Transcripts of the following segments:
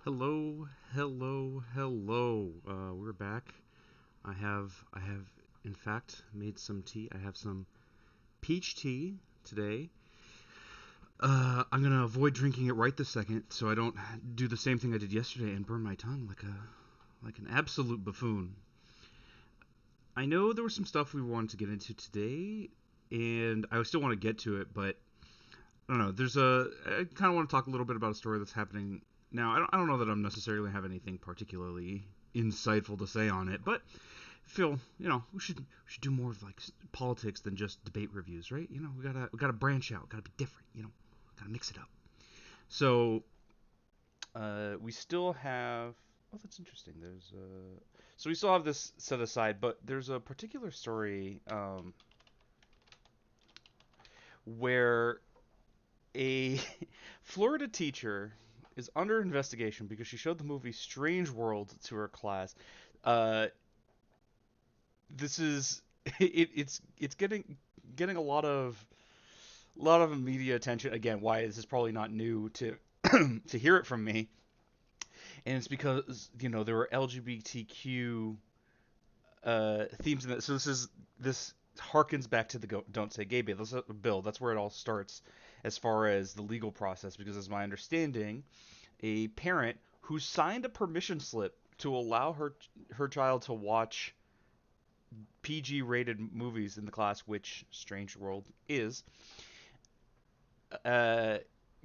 Hello, hello, hello. We're back. I have, in fact, made some tea. I have some peach tea today. I'm gonna avoid drinking it right this second, so I don't do the same thing I did yesterday and burn my tongue like an absolute buffoon. I know there was some stuff we wanted to get into today, and I still want to get to it, but I don't know. I kind of want to talk a little bit about a story that's happening now. I don't know that I'm necessarily have anything particularly insightful to say on it, but I feel we should do more of like politics than just debate reviews, right? We gotta branch out, gotta be different, gotta mix it up. So we still have. Oh, that's interesting. So we still have this set aside, but there's a particular story where a Florida teacher is under investigation because she showed the movie Strange World to her class. Uh, this is it's getting a lot of media attention. Again, why this is probably not new to to hear it from me, and it's because there were LGBTQ themes in it. So this harkens back to the Don't Say Gay bill. That's where it all starts as far as the legal process. Because as my understanding, a parent who signed a permission slip to allow her child to watch PG rated movies in the class, which Strange World is, uh,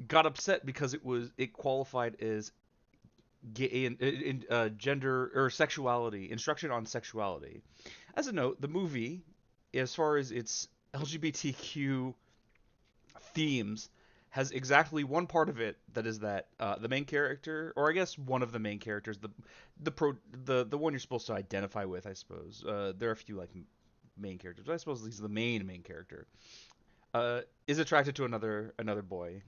got upset because it qualified as gay gender or sexuality instruction on sexuality. As a note, the movie, as far as its LGBTQ themes, has exactly one part of it that is that the main character, or I guess one of the main characters, the one you're supposed to identify with, I suppose. There are a few like main characters, but I suppose he's the main character. Is attracted to another boy.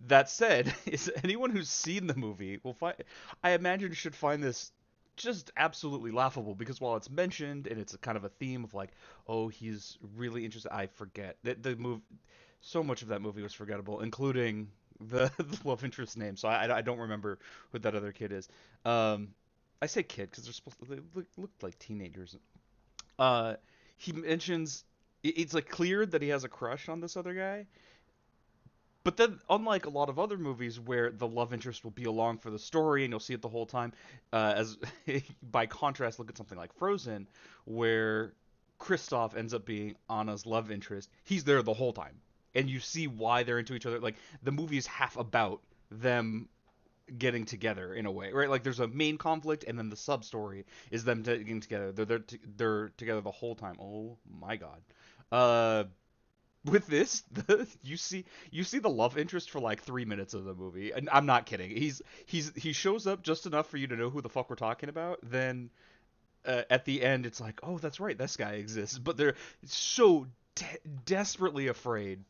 That said, is anyone who's seen the movie will find, I imagine, should find this just absolutely laughable because while it's mentioned and it's a kind of a theme of like, oh, he's really interested. I forget that the move. So much of that movie was forgettable, including the love interest name. So I don't remember who that other kid is. Um, I say kid because they look like teenagers. Uh, he mentions it's like clear that he has a crush on this other guy, but then, unlike a lot of other movies where the love interest will be along for the story and you'll see it the whole time, as by contrast, look at something like Frozen, where Kristoff ends up being Anna's love interest. He's there the whole time, and you see why they're into each other. Like the movie is half about them getting together in a way, right? Like there's a main conflict, and then the sub story is them getting together. They're together the whole time. Oh my god. Uh, with this, you see the love interest for like 3 minutes of the movie, and I'm not kidding. He shows up just enough for you to know who the fuck we're talking about. Then at the end, it's like, oh, that's right, this guy exists. But they're so desperately afraid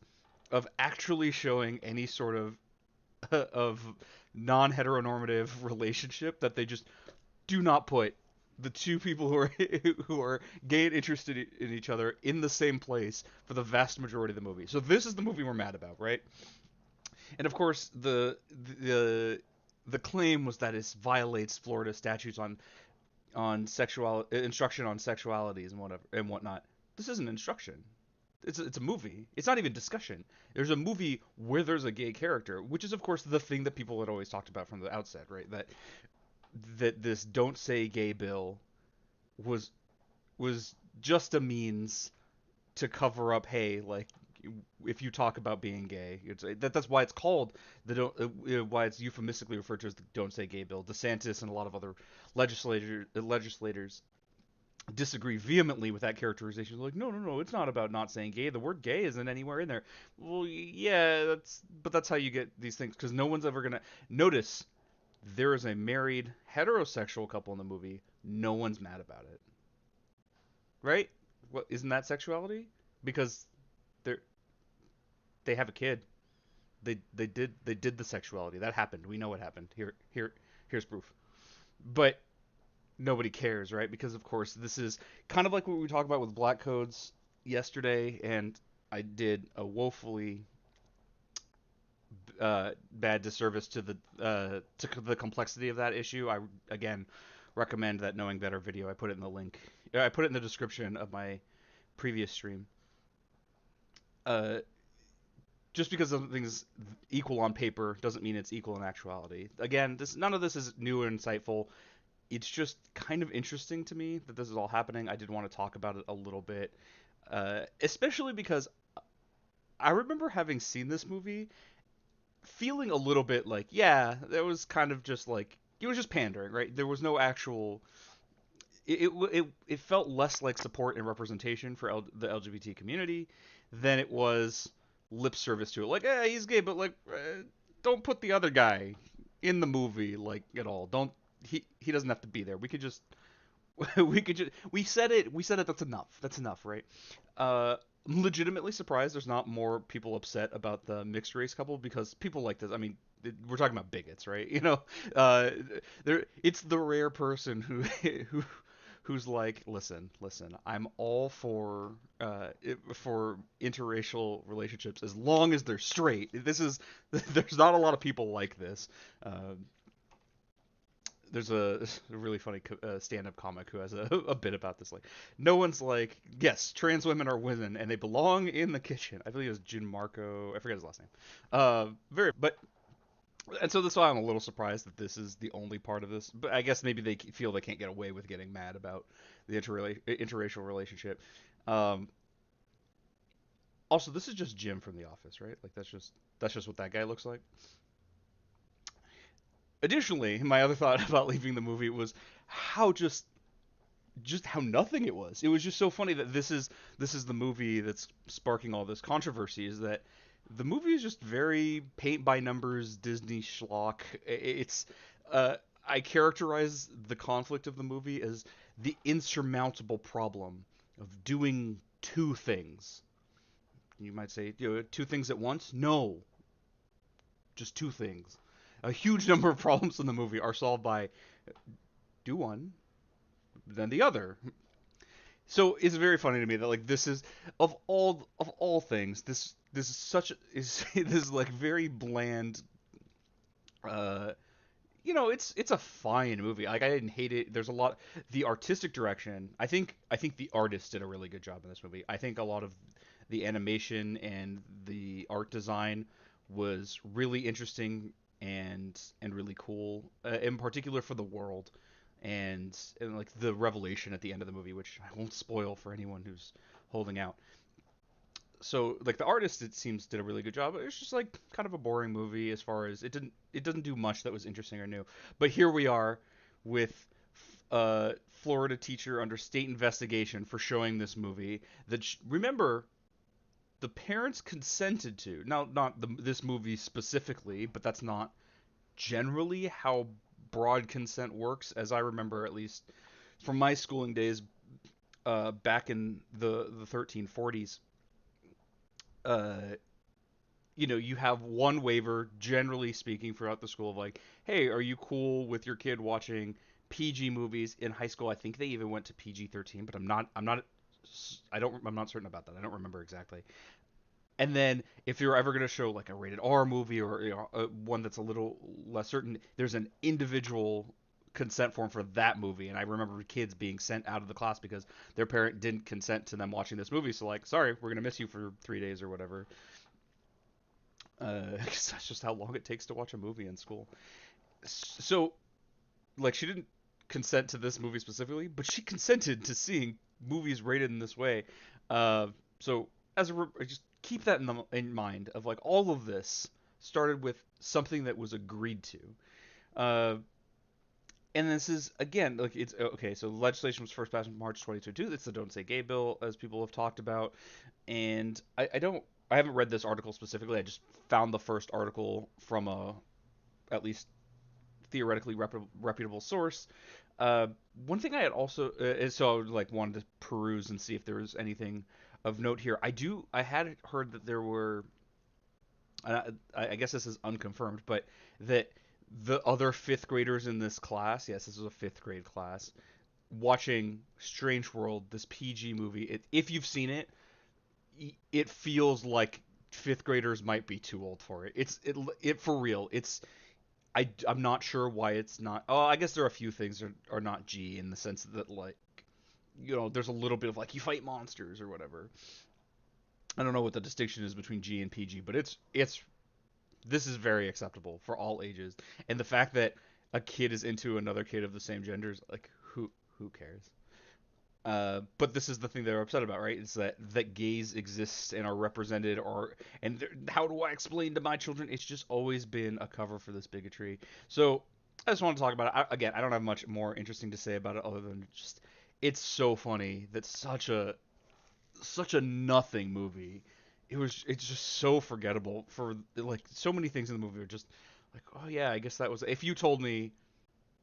of actually showing any sort of non-heteronormative relationship that they just do not put the two people who are who are gay and interested in each other in the same place for the vast majority of the movie. So this is the movie we're mad about, right? And of course, the claim was that it violates Florida statutes on sexual instruction on sexualities and whatever and whatnot. This isn't instruction. It's a movie. It's not even discussion. There's a movie where there's a gay character, which is of course the thing that people had always talked about from the outset, right? That this "Don't Say Gay" bill was was just a means to cover up, hey, like if you talk about being gay, that's why it's called the don't why it's euphemistically referred to as the "Don't Say Gay" bill. DeSantis and a lot of other legislators disagree vehemently with that characterization. Like, no, no, no, it's not about not saying gay. The word gay isn't anywhere in there. Well, yeah, that's how you get these things because no one's ever gonna notice there is a married heterosexual couple in the movie. No one's mad about it, right? What isn't that sexuality? Because they they have a kid. They did the sexuality. That happened. We know what happened. Here's proof. But nobody cares, right? Because of course this is kind of like what we talked about with black codes yesterday, and I did a woefully bad disservice to the complexity of that issue. I again recommend that Knowing Better video. I put it in the link. I put it in the description of my previous stream. Uh, just because something's equal on paper doesn't mean it's equal in actuality. Again, none of this is new or insightful. It's just kind of interesting to me that this is all happening. I did want to talk about it a little bit, especially because I remember having seen this movie, feeling a little bit like, yeah, that was kind of just like it was just pandering, right? There was no actual. It felt less like support and representation for the LGBT community than it was lip service to it. Like, he's gay, but like, don't put the other guy in the movie like at all. Don't he doesn't have to be there. We could just we said it. We said it. That's enough. That's enough, right? I'm legitimately surprised there's not more people upset about the mixed race couple because people like this. I mean, we're talking about bigots, right? Uh, it's the rare person who's like, listen, I'm all for interracial relationships as long as they're straight. There's not a lot of people like this. There's a really funny stand-up comic who has a bit about this. Like, no one's like, yes, trans women are women and they belong in the kitchen. I believe it was Jin Marco. I forget his last name. And so that's why I'm a little surprised that this is the only part of this. But I guess maybe they feel they can't get away with getting mad about the interracial relationship. Um, Also, this is just Jim from The Office, right? Like that's just what that guy looks like. Additionally, my other thought about leaving the movie was how just how nothing it was. It was just so funny that this is the movie that's sparking all this controversy. Is that the movie is just very paint by numbers Disney schlock. It's I characterize the conflict of the movie as the insurmountable problem of doing two things. You might say, two things at once. No, just two things. A huge number of problems in the movie are solved by do one, then the other. So it's very funny to me that like this is of all things, this is such is this is like very bland. uh it's a fine movie. Like, I didn't hate it. There's a lot. The artistic direction, I think the artist did a really good job in this movie. I think a lot of the animation and the art design was really interesting and really cool, in particular for the world and like the revelation at the end of the movie, which I won't spoil for anyone who's holding out. So like the artist, it seems, did a really good job. It's just like kind of a boring movie as far as it doesn't do much that was interesting or new. But here we are with Florida teacher under state investigation for showing this movie that remember, the parents consented to. Now, not this movie specifically, but that's not generally how broad consent works, as I remember, at least from my schooling days, back in the 1340s. Uh, you have one waiver, generally speaking, throughout the school of like, hey, are you cool with your kid watching PG movies in high school? I think they even went to PG-13, but I'm not certain about that. I don't remember exactly. And then if you're ever going to show like a rated R movie or one that's a little less certain, there's an individual consent form for that movie. And I remember kids being sent out of the class because their parent didn't consent to them watching this movie. So like, sorry, we're going to miss you for 3 days or whatever. 'Cause that's just how long it takes to watch a movie in school. So like, she didn't consent to this movie specifically, but she consented to seeing movies rated in this way. So just keep that in mind of like all of this started with something that was agreed to. Uh, and this is again like it's okay. So legislation was first passed in March 2022. It's the Don't Say Gay bill, as people have talked about. And I haven't read this article specifically. I just found the first article from a at least theoretically reputable source. Uh, One thing I had also is so I would like wanted to peruse and see if there was anything of note here. I had heard that there were, I guess this is unconfirmed, but that the other fifth graders in this class, yes, this was a fifth grade class, watching Strange World, this PG movie. If you've seen it, it feels like fifth graders might be too old for it. It for real. I'm not sure why it's not. Oh, I guess there are a few things that are not G in the sense that like there's a little bit of like you fight monsters or whatever. I don't know what the distinction is between G and PG, but it's this is very acceptable for all ages. And the fact that a kid is into another kid of the same gender is like who cares? But this is the thing they're upset about, right? It's that gays exist and are represented, how do I explain to my children? It's just always been a cover for this bigotry. So I just want to talk about it. Again, I don't have much more interesting to say about it other than just it's so funny that such a nothing movie. It's just so forgettable for like so many things in the movie are just like, oh yeah, I guess that was. If you told me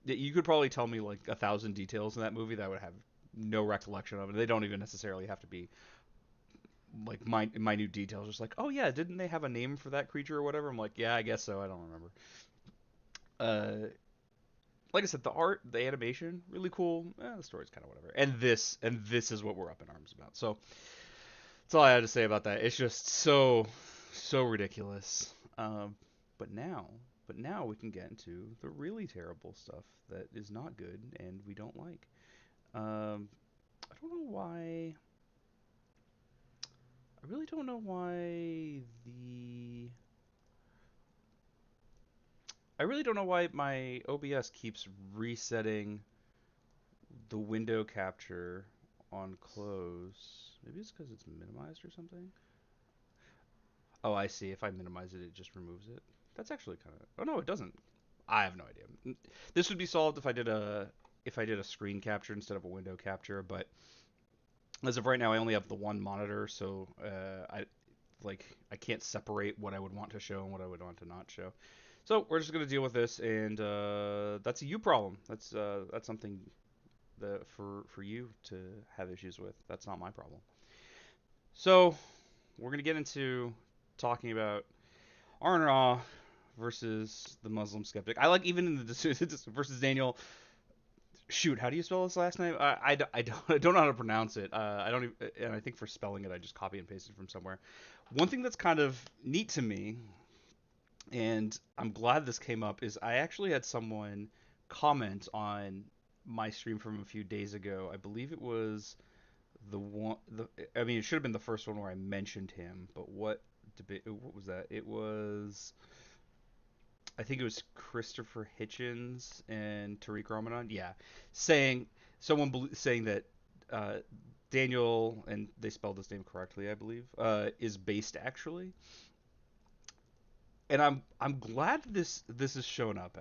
that you could probably tell me like 1,000 details in that movie that I would have no recollection of it. They don't even necessarily have to be like minute details. Just like, oh yeah, didn't they have a name for that creature or whatever? I'm like, yeah, I guess so. I don't remember. Uh, like I said, the art, the animation, really cool. The story's kind of whatever. And this is what we're up in arms about. So that's all I had to say about that. It's just so ridiculous. But now, but now we can get into the really terrible stuff that is not good and we don't like. I don't know why. I really don't know why the. I really don't know why my OBS keeps resetting the window capture on close. Maybe it's because it's minimized or something. Oh, I see. If I minimize it, it just removes it. That's actually kind of. Oh no, it doesn't. I have no idea. This would be solved if I did a screen capture instead of a window capture, but as of right now, I only have the one monitor, so I can't separate what I would want to show and what I would want to not show. So we're just gonna deal with this, and that's a you problem. That's something that for you to have issues with. That's not my problem. So we're gonna get into talking about Aron versus the Muslim skeptic. I like even in the versus Daniel. Shoot, how do you spell his last name? I don't know how to pronounce it. I don't even, and I think for spelling it, I just copy and paste it from somewhere. One thing that's kind of neat to me, and I'm glad this came up, is I actually had someone comment on my stream from a few days ago. I believe it was the one, I mean, it should have been the first one where I mentioned him, but what debate? What was that? It was I think it was Christopher Hitchens and Tariq Ramadan. Yeah, saying saying that uh, Daniel, and they spelled his name correctly, I believe, is based actually. And I'm glad this is shown up.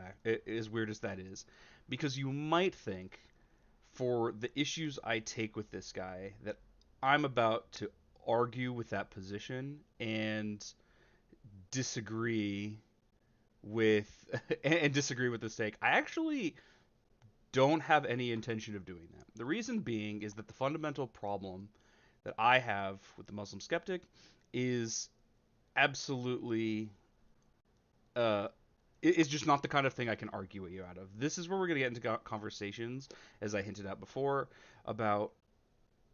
As weird as that is, because you might think for the issues I take with this guy that I'm about to argue with that position and disagree with and disagree with this take. I actually don't have any intention of doing that. The reason being is that the fundamental problem that I have with the Muslim skeptic is absolutely uh is just not the kind of thing I can argue you out of. This is where we're going to get into conversations, as I hinted at before, about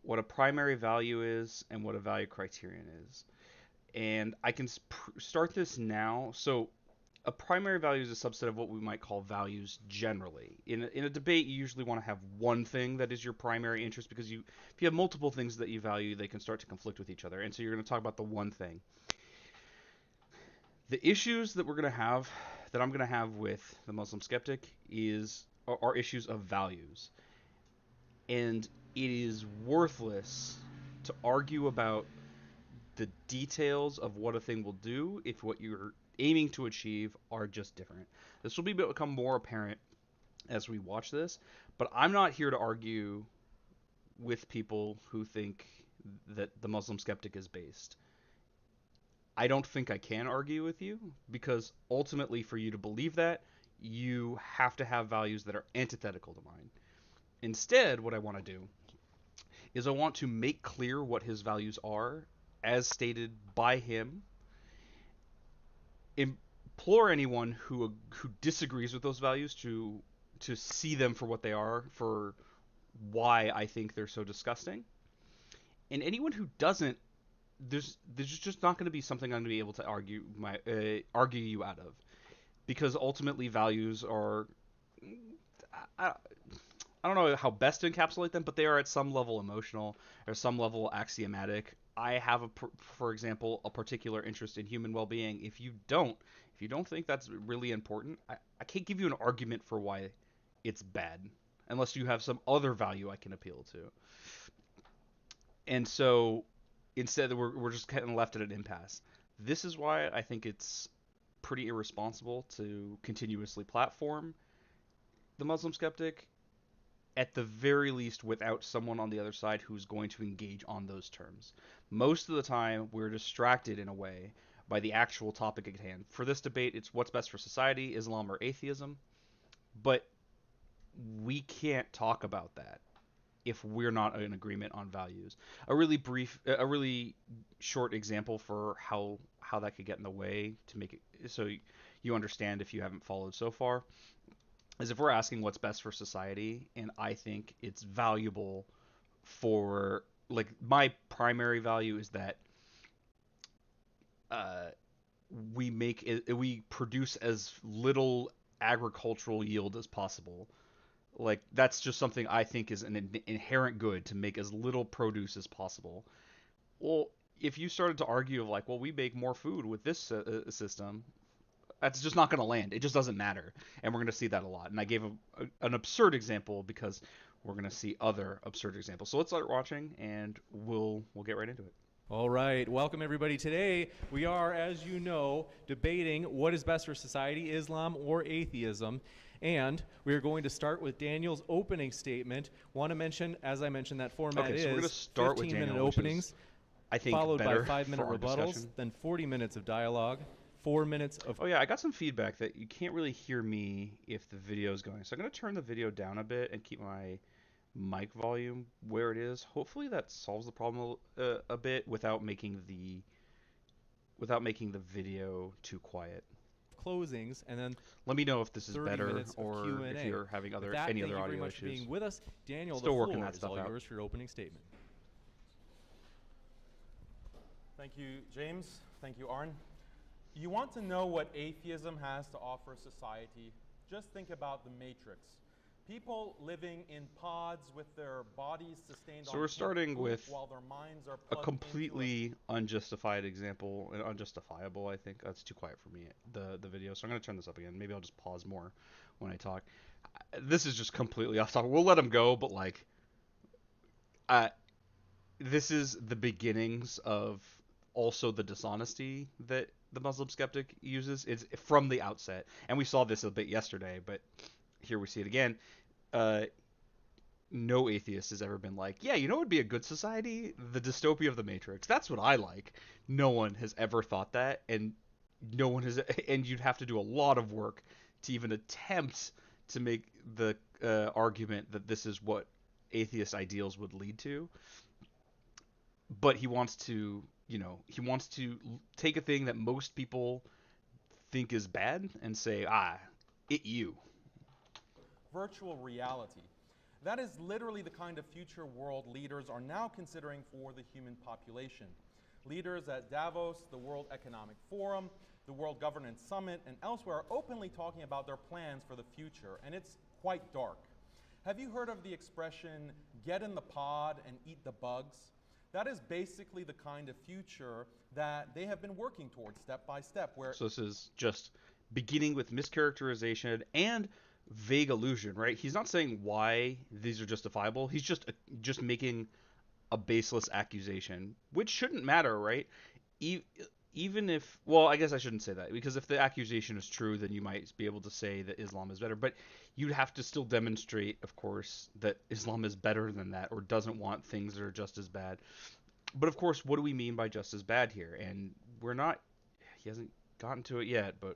what a primary value is and what a value criterion is. And I can start this now. So a primary value is a subset of what we might call values generally. In a debate, you usually want to have one thing that is your primary interest because if you have multiple things that you value, they can start to conflict with each other. And so you're going to talk about the one thing. The issues that I'm going to have with the Muslim skeptic are issues of values. And it is worthless to argue about the details of what a thing will do if what you're aiming to achieve are just different. This will become more apparent as we watch this, but I'm not here to argue with people who think that the Muslim skeptic is based. I don't think I can argue with you because ultimately for you to believe that, you have to have values that are antithetical to mine. Instead, what I want to do is I want to make clear what his values are as stated by him, implore anyone who disagrees with those values to see them for what they are, for why I think they're so disgusting. And anyone who doesn't there's just not going to be something I'm going to be able to argue you out of, because ultimately values are, I, I don't know how best to encapsulate them, but they are at some level emotional or some level axiomatic. I have for example, a particular interest in human well-being. If you don't think that's really important, I can't give you an argument for why it's bad unless you have some other value I can appeal to. And so instead, we're just kind of left at an impasse. This is why I think it's pretty irresponsible to continuously platform the Muslim skeptic, at the very least without someone on the other side who's going to engage on those terms. Most of the time, we're distracted in a way by the actual topic at hand. For this debate, it's what's best for society, Islam or atheism, but we can't talk about that if we're not in agreement on values. A really short example for how that could get in the way to make it so you understand if you haven't followed so far is if we're asking what's best for society, and I think it's valuable for, like, my primary value is that uh, we produce as little agricultural yield as possible. Like, that's just something I think is an inherent good, to make as little produce as possible. Well, if you started to argue of like, well, we make more food with this system, that's just not going to land. It just doesn't matter, and we're going to see that a lot. And I gave an absurd example because we're going to see other absurd examples. So let's start watching, and we'll get right into it. All right, welcome everybody. Today we are, as you know, debating what is best for society, Islam or atheism. And we are going to start with Daniel's opening statement. Want to mention, as I mentioned, that format Okay, so we're going to is start with Daniel, 15-minute openings, I think followed by better 5-minute for our rebuttals, discussion. then 40 minutes of dialogue, 4 minutes of... Oh yeah, I got some feedback that you can't really hear me if the video is going. So I'm going to turn the video down a bit and keep my mic volume where it is. Hopefully that solves the problem a bit without making the video too quiet. closings, and then let me know if this is 30 better minutes of or Q&A. if you're having With any that, other thank you very audio much for issues. being with us. Daniel, Still the working floor that is stuff all out. yours for your opening statement. Thank you, James. Thank you, Aron. You want to know what atheism has to offer society? Just think about the Matrix. People living in pods with their bodies sustained So on we're starting food with while their minds are a plugged completely unjustified example, and unjustifiable, I think. That's too quiet for me, the video. So I'm going to turn this up again. Maybe I'll just pause more when I talk. This is just completely off topic. We'll let him go, but like, this is the beginnings of also the dishonesty that the Muslim skeptic uses. It's from the outset, and we saw this a bit yesterday, but here we see it again. No atheist has ever been like, yeah, you know what would be a good society? The dystopia of the Matrix. That's what I like. No one has ever thought that, and no one has, and you'd have to do a lot of work to even attempt to make the argument that this is what atheist ideals would lead to. But he wants to, take a thing that most people think is bad and say, you. virtual reality. That is literally the kind of future world leaders are now considering for the human population. Leaders at Davos, the World Economic Forum, the World Governance Summit, and elsewhere are openly talking about their plans for the future, and it's quite dark. Have you heard of the expression, get in the pod and eat the bugs? That is basically the kind of future that they have been working towards step by step. So this is just beginning with mischaracterization and vague allusion, right? He's not saying why these are justifiable. He's just making a baseless accusation, which shouldn't matter, right? Even if, well, I guess I shouldn't say that, because if the accusation is true, then you might be able to say that Islam is better, but you'd have to still demonstrate, of course, that Islam is better than that, or doesn't want things that are just as bad. But of course, what do we mean by just as bad here? And he hasn't gotten to it yet, but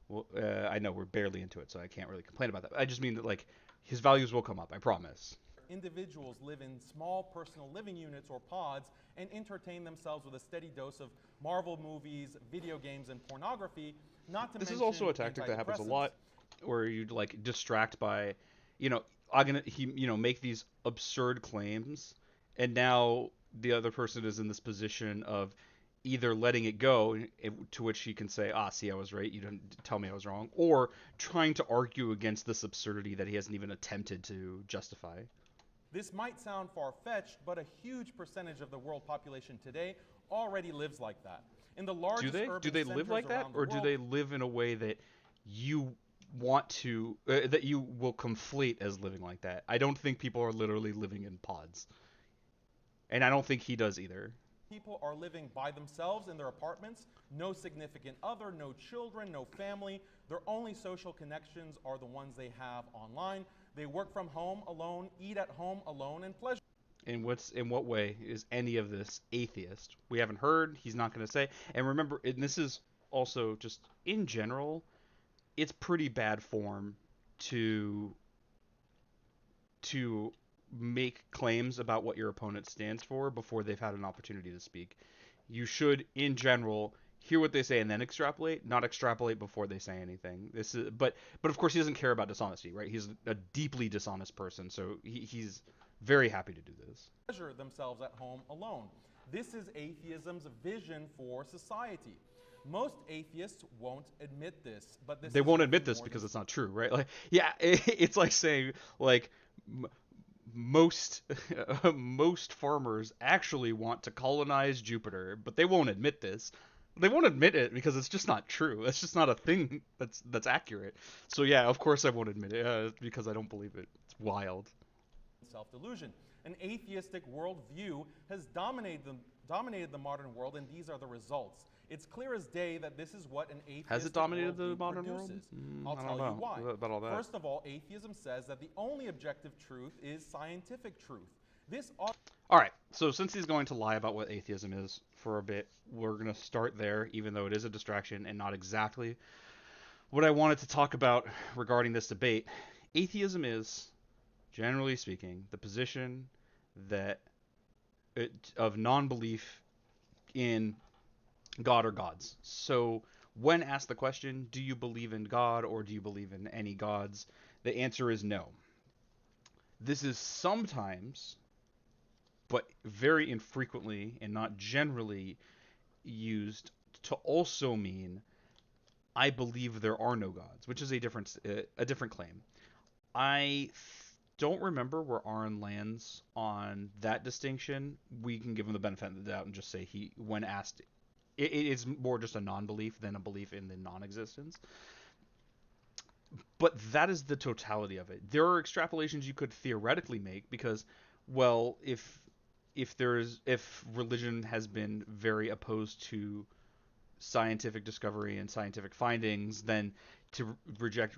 well, I know we're barely into it, so I can't really complain about that. I just mean that, like, his values will come up, I promise. Individuals live in small personal living units or pods and entertain themselves with a steady dose of Marvel movies, video games, and pornography, not to mention... This is also a tactic that happens a lot, where you, like, distract by, make these absurd claims, and now the other person is in this position of either letting it go, to which he can say, "Ah, see, I was right. You didn't tell me I was wrong," or trying to argue against this absurdity that he hasn't even attempted to justify. This might sound far-fetched, but a huge percentage of the world population today already lives like that. In the Do largest they? urban Do they live centers like that, around the or do world, they live in a way that you want to that you will conflate as living like that? I don't think people are literally living in pods, and I don't think he does either. people are living by themselves in their apartments, no significant other, no children, no family. Their only social connections are the ones they have online. They work from home alone, eat at home alone, and pleasure In what way is any of this atheist? We haven't heard. He's not going to say. And remember, and this is also just in general, it's pretty bad form to to make claims about what your opponent stands for before they've had an opportunity to speak. You should, in general, hear what they say and then extrapolate, not extrapolate before they say anything. But of course he doesn't care about dishonesty, right? He's a deeply dishonest person, so he's very happy to do this. themselves at home alone. This is atheism's vision for society. Most atheists won't admit this, but this They is won't nothing admit this more because than it's not true, right? Like, yeah, it's like saying like most most farmers actually want to colonize Jupiter, but they won't admit this. They won't admit it because it's just not true. It's just not a thing that's accurate. So yeah, of course I won't admit it because I don't believe it. It's wild. self-delusion. An atheistic worldview has dominated the modern world, and these are the results. It's clear as day that this is what an atheistic Has it dominated the worldview modern world? produces. I I'll don't tell know you why. about all that. First of all, atheism says that the only objective truth is scientific truth. This All right. So since he's going to lie about what atheism is for a bit, we're going to start there, even though it is a distraction and not exactly what I wanted to talk about regarding this debate. Atheism is, generally speaking, the position that of non-belief in God or gods. So when asked the question, do you believe in God or do you believe in any gods? The answer is no. This is sometimes, but very infrequently and not generally used to also mean I believe there are no gods, which is a different claim. I don't remember where Aron lands on that distinction. We can give him the benefit of the doubt and just say when asked, it's more just a non-belief than a belief in the non-existence. But that is the totality of it. There are extrapolations you could theoretically make because, well, if religion has been very opposed to scientific discovery and scientific findings, then to reject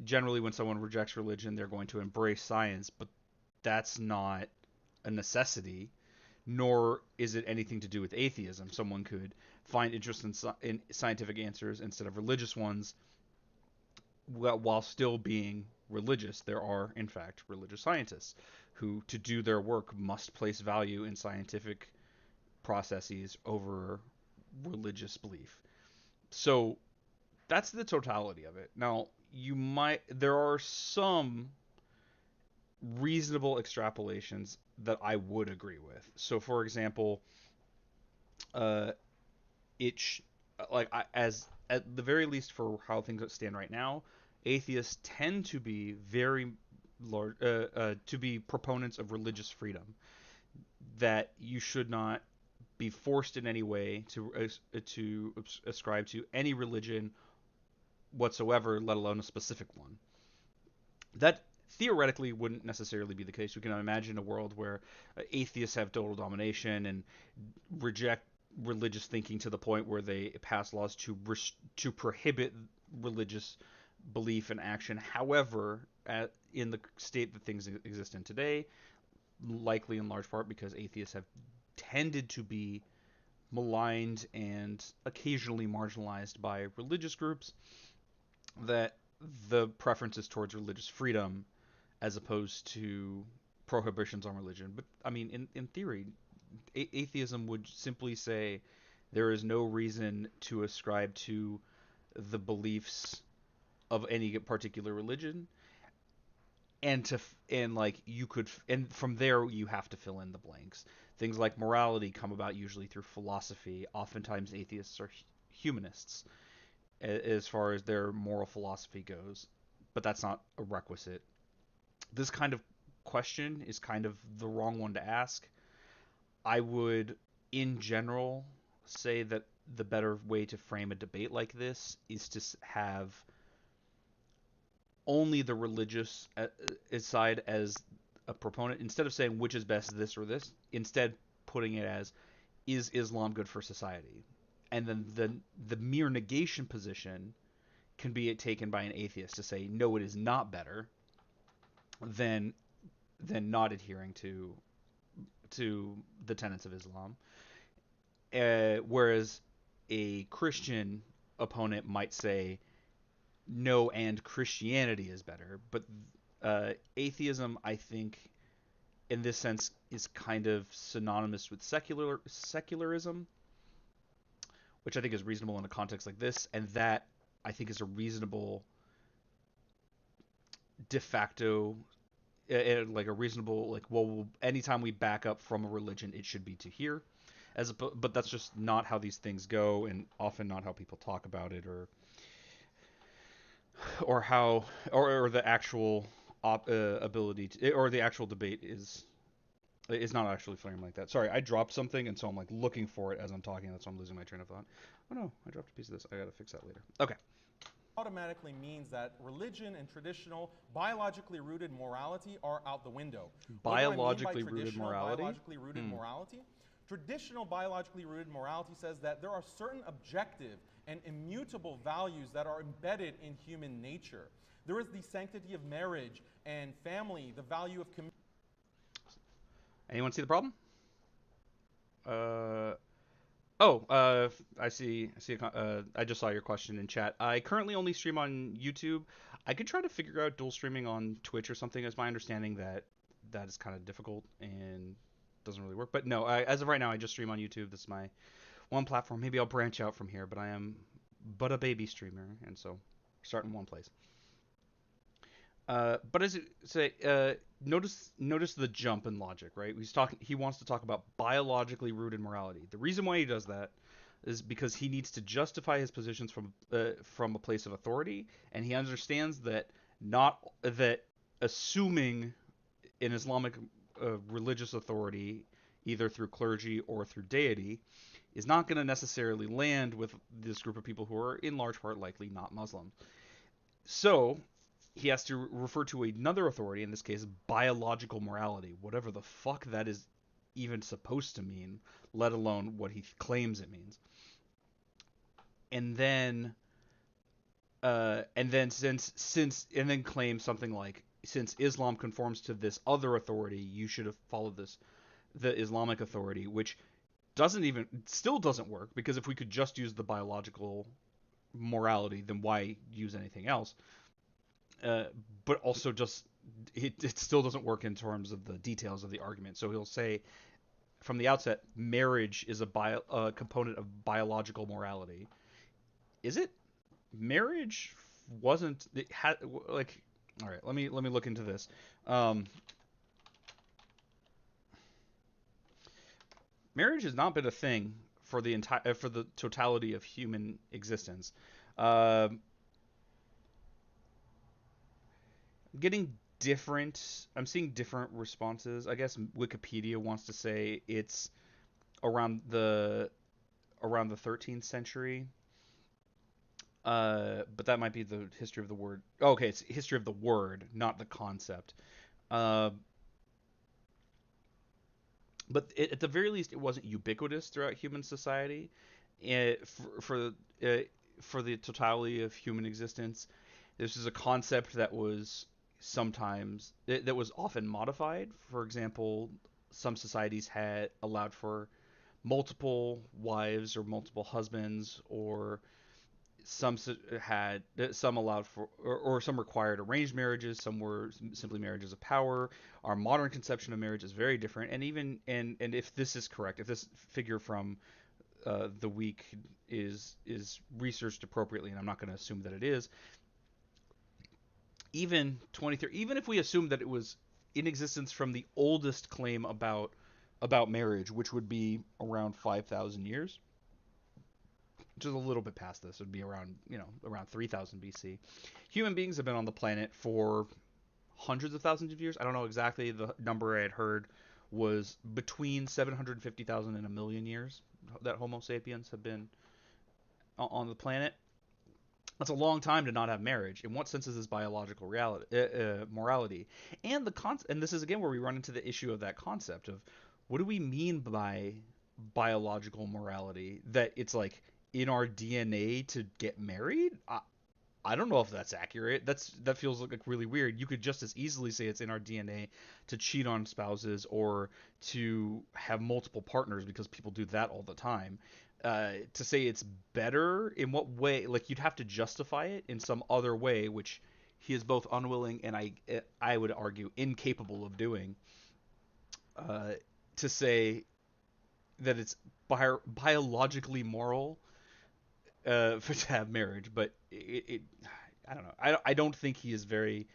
generally when someone rejects religion, they're going to embrace science, but that's not a necessity, nor is it anything to do with atheism. Someone could find interest in scientific answers instead of religious ones, while still being religious. There are, in fact, religious scientists who, to do their work, must place value in scientific processes over religious belief. So that's the totality of it. Now, there are some reasonable extrapolations that I would agree with. So, for example, uh, it sh- like as at the very least for how things stand right now, atheists tend to be very large to be proponents of religious freedom. That you should not be forced in any way to ascribe to any religion whatsoever, let alone a specific one. That theoretically wouldn't necessarily be the case. We can imagine a world where atheists have total domination and reject religious thinking to the point where they pass laws to prohibit religious belief and action. However, in the state that things exist in today, likely in large part because atheists have tended to be maligned and occasionally marginalized by religious groups, that the preference is towards religious freedom as opposed to prohibitions on religion. But I mean, in theory, atheism would simply say there is no reason to ascribe to the beliefs of any particular religion, and like you could and from there you have to fill in the blanks. Things like morality come about usually through philosophy. Oftentimes atheists are humanists as far as their moral philosophy goes, but that's not a requisite. This kind of question is kind of the wrong one to ask. I would, in general, say that the better way to frame a debate like this is to have only the religious side as a proponent, instead of saying which is best, this or this. Instead, putting it as, is Islam good for society? And then the mere negation position can be taken by an atheist to say no, it is not better than not adhering to the tenets of Islam. Whereas a Christian opponent might say no, and Christianity is better. But atheism, I think, in this sense, is kind of synonymous with secularism, which I think is reasonable in a context like this, and that I think is a reasonable de facto, like a reasonable, like, well, anytime we back up from a religion, it should be to here. But that's just not how these things go, and often not how people talk about it, or how, or the actual ability to, or the actual debate is not actually framed like that. Sorry, I dropped something, and so I'm like looking for it as I'm talking. That's why I'm losing my train of thought. Oh no, I dropped a piece of this. I gotta fix that later. Okay. Automatically means that religion and traditional biologically rooted morality are out the window. Biologically rooted morality? Biologically rooted morality? Traditional biologically rooted morality says that there are certain objective and immutable values that are embedded in human nature. There is the sanctity of marriage and family, the value of community. Anyone see the problem? I see. I just saw your question in chat. I currently only stream on YouTube. I could try to figure out dual streaming on Twitch or something. It's my understanding that that is kind of difficult and doesn't really work. But no, as of right now, I just stream on YouTube. This is my one platform. Maybe I'll branch out from here, but I am but a baby streamer, and so start in one place. But as you say, notice the jump in logic, right? He wants to talk about biologically rooted morality. The reason why he does that is because he needs to justify his positions from a place of authority, and he understands that not that assuming an Islamic religious authority, either through clergy or through deity, is not going to necessarily land with this group of people who are in large part likely not Muslim. So he has to refer to another authority, in this case, biological morality, whatever the fuck that is even supposed to mean, let alone what he claims it means. And then claim something like, since Islam conforms to this other authority, you should have followed the Islamic authority, which still doesn't work, because if we could just use the biological morality, then why use anything else? But also just it still doesn't work in terms of the details of the argument. So he'll say from the outset, marriage is a component of biological morality. Is it? Marriage wasn't. It had like. All right, let me look into this. Marriage has not been a thing for the totality of human existence. I'm seeing different responses. I guess Wikipedia wants to say it's around the 13th century. But that might be the history of the word. Oh, okay, it's history of the word, not the concept. But at the very least, it wasn't ubiquitous throughout human society. For the totality of human existence, this is a concept that was often modified. For example, some societies had allowed for multiple wives or multiple husbands, or some allowed for, or some required arranged marriages. Some were simply marriages of power. Our modern conception of marriage is very different. And if this is correct, if this figure from the week is researched appropriately, and I'm not going to assume that it is, even 23, even if we assume that it was in existence from the oldest claim about marriage, which would be around 5,000 years, which is a little bit past this, it would be around, around 3000 BC. Human beings have been on the planet for hundreds of thousands of years. I don't know exactly. The number I had heard was between 750,000 and a million years that Homo sapiens have been on the planet. That's a long time to not have marriage. In what sense is this biological morality? And and this is again where we run into the issue of that concept of what do we mean by biological morality? That it's like in our DNA to get married? I don't know if that's accurate. That feels like really weird. You could just as easily say it's in our DNA to cheat on spouses or to have multiple partners, because people do that all the time. To say it's better, in what way? Like, you'd have to justify it in some other way, which he is both unwilling and I would argue incapable of doing. To say that it's biologically moral to have marriage, but I don't know. I don't think he is very,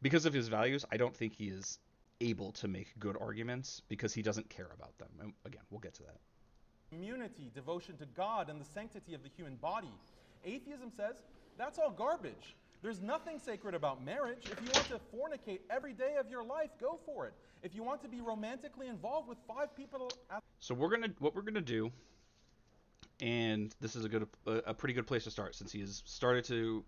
because of his values, I don't think he is able to make good arguments because he doesn't care about them. And again, we'll get to that. Community, devotion to God, and the sanctity of the human body. Atheism says that's all garbage. There's nothing sacred about marriage. If you want to fornicate every day of your life, go for it. If you want to be romantically involved with 5 people So what we're gonna do, and this is a pretty good place to start since he has started to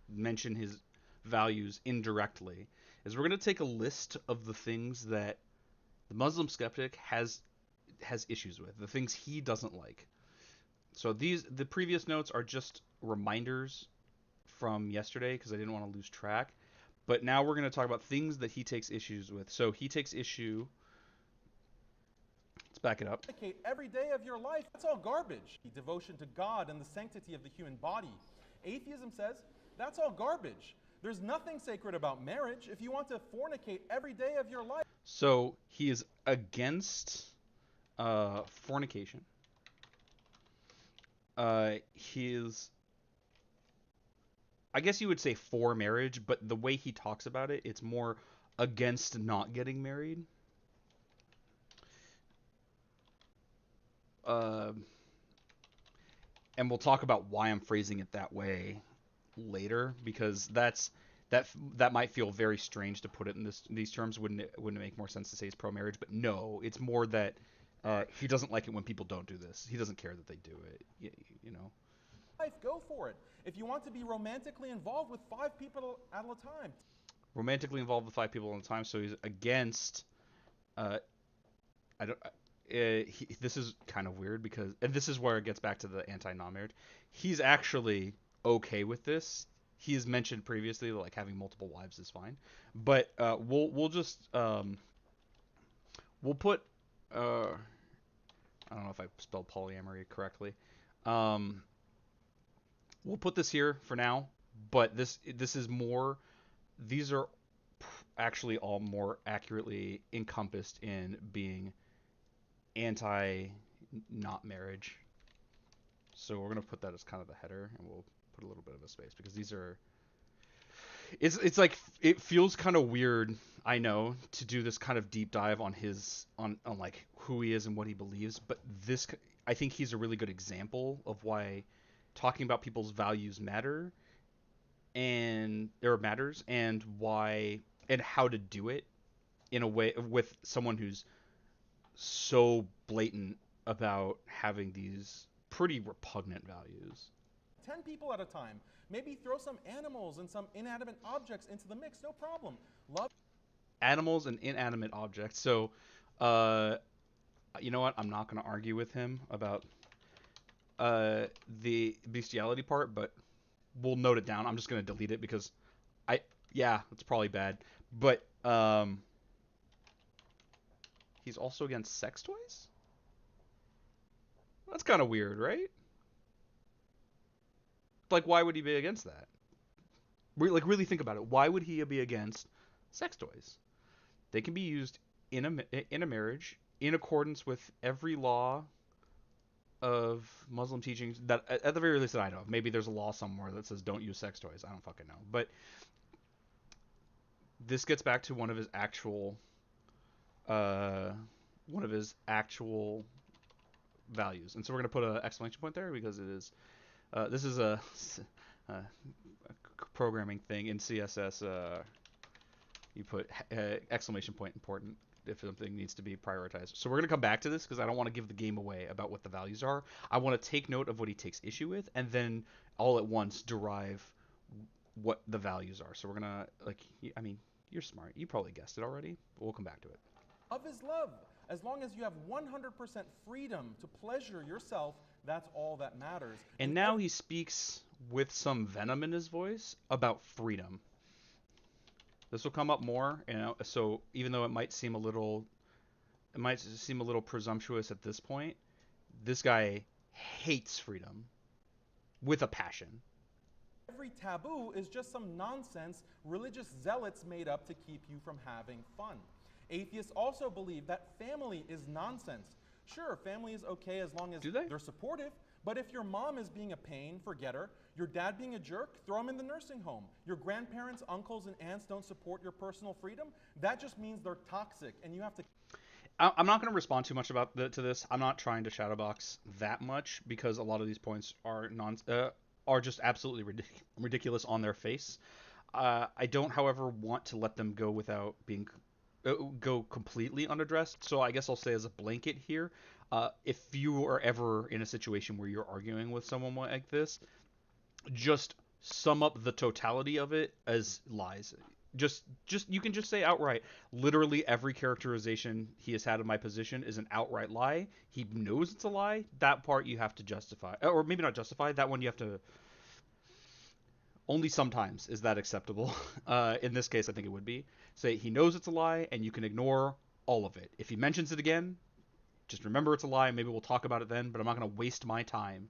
mention his values indirectly, is we're gonna take a list of the things that the Muslim skeptic has issues with, the things he doesn't like. So the previous notes are just reminders from yesterday because I didn't want to lose track. But now we're going to talk about things that he takes issues with. So he takes issue. Let's back it up. Every day of your life, that's all garbage. Devotion to God and the sanctity of the human body. Atheism says that's all garbage. There's nothing sacred about marriage. If you want to fornicate every day of your life. So he is against fornication. He is, I guess you would say, for marriage, but the way he talks about it, it's more against not getting married. And we'll talk about why I'm phrasing it that way later, because that might feel very strange to put it in these terms. Wouldn't it make more sense to say it's pro-marriage? But no, it's more that he doesn't like it when people don't do this. He doesn't care that they do it. You know. Life, go for it. If you want to be romantically involved with 5 people at a time. Romantically involved with 5 people at a time. So he's against. This is kind of weird because, and this is where it gets back to the anti-non-marriage. He's actually okay with this. He has mentioned previously that, like, having multiple wives is fine, but we'll just we'll put I don't know if I spelled polyamory correctly. We'll put this here for now, but this is more. These are actually all more accurately encompassed in being anti-not marriage. So we're gonna put that as kind of the header, and we'll put a little bit of a space because these are. It's like it feels kind of weird, I know, to do this kind of deep dive on like who he is and what he believes, but this, I think he's a really good example of why talking about people's values matters and why and how to do it in a way with someone who's so blatant about having these pretty repugnant values. 10 people at a time. Maybe throw some animals and some inanimate objects into the mix. No problem. Love animals and inanimate objects. So, you know what? I'm not going to argue with him about the bestiality part, but we'll note it down. I'm just going to delete it because it's probably bad. But he's also against sex toys? That's kind of weird, right? Like, why would he be against that? Really think about it. Why would he be against sex toys? They can be used in a marriage in accordance with every law of Muslim teachings that, at the very least, that I know of. Maybe there's a law somewhere that says don't use sex toys. I don't fucking know. But this gets back to uh, one of his actual values. And so we're going to put an exclamation point there because it is this is a programming thing in CSS. You put exclamation point important if something needs to be prioritized. So we're going to come back to this because I don't want to give the game away about what the values are. I want to take note of what he takes issue with and then all at once derive what the values are. So we're going to, like, I mean, you're smart. You probably guessed it already, but we'll come back to it. Love is love. As long as you have 100% freedom to pleasure yourself, that's all that matters. And now he speaks with some venom in his voice about freedom. This will come up more, so even though it might seem a little presumptuous at this point, this guy hates freedom with a passion. Every taboo is just some nonsense religious zealots made up to keep you from having fun. Atheists also believe that family is nonsense. Sure, family is okay as long as they're supportive, but if your mom is being a pain, forget her. Your dad being a jerk, throw him in the nursing home. Your grandparents, uncles, and aunts don't support your personal freedom, that just means they're toxic, and you have to... I'm not going to respond too much to this. I'm not trying to shadowbox that much because a lot of these points are just absolutely ridiculous on their face. I don't, however, want to let them go without being go completely unaddressed. So I guess I'll say as a blanket here, if you are ever in a situation where you're arguing with someone like this, just sum up the totality of it as lies. Just you can just say outright, literally every characterization he has had of my position is an outright lie. He knows it's a lie. That part you have to justify, or maybe not justify. That one you have to. Only sometimes is that acceptable. In this case, I think it would be. Say he knows it's a lie, and you can ignore all of it. If he mentions it again, just remember it's a lie. Maybe we'll talk about it then, but I'm not going to waste my time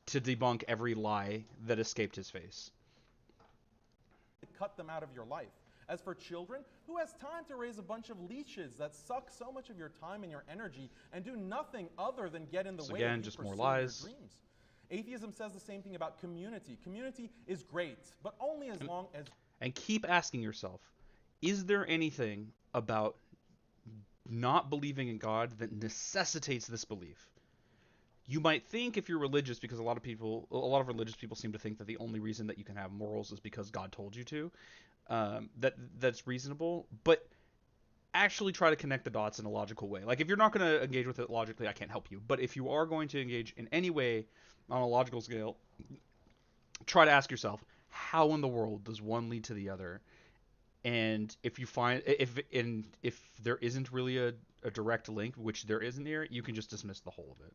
to debunk every lie that escaped his face. Cut them out of your life. As for children, who has time to raise a bunch of leeches that suck so much of your time and your energy and do nothing other than get in the way of you just more pursuing lies. your dreams? Atheism says the same thing about community. Community is great, but only as long as... And keep asking yourself, is there anything about not believing in God that necessitates this belief? You might think if you're religious, because a lot of religious people seem to think that the only reason that you can have morals is because God told you to. That's reasonable, but actually try to connect the dots in a logical way. Like if you're not going to engage with it logically, I can't help you. But if you are going to engage in any way on a logical scale, try to ask yourself, how in the world does one lead to the other? And if you find if there isn't really a direct link, which there isn't here, you can just dismiss the whole of it.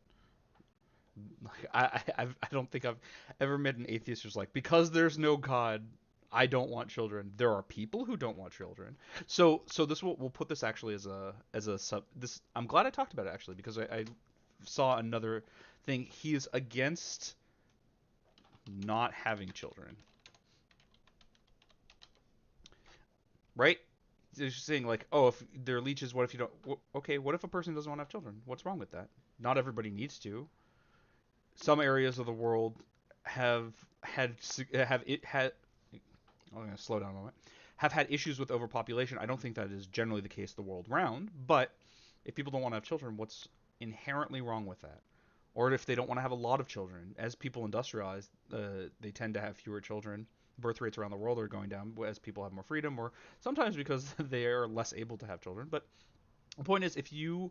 I don't think I've ever met an atheist who's like, because there's no God, I don't want children. There are people who don't want children. So this we'll put this actually as a sub. This I'm glad I talked about it actually because I saw another thing. He is against not having children, right? He's just saying like, oh, if they're leeches, what if you don't? Okay, what if a person doesn't want to have children? What's wrong with that? Not everybody needs to. Some areas of the world have had. I'm going to slow down a moment. Have had issues with overpopulation. I don't think that is generally the case the world round, but if people don't want to have children, what's inherently wrong with that? Or if they don't want to have a lot of children, as people industrialize, they tend to have fewer children. Birth rates around the world are going down as people have more freedom, or sometimes because they are less able to have children. But the point is, if you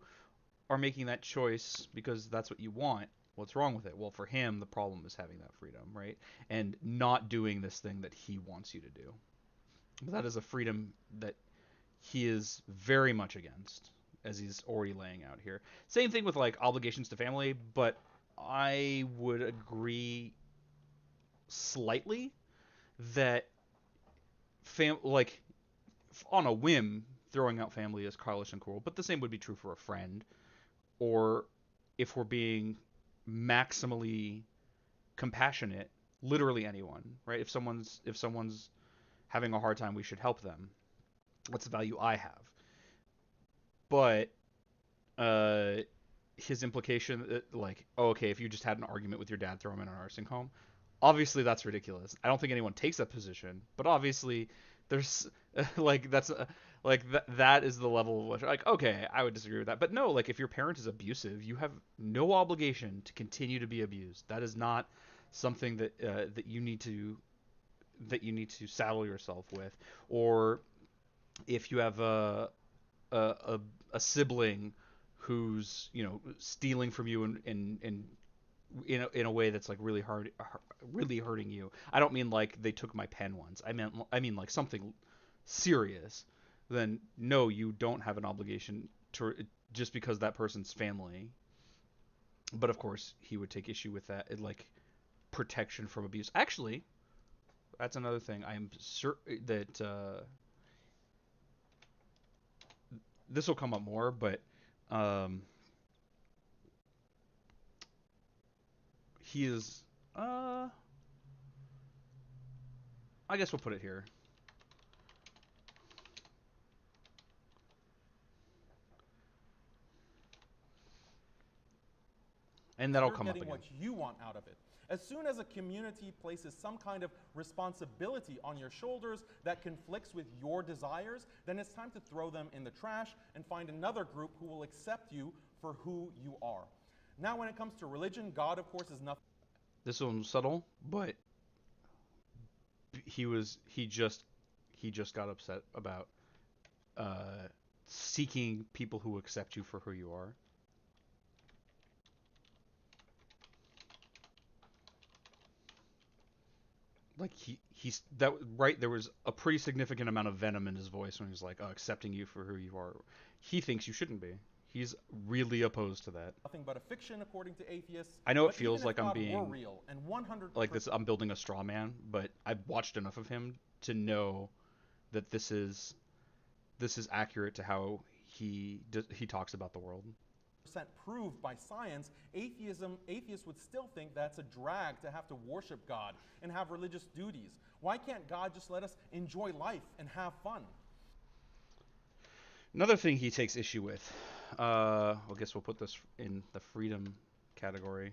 are making that choice because that's what you want, what's wrong with it? Well, for him, the problem is having that freedom, right? And not doing this thing that he wants you to do. But that is a freedom that he is very much against, as he's already laying out here. Same thing with like obligations to family, but I would agree slightly that like on a whim, throwing out family is childish and cruel, but the same would be true for a friend, or if we're being maximally compassionate, literally anyone, right? If someone's having a hard time, we should help them. That's the value I have. But his implication, like, oh, okay, if you just had an argument with your dad, throw him in a nursing home. Obviously, that's ridiculous. I don't think anyone takes that position, but obviously, There's like that's like that is the level of which like okay, I would disagree with that. But no, like if your parent is abusive, you have no obligation to continue to be abused. That is not something that you need to saddle yourself with. Or if you have a, a, a sibling who's stealing from you and in a way that's like really hard, really hurting you. I don't mean like they took my pen once. I mean like something serious. Then no, you don't have an obligation to just because that person's family. But of course, he would take issue with that, like protection from abuse. Actually, that's another thing. I am certain that this will come up more, but um, he is. I guess we'll put it here. And that'll You're come up getting again. what you want out of it. As soon as a community places some kind of responsibility on your shoulders that conflicts with your desires, then it's time to throw them in the trash and find another group who will accept you for who you are. Now, when it comes to religion, God, of course, is nothing. This one's subtle, but he just got upset about seeking people who accept you for who you are. Like he's that right. There was a pretty significant amount of venom in his voice when he was like, accepting you for who you are. He thinks you shouldn't be. He's really opposed to that. Nothing but a fiction, according to atheists. I know it But feels even if like I'm God being were real and 100% like this. I'm building a straw man, but I've watched enough of him to know that this is accurate to how he talks about the world. proved by science, atheists would still think that's a drag to have to worship God and have religious duties. Why can't God just let us enjoy life and have fun? Another thing he takes issue with, I guess we'll put this in the freedom category.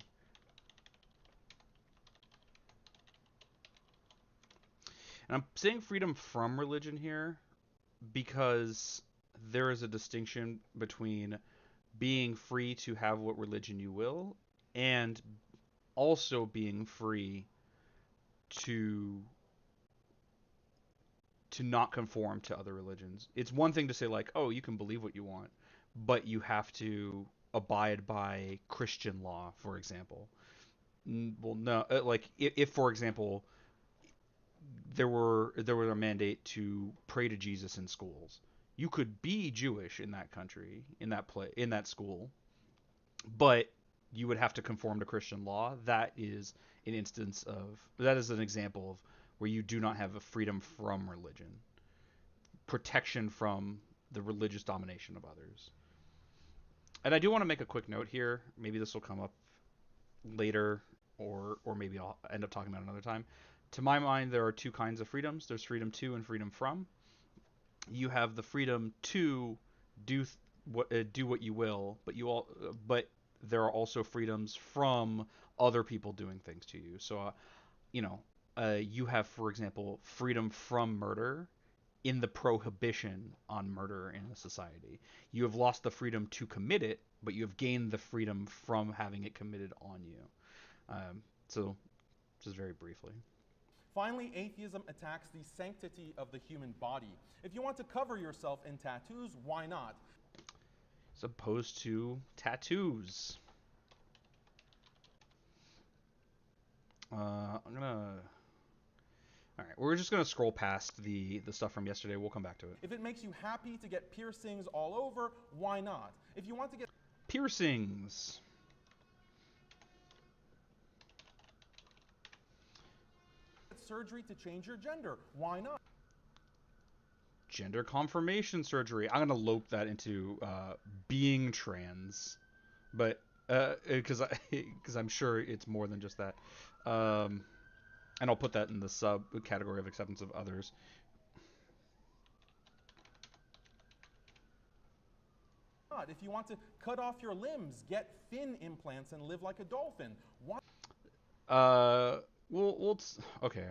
And I'm saying freedom from religion here because there is a distinction between being free to have what religion you will and also being free to not conform to other religions. It's one thing to say like, "Oh, you can believe what you want, but you have to abide by Christian law," for example. Well, no, like if for example there was a mandate to pray to Jesus in schools. You could be Jewish in that country, in that school, but you would have to conform to Christian law. That is an example of where you do not have a freedom from religion, protection from the religious domination of others. And I do want to make a quick note here. Maybe this will come up later, or maybe I'll end up talking about it another time. To my mind, there are two kinds of freedoms. There's freedom to and freedom from. You have the freedom to do what you will, but there are also freedoms from other people doing things to you. So, you have, for example, freedom from murder in the prohibition on murder in a society. You have lost the freedom to commit it, but you have gained the freedom from having it committed on you. So, just very briefly. Finally, atheism attacks the sanctity of the human body. If you want to cover yourself in tattoos, why not? As opposed to tattoos. I'm gonna. All right, we're just gonna scroll past the stuff from yesterday. We'll come back to it. If it makes you happy to get piercings all over, why not? If you want to get piercings. surgery to change your gender, why not? Gender confirmation surgery. I'm gonna lope that into being trans, but because I'm sure it's more than just that. And I'll put that in the subcategory of acceptance of others. If you want to cut off your limbs, get fin implants, and live like a dolphin, why? Okay.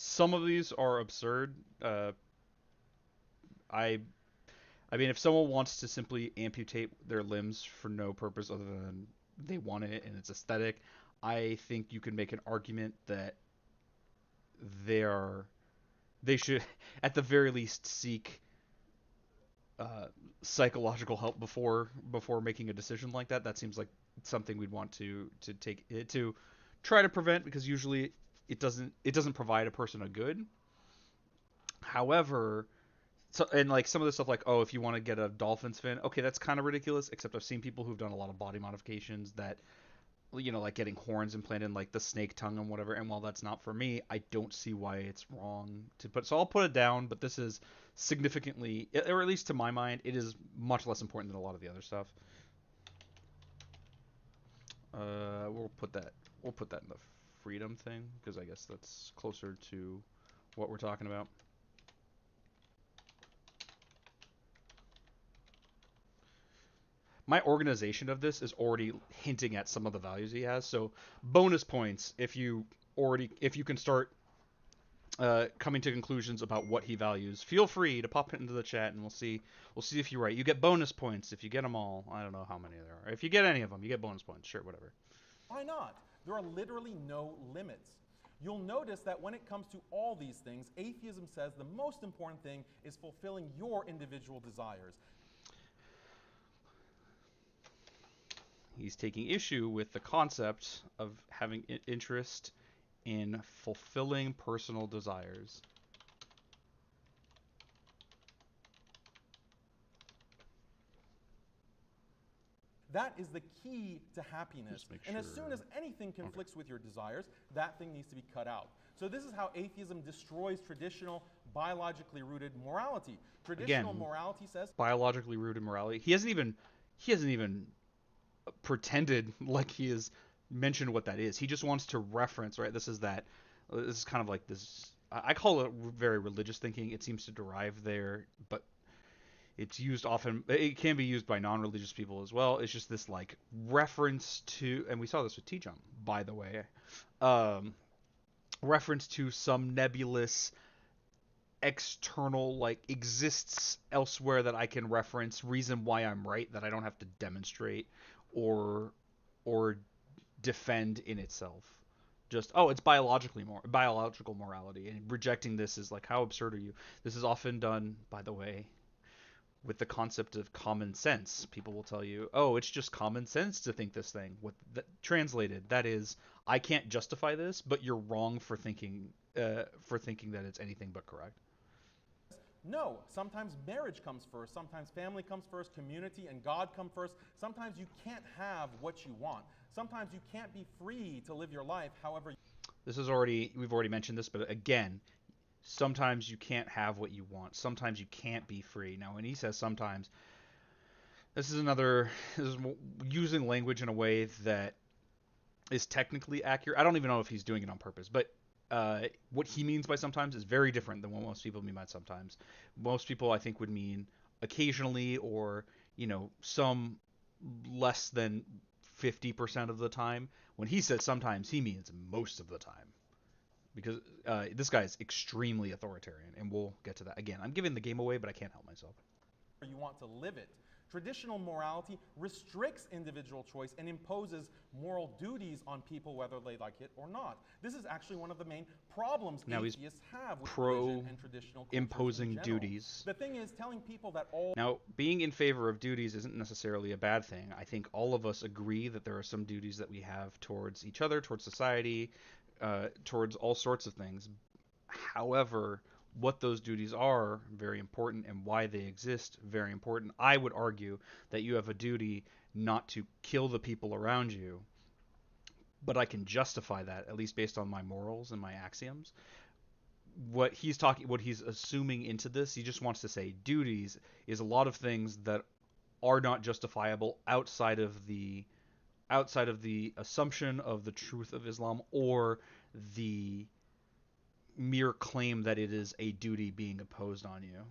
some of these are absurd. I I mean, if someone wants to simply amputate their limbs for no purpose other than they want it and it's aesthetic, I think you can make an argument that they are they should at the very least seek uh, psychological help before making a decision like that. That seems like something we'd want to take it to try to prevent, because usually it doesn't provide a person a good. However, so, and like some of the stuff like, oh, if you want to get a dolphin's fin, okay, that's kind of ridiculous. Except I've seen people who've done a lot of body modifications that, like getting horns implanted, like the snake tongue and whatever. And while that's not for me, I don't see why it's wrong to put. So I'll put it down. But this is significantly, or at least to my mind, it is much less important than a lot of the other stuff. We'll put that. We'll put that in the freedom thing because I guess that's closer to what we're talking about. My organization of this is already hinting at some of the values he has. So bonus points if you can start coming to conclusions about what he values. Feel free to pop it into the chat, and we'll see if you're right. You get bonus points if you get them all. I don't know how many there are. If you get any of them, you get bonus points. Sure, whatever. Why not? There are literally no limits. You'll notice that when it comes to all these things, atheism says the most important thing is fulfilling your individual desires. He's taking issue with the concept of having interest in fulfilling personal desires. That is the key to happiness. And as soon as anything conflicts with your desires, that thing needs to be cut out. So this is how atheism destroys traditional, biologically rooted morality. Traditional morality says biologically rooted morality. He hasn't even pretended like he has mentioned what that is. He just wants to reference, right? This is kind of like this. I call it very religious thinking. It seems to derive there, but it's used often. It can be used by non-religious people as well. It's just this like reference to, and we saw this with T-Jump, by the way, reference to some nebulous external, like, exists elsewhere that I can reference, reason why I'm right, that I don't have to demonstrate or defend in itself. Just, oh, it's biological morality, and rejecting this is like, how absurd are you? This is often done, by the way, with the concept of common sense. People will tell you, oh, it's just common sense to think this thing. Translated, that is, I can't justify this, but you're wrong for thinking that it's anything but correct. no, sometimes marriage comes first, sometimes family comes first, community and God come first. Sometimes you can't have what you want. Sometimes you can't be free to live your life however. We've already mentioned this, but again, sometimes you can't have what you want. Sometimes you can't be free. Now, when he says sometimes, this is using language in a way that is technically accurate. I don't even know if he's doing it on purpose, but what he means by sometimes is very different than what most people mean by sometimes. Most people, I think, would mean occasionally, or some less than 50% of the time. When he says sometimes, he means most of the time, because this guy is extremely authoritarian, and we'll get to that. Again, I'm giving the game away, but I can't help myself. You want to live it. Traditional morality restricts individual choice and imposes moral duties on people whether they like it or not. This is actually one of the main problems atheists have with religion and traditional cultures imposing in general. Duties. The thing is, telling people that all... Now, being in favor of duties isn't necessarily a bad thing. I think all of us agree that there are some duties that we have towards each other, towards society, towards all sorts of things. However, what those duties are, very important, and why they exist, very important. I would argue that you have a duty not to kill the people around you, but I can justify that, at least based on my morals and my axioms. What he's assuming into this, he just wants to say duties is a lot of things that are not justifiable outside of the assumption of the truth of Islam, or the mere claim that it is a duty being imposed on you.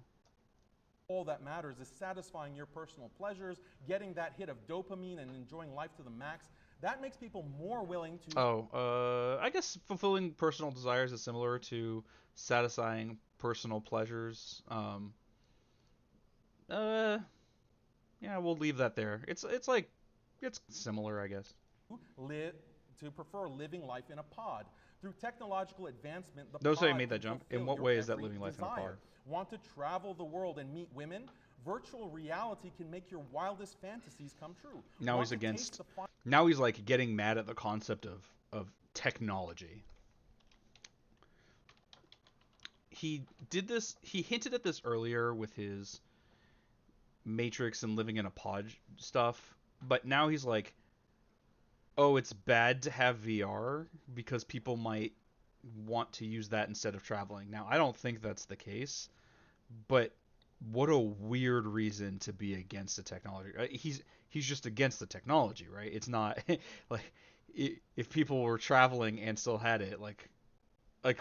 All that matters is satisfying your personal pleasures, getting that hit of dopamine and enjoying life to the max. That makes people more willing to. I guess fulfilling personal desires is similar to satisfying personal pleasures. Uh, yeah, we'll leave that there. It's similar, I guess. live to prefer living life in a pod. Through technological advancement, the Notice how you pod made that can jump. In fulfill what your way is that every living life in a desire. pod? Want to travel the world and meet women? Virtual reality can make your wildest fantasies come true. Now Want he's to taste against. the Now he's like getting mad at the concept of technology. He did this. He hinted at this earlier with his Matrix and living in a pod stuff, but now he's like, oh, it's bad to have VR because people might want to use that instead of traveling. Now, I don't think that's the case, but what a weird reason to be against the technology. He's just against the technology, right? It's not like if people were traveling and still had it, like I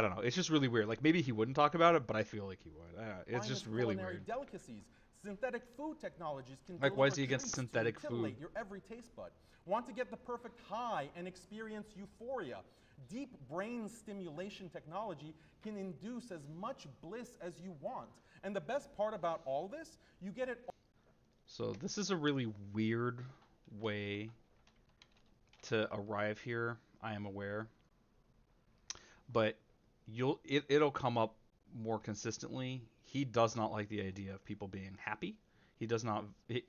don't know. It's just really weird. Like maybe he wouldn't talk about it, but I feel like he would. It's just really culinary weird. delicacies. Synthetic food technologies can Like, why is deliver he against treats synthetic to titillate food? your every taste bud. Want to get the perfect high and experience euphoria? Deep brain stimulation technology can induce as much bliss as you want. And the best part about all this, you get it. So this is a really weird way to arrive here. I am aware, but it'll come up more consistently. He does not like the idea of people being happy. He does not.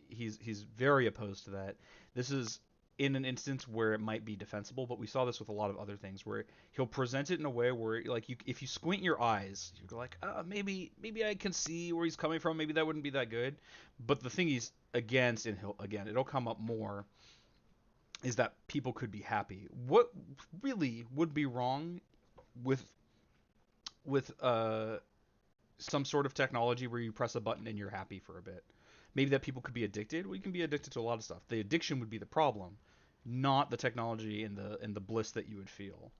He's very opposed to that. This is in an instance where it might be defensible, but we saw this with a lot of other things where he'll present it in a way where like if you squint your eyes, you're like, maybe I can see where he's coming from. Maybe that wouldn't be that good. But the thing he's against, and it'll come up more, is that people could be happy. What really would be wrong with with some sort of technology where you press a button and you're happy for a bit? Maybe that people could be addicted. We can be addicted to a lot of stuff. The addiction would be the problem, not the technology and the bliss that you would feel.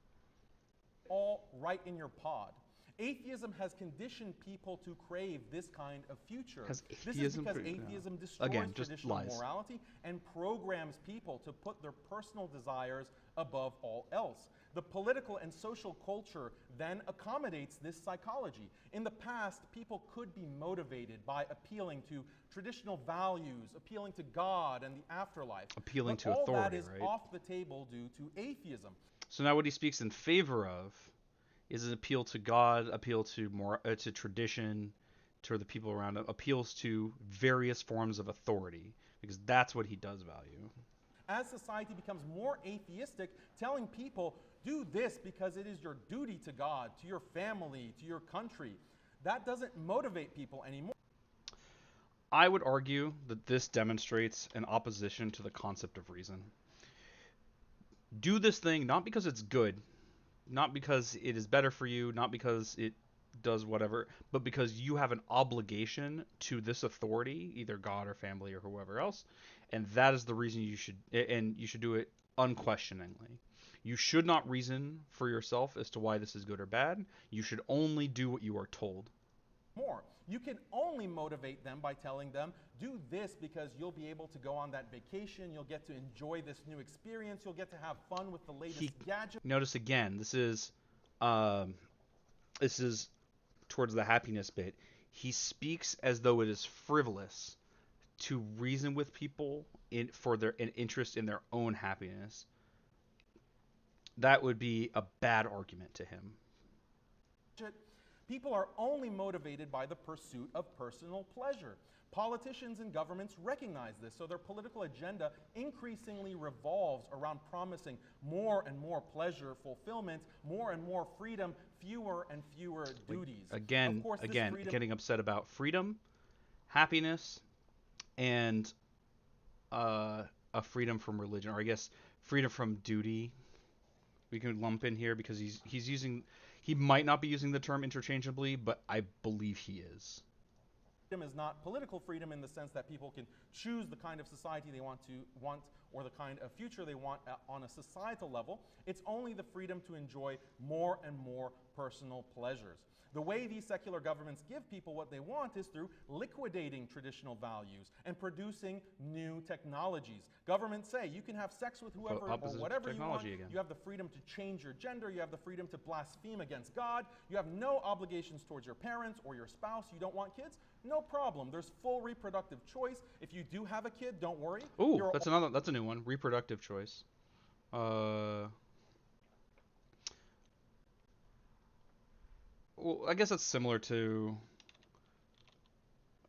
All right in your pod. Atheism has conditioned people to crave this kind of future. Has This is atheism because cre- no. atheism destroys Again, just traditional lies. morality and programs people to put their personal desires above all else. The political and social culture then accommodates this psychology. In the past, people could be motivated by appealing to traditional values, appealing to God and the afterlife. Appealing But to all authority, that is right? off the table due to atheism. So now what he speaks in favor of is an appeal to God, appeal to to tradition, to the people around him, appeals to various forms of authority, because that's what he does value. As society becomes more atheistic, telling people, do this because it is your duty to God, to your family, to your country, that doesn't motivate people anymore. I would argue that this demonstrates an opposition to the concept of reason. Do this thing not because it's good, not because it is better for you, not because it does whatever, but because you have an obligation to this authority, either God or family or whoever else, and that is the reason you should do it unquestioningly. You should not reason for yourself as to why this is good or bad. You should only do what you are told. More. You can only motivate them by telling them, do this because you'll be able to go on that vacation, you'll get to enjoy this new experience, you'll get to have fun with the latest gadget. Notice again, this is towards the happiness bit. He speaks as though it is frivolous to reason with people for an interest in their own happiness. That would be a bad argument to him. People are only motivated by the pursuit of personal pleasure. Politicians and governments recognize this, so their political agenda increasingly revolves around promising more and more pleasure, fulfillment, more and more freedom, fewer and fewer duties. Again, Of course, this freedom getting upset about freedom, happiness, and a freedom from religion, or I guess freedom from duty. We can lump in here because he might not be using the term interchangeably, but I believe he is. freedom is not political freedom in the sense that people can choose the kind of society they want or the kind of future they want on a societal level. It's only the freedom to enjoy more and more personal pleasures. The way these secular governments give people what they want is through liquidating traditional values and producing new technologies. Governments say you can have sex with whoever or whatever you want. Again. You have the freedom to change your gender. You have the freedom to blaspheme against God. You have no obligations towards your parents or your spouse. You don't want kids? No problem. There's full reproductive choice. If you do have a kid, don't worry. Ooh, that's a new one. Reproductive choice. Well, I guess that's similar to.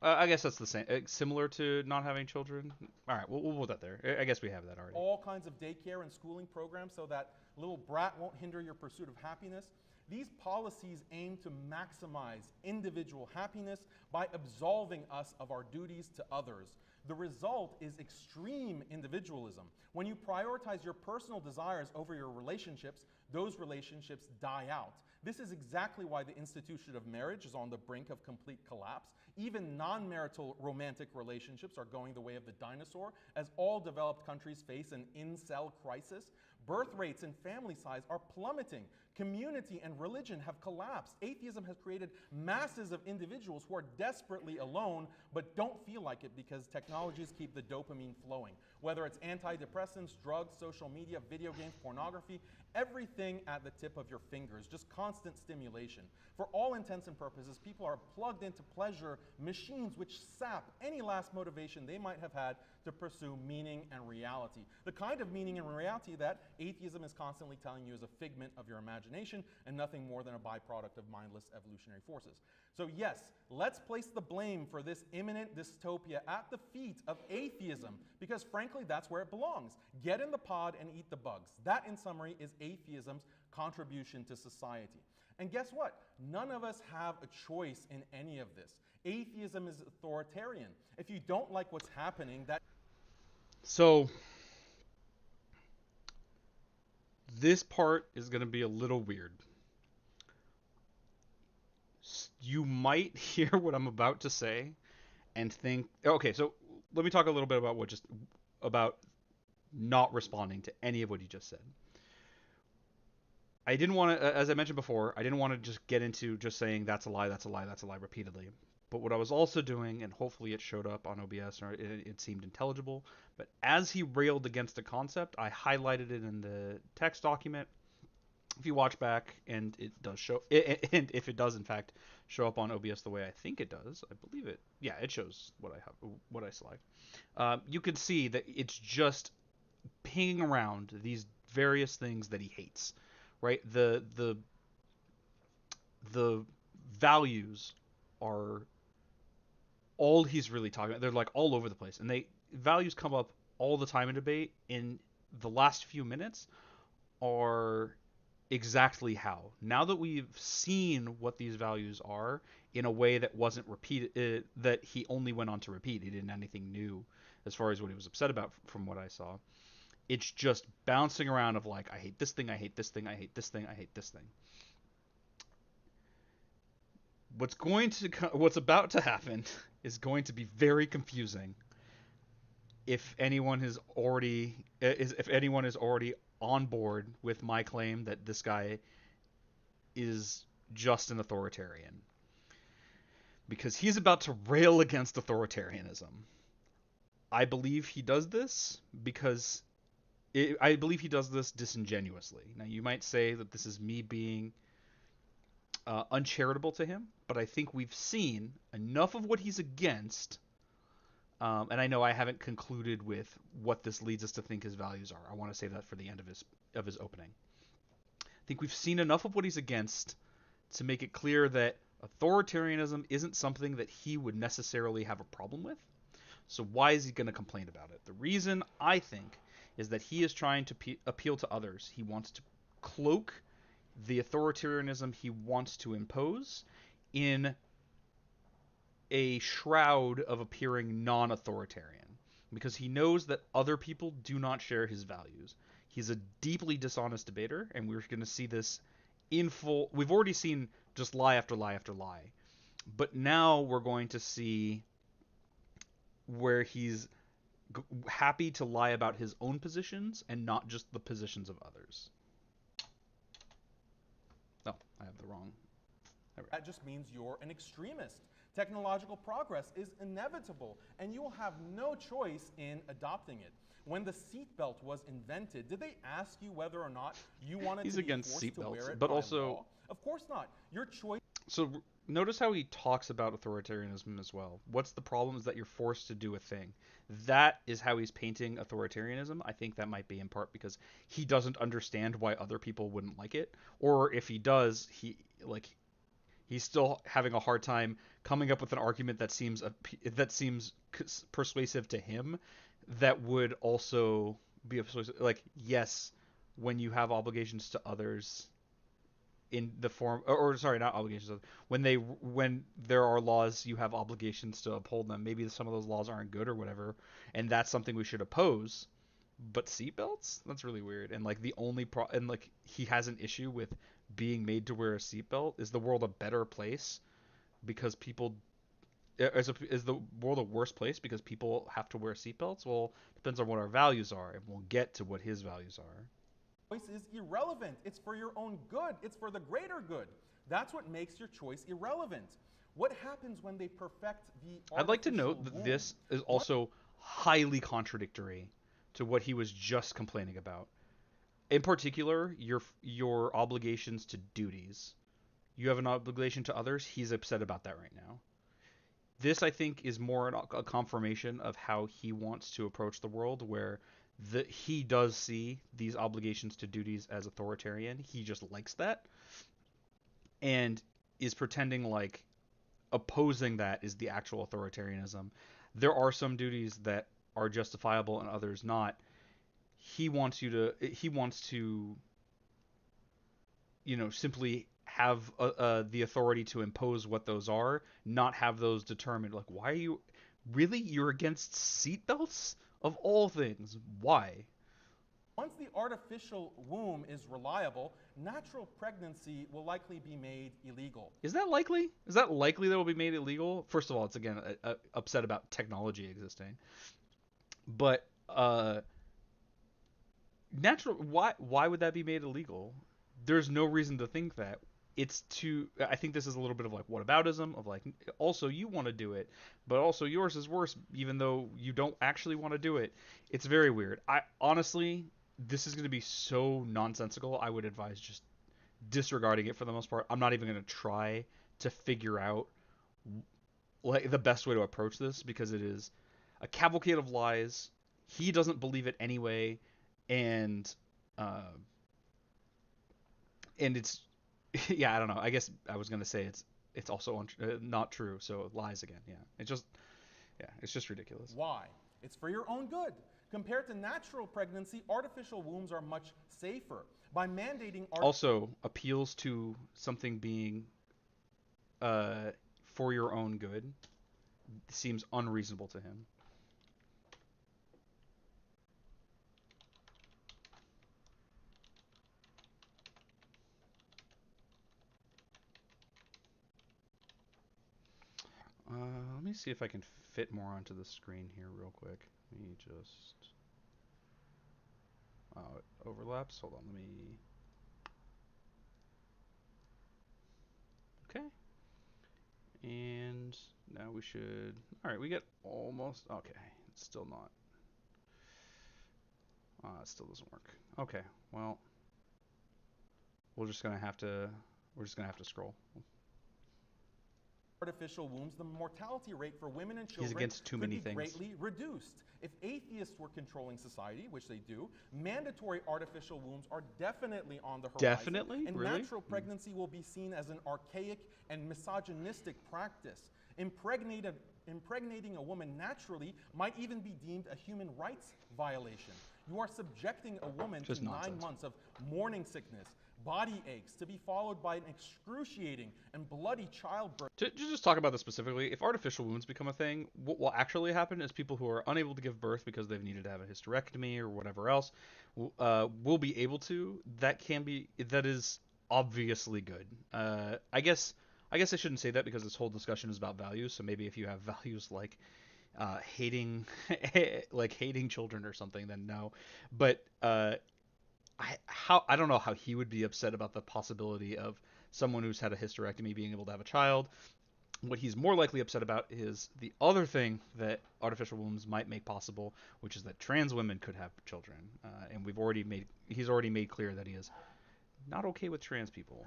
I guess that's the same. Similar to not having children. All right, we'll put that there. I guess we have that already. All kinds of daycare and schooling programs so that little brat won't hinder your pursuit of happiness. These policies aim to maximize individual happiness by absolving us of our duties to others. The result is extreme individualism. When you prioritize your personal desires over your relationships, those relationships die out. This is exactly why the institution of marriage is on the brink of complete collapse. Even non-marital romantic relationships are going the way of the dinosaur, as all developed countries face an incel crisis. Birth rates and family size are plummeting. Community and religion have collapsed. Atheism has created masses of individuals who are desperately alone but don't feel like it because technologies keep the dopamine flowing. Whether it's antidepressants, drugs, social media, video games, pornography, everything at the tip of your fingers, just constant stimulation. For all intents and purposes, people are plugged into pleasure machines which sap any last motivation they might have had to pursue meaning and reality. The kind of meaning and reality that atheism is constantly telling you is a figment of your imagination and nothing more than a byproduct of mindless evolutionary forces. So yes, let's place the blame for this imminent dystopia at the feet of atheism, because frankly, that's where it belongs. Get in the pod and eat the bugs. That, in summary, is atheism's contribution to society. And guess what? None of us have a choice in any of this. Atheism is authoritarian. If you don't like what's happening, that... So, this part is going to be a little weird. You might hear what I'm about to say and think, okay, so let me talk a little bit about not responding to any of what you just said. I didn't want to, as I mentioned before, I didn't want to just get into just saying that's a lie, that's a lie, that's a lie repeatedly. But what I was also doing, and hopefully it showed up on OBS or it seemed intelligible, but as he railed against a concept, I highlighted it in the text document. If you watch back and it does show, and if it does in fact show up on OBS the way I think it does, I believe it. Yeah, it shows what I select. You can see that it's just pinging around these various things that he hates, right? The values are all he's really talking about. They're like all over the place, and values come up all the time in debate. In the last few minutes are exactly how. Now that we've seen what these values are in a way that wasn't repeated, that he only went on to repeat, he didn't add anything new as far as what he was upset about from what I saw. It's just bouncing around of like, I hate this thing, I hate this thing, I hate this thing, I hate this thing. What's about to happen is going to be very confusing if anyone is already on board with my claim that this guy is just an authoritarian, because he's about to rail against authoritarianism. I believe he does this disingenuously. Now, you might say that this is me being uncharitable to him, but I think we've seen enough of what he's against. And I know I haven't concluded with what this leads us to think his values are. I want to save that for the end of his opening. I think we've seen enough of what he's against to make it clear that authoritarianism isn't something that he would necessarily have a problem with. So why is he going to complain about it? The reason, I think, is that he is trying to appeal to others. He wants to cloak the authoritarianism he wants to impose in a shroud of appearing non-authoritarian, because he knows that other people do not share his values. He's a deeply dishonest debater, and we're going to see this in full. We've already seen just lie after lie after lie But now we're going to see where he's happy to lie about his own positions and not just the positions of others. Oh, I have the wrong. That just means you're an extremist. Technological progress is inevitable, and you will have no choice in adopting it. When the seatbelt was invented, did they ask you whether or not you wanted He's to be against forced to wear seatbelts, it but by also law? Of course not. Your choice. so notice how he talks about authoritarianism as well. What's the problem is that you're forced to do a thing. That is how he's painting authoritarianism. I think that might be in part because he doesn't understand why other people wouldn't like it, or if he does, he's still having a hard time coming up with an argument that seems persuasive to him that would also be persuasive. Like, yes, when you have obligations to others in the form or sorry, not obligations, when there are laws, you have obligations to uphold them. Maybe some of those laws aren't good or whatever, and that's something we should oppose. But seatbelts, that's really weird. And like the only and like he has an issue with being made to wear a seatbelt. Is the world a better place because people is the world a worse place because people have to wear seatbelts? Well, depends on what our values are, and we'll get to what his values are. Choice is irrelevant. It's for your own good. It's for the greater good. That's what makes your choice irrelevant. What happens when they perfect the I'd like to artificial note that womb? this is also highly contradictory to what he was just complaining about. In particular, your obligations to duties. You have an obligation to others. He's upset about that right now. This, I think, is more a confirmation of how he wants to approach the world, where he does see these obligations to duties as authoritarian. He just likes that and is pretending like opposing that is the actual authoritarianism. There are some duties that are justifiable and others not. He wants to simply have the authority to impose what those are, not have those determined. Like, why are you really? You're against seatbelts of all things. Why? Once the artificial womb is reliable, natural pregnancy will likely be made illegal. Is that likely? Is that likely that will be made illegal? First of all, it's again upset about technology existing, but natural. Why would that be made illegal? There's no reason to think that. It's too. I think this is a little bit of like whataboutism of like also you want to do it, but also yours is worse even though you don't actually want to do it. It's very weird. I honestly, this is going to be so nonsensical. I would advise just disregarding it for the most part. I'm not even going to try to figure out like the best way to approach this because it is a cavalcade of lies. He doesn't believe it anyway, and uh, it's yeah, I don't know. I guess I was gonna say it's also not true. So it lies again. It's just ridiculous. Why? It's for your own good. Compared to natural pregnancy, artificial wombs are much safer. By mandating Also appeals to something being for your own good seems unreasonable to him. Let me see if I can fit more onto the screen here real quick. Let me just... Oh, it overlaps. Hold on, let me... Okay. And now we should... Alright, we get almost... Okay, it's still not... it still doesn't work. Okay, well... We're just gonna have to scroll. artificial wombs, the mortality rate for women and He's children against too many could be things. greatly reduced. If atheists were controlling society, which they do, mandatory artificial wombs are definitely on the horizon. Definitely? And Really? natural pregnancy will be seen as an archaic and misogynistic practice. Impregnating a woman naturally might even be deemed a human rights violation. You are subjecting a woman Just to nonsense. 9 months of morning sickness, body aches, to be followed by an excruciating and bloody childbirth. To just talk about this specifically, if artificial wombs become a thing, what will actually happen is people who are unable to give birth because they've needed to have a hysterectomy or whatever else will be able to. That is obviously good. I guess I guess I shouldn't say that because this whole discussion is about values. So maybe if you have values like hating like hating children or something, then no. But I don't know how he would be upset about the possibility of someone who's had a hysterectomy being able to have a child. What he's more likely upset about is the other thing that artificial wombs might make possible, which is that trans women could have children. And he's already made clear that he is not okay with trans people.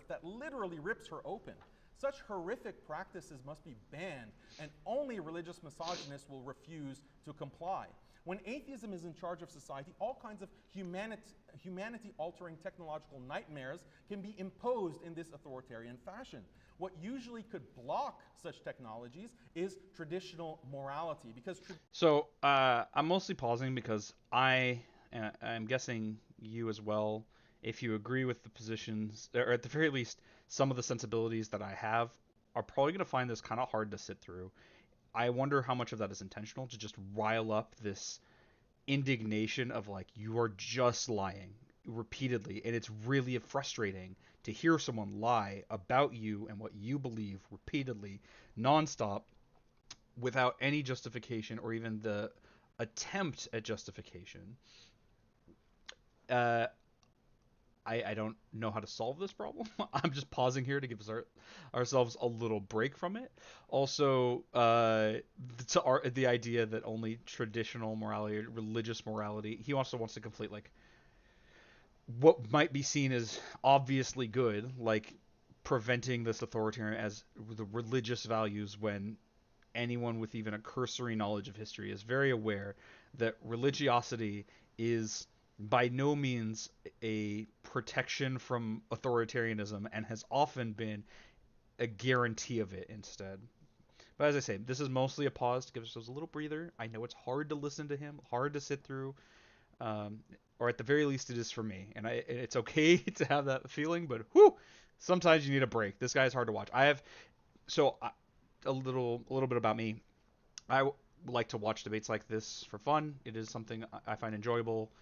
That literally rips her open. Such horrific practices must be banned, and only religious misogynists will refuse to comply. When atheism is in charge of society, all kinds of humanity-altering technological nightmares can be imposed in this authoritarian fashion. What usually could block such technologies is traditional morality, because So I'm mostly pausing because I'm guessing you as well, if you agree with the positions, or at the very least, some of the sensibilities that I have, are probably going to find this kind of hard to sit through. I wonder how much of that is intentional to just rile up this indignation of like, you are just lying repeatedly, and it's really frustrating to hear someone lie about you and what you believe repeatedly, nonstop, without any justification or even the attempt at justification. Uh, I don't know how to solve this problem. I'm just pausing here to give ourselves a little break from it. Also, the idea that only traditional morality, religious morality, he also wants to conflate like what might be seen as obviously good, like preventing this authoritarian as the religious values, when anyone with even a cursory knowledge of history is very aware that religiosity is by no means a protection from authoritarianism and has often been a guarantee of it instead. But as I say, this is mostly a pause to give ourselves a little breather. I know it's hard to listen to him, hard to sit through, or at the very least, it is for me. And it's okay to have that feeling, but whew, sometimes you need a break. This guy is hard to watch. A little bit about me. I like to watch debates like this for fun. It is something I find enjoyable.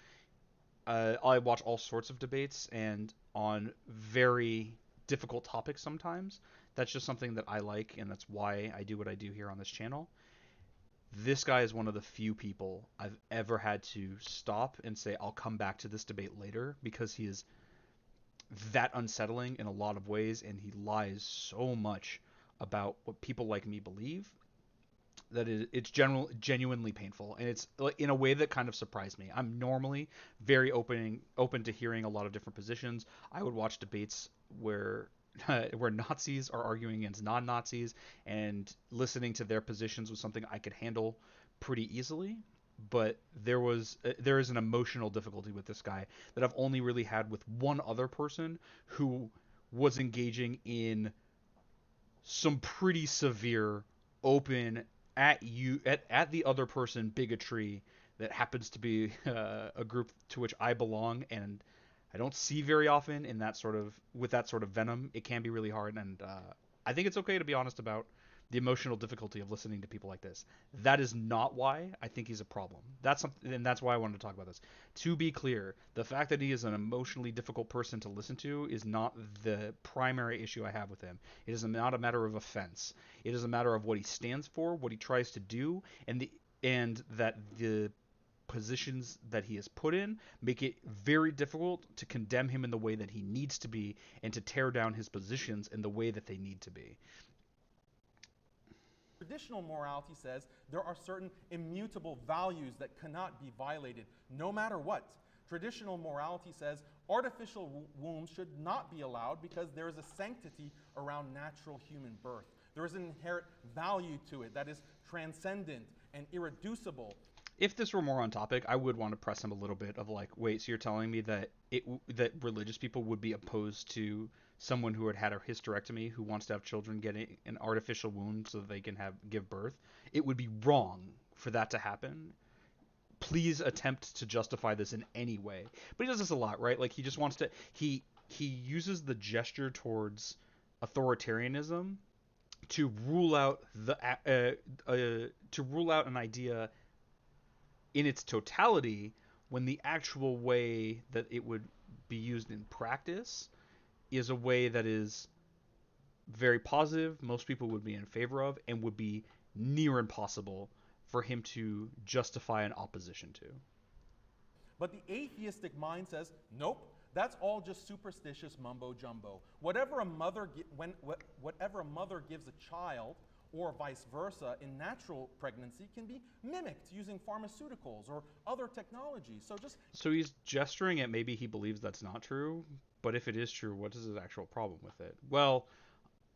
I watch all sorts of debates, and on very difficult topics sometimes. That's just something that I like, and that's why I do what I do here on this channel. This guy is one of the few people I've ever had to stop and say, I'll come back to this debate later, because he is that unsettling in a lot of ways, and he lies so much about what people like me believe that it's genuinely painful, and it's in a way that kind of surprised me. I'm normally very open to hearing a lot of different positions. I would watch debates where where Nazis are arguing against non-Nazis, and listening to their positions was something I could handle pretty easily. But there is an emotional difficulty with this guy that I've only really had with one other person who was engaging in some pretty severe, open, at the other person bigotry that happens to be a group to which I belong, and I don't see very often in that sort of with that sort of venom. It can be really hard, and I think it's okay to be honest about the emotional difficulty of listening to people like this. That is not why I think he's a problem. That's something, and that's why I wanted to talk about this. To be clear, the fact that he is an emotionally difficult person to listen to is not the primary issue I have with him. It is not a matter of offense. It is a matter of what he stands for, what he tries to do, and that the positions that he is put in make it very difficult to condemn him in the way that he needs to be, and to tear down his positions in the way that they need to be. Traditional morality says there are certain immutable values that cannot be violated, no matter what. Traditional morality says artificial wombs should not be allowed because there is a sanctity around natural human birth. There is an inherent value to it that is transcendent and irreducible. If this were more on topic, I would want to press him a little bit of like, wait, so you're telling me that that religious people would be opposed to someone who had a hysterectomy who wants to have children getting an artificial womb so that they can give birth? It would be wrong for that to happen. Please attempt to justify this in any way. But he does this a lot, right? Like, he just wants to he uses the gesture towards authoritarianism to rule out an idea in its totality, when the actual way that it would be used in practice is a way that is very positive, most people would be in favor of, and would be near impossible for him to justify an opposition to. But the atheistic mind says, nope, that's all just superstitious mumbo jumbo. Whatever a mother gives a child, or vice versa, in natural pregnancy can be mimicked using pharmaceuticals or other technologies. So he's gesturing at maybe he believes that's not true, but if it is true, what is his actual problem with it? Well,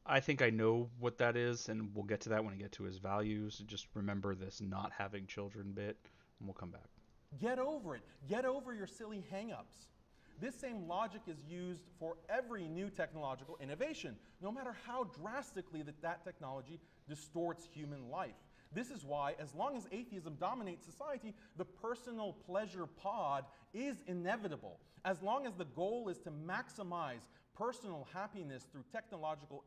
I think I know what that is, and we'll get to that when I get to his values. Just remember this not having children bit, and we'll come back. Get over it. Get over your silly hang-ups. This same logic is used for every new technological innovation, no matter how drastically that technology distorts human life. This is why, as long as atheism dominates society, the personal pleasure pod is inevitable. As long as the goal is to maximize personal happiness through technological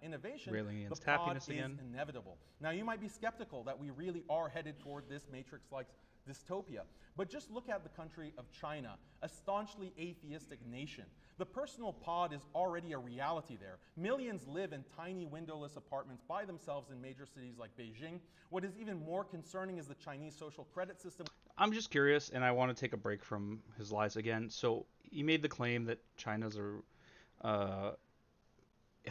innovation, the pod is inevitable. Now, you might be skeptical that we really are headed toward this Matrix-like dystopia, but just look at the country of China, a staunchly atheistic nation. The personal pod is already a reality there. Millions live in tiny windowless apartments by themselves in major cities like Beijing. What is even more concerning is the Chinese social credit system. I'm just curious, and I want to take a break from his lies again. So he made the claim that China's a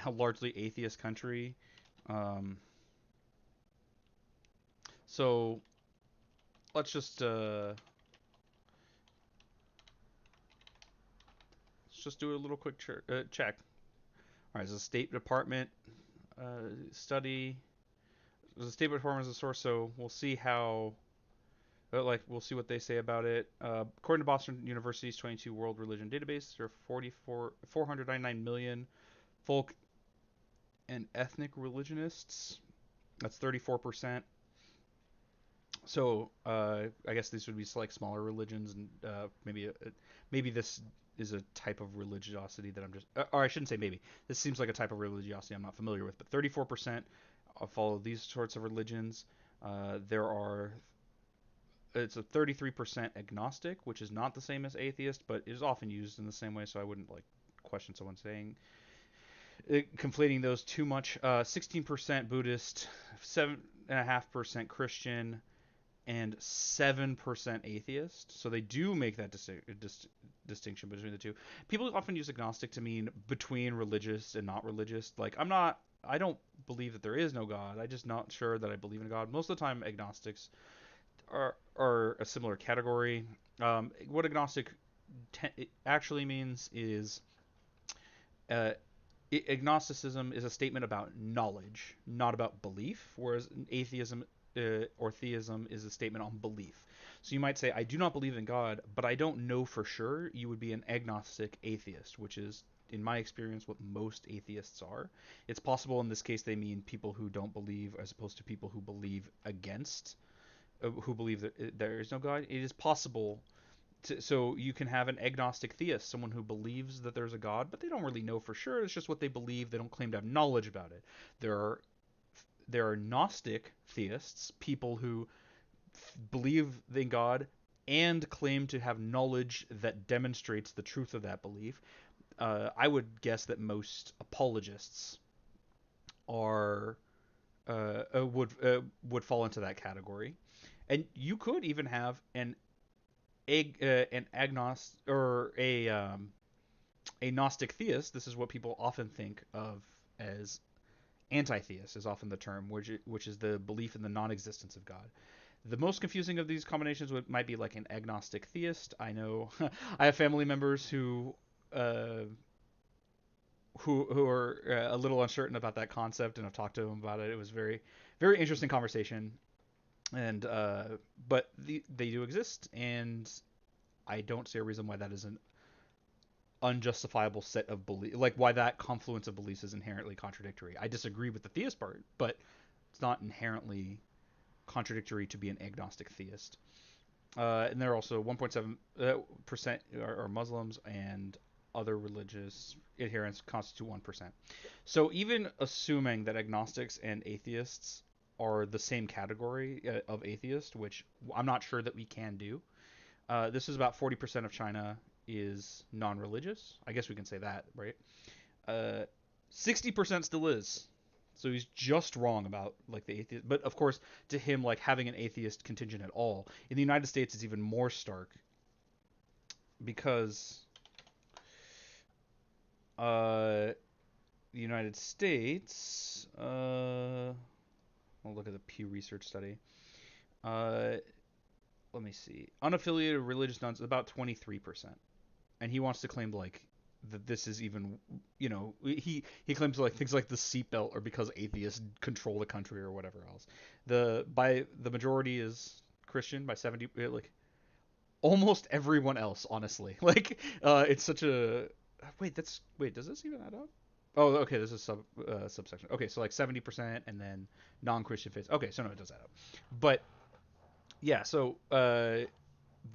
largely atheist country. So let's just do a little quick check. All right, so the State Department study. The State Department is a source, so we'll see how. We'll see what they say about it. According to Boston University's 22 World Religion Database, there are 499 million folk and ethnic religionists. That's 34%. So I guess these would be like smaller religions, and maybe this is a type of religiosity that I'm just, or I shouldn't say maybe. This seems like a type of religiosity I'm not familiar with. But 34% follow these sorts of religions. It's a 33% agnostic, which is not the same as atheist, but is often used in the same way. So I wouldn't question someone saying conflating those too much. 16% Buddhist, 7.5% Christian, and 7% atheist. So they do make that distinction between the two. People often use agnostic to mean between religious and not religious. I don't believe that there is no God. I'm just not sure that I believe in God. Most of the time, agnostics are a similar category. What agnostic actually means is agnosticism is a statement about knowledge, not about belief, whereas atheism or theism is a statement on belief. So you might say, I do not believe in God, but I don't know for sure. You would be an agnostic atheist, which is, in my experience, what most atheists are. It's possible in this case they mean people who don't believe as opposed to people who believe against, who believe that there is no God. It is possible. So you can have an agnostic theist, someone who believes that there's a God, but they don't really know for sure. It's just what they believe. They don't claim to have knowledge about it. There are Gnostic theists, people who believe in God and claim to have knowledge that demonstrates the truth of that belief. I would guess that most apologists would fall into that category, and you could even have an agnostic or a Gnostic theist. This is what people often think of as anti-theist, is often the term, which is the belief in the non-existence of God. The most confusing of these combinations might be like an agnostic theist. I know I have family members who are a little uncertain about that concept, and I've talked to them about it. It was very, very interesting conversation, and but they do exist, and I don't see a reason why that is an unjustifiable set of beliefs, like why that confluence of beliefs is inherently contradictory. I disagree with the theist part, but it's not inherently contradictory to be an agnostic theist. And there are also 1.7% are Muslims, and other religious adherents constitute 1%. So even assuming that agnostics and atheists are the same category of atheist, which I'm not sure that we can do, this is about 40% of China is non-religious. I guess we can say that, right? 60% still is. So he's just wrong about like the atheist. But of course, to him, like having an atheist contingent at all in the United States is even more stark because the United States. I'll look at the Pew Research study. Let me see. Unaffiliated religious nuns about 23%, and he wants to claim like that this is even, he claims like things like the seatbelt are because atheists control the country or whatever else. The majority is Christian by 70, like almost everyone else, honestly. Like it's such a wait. Does this even add up? Oh, okay. This is subsection. Okay, so like 70% and then non-Christian faiths. Okay, so no, it does add up. But yeah, so the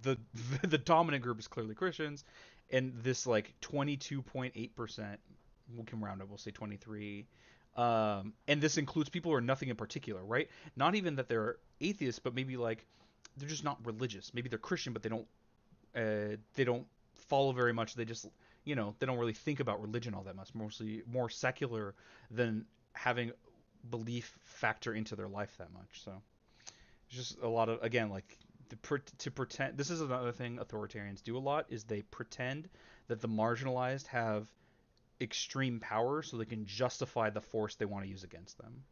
the dominant group is clearly Christians, and this like 22.8%, we can round up, we'll say 23, and this includes people who are nothing in particular, right? Not even that they're atheists, but maybe like they're just not religious. Maybe they're Christian, but they don't follow very much. They just they don't really think about religion all that much. Mostly more secular than having belief factor into their life that much. So it's just a lot of, again, like to pretend. This is another thing authoritarians do a lot, is they pretend that the marginalized have extreme power so they can justify the force they want to use against them.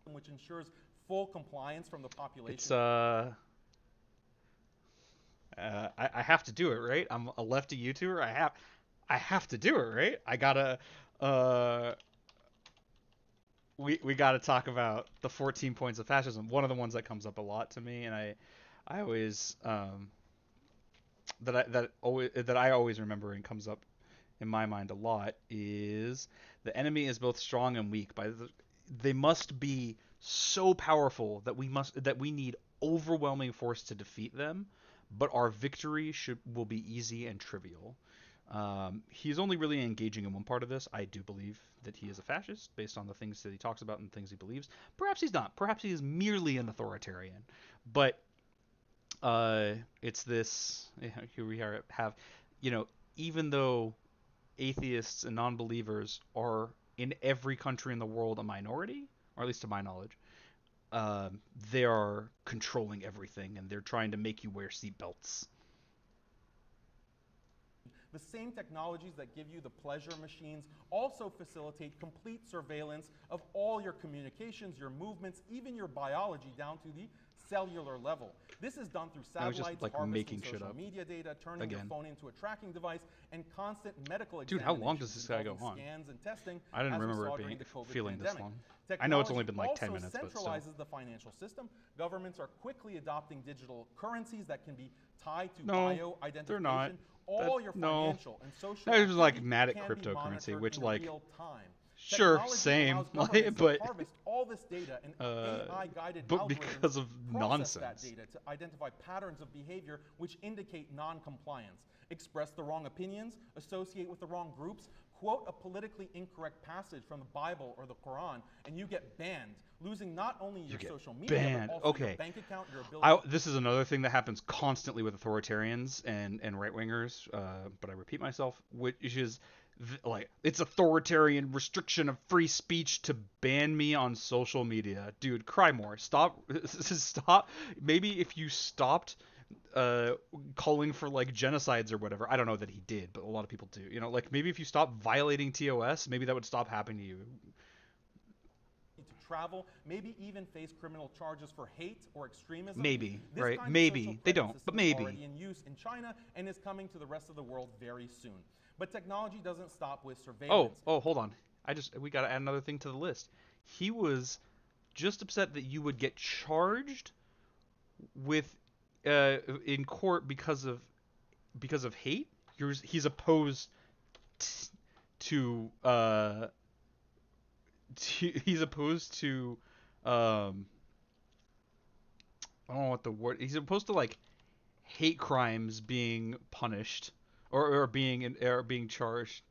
Which ensures full compliance from the population. It's I have to do it, right? I'm a lefty YouTuber. I have to do it, right? I gotta we gotta talk about the 14 points of fascism. One of the ones that comes up a lot to me, and I always that I always remember and comes up in my mind a lot is the enemy is both strong and weak. They must be so powerful that we need overwhelming force to defeat them, but our victory will be easy and trivial. He's only really engaging in one part of this. I do believe that he is a fascist based on the things that he talks about and the things he believes. Perhaps he's not. Perhaps he is merely an authoritarian. But it's this. Here we have, even though atheists and non-believers are in every country in the world a minority, or at least to my knowledge, they are controlling everything, and they're trying to make you wear seatbelts. The same technologies that give you the pleasure machines also facilitate complete surveillance of all your communications, your movements, even your biology down to the cellular level. This is done through satellites, harvesting social media data, turning your phone into a tracking device, and constant medical examinations. Dude, how long does this guy go on? Scans and testing, I didn't remember it feeling this long. I know it's only been like 10 minutes, but still. Centralizes the financial system. Governments are quickly adopting digital currencies that can be tied to bio-identification. They're not. All your financial and social activity like mad at cryptocurrency, which like sure, same, like, but harvest all this data and AI-guided but because of nonsense, that data to identify patterns of behavior which indicate non-compliance, express the wrong opinions, associate with the wrong groups, quote a politically incorrect passage from the Bible or the Quran, and you get banned, losing not only your social media but also your bank account, your ability. This is another thing that happens constantly with authoritarians and right-wingers, but I repeat myself, which is like it's authoritarian restriction of free speech to ban me on social media. Dude, cry more. Stop. Maybe if you stopped calling for like genocides or whatever. I don't know that he did, but a lot of people do. Like maybe if you stop violating TOS, maybe that would stop happening to you. To travel, maybe even face criminal charges for hate or extremism. Maybe, right? Maybe they don't, but maybe. Already in use in China and is coming to the rest of the world very soon. But technology doesn't stop with surveillance. Oh, hold on. We got to add another thing to the list. He was just upset that you would get charged with in court because of hate. He's opposed to he's opposed to I don't know what the word. He's opposed to like hate crimes being punished or being charged.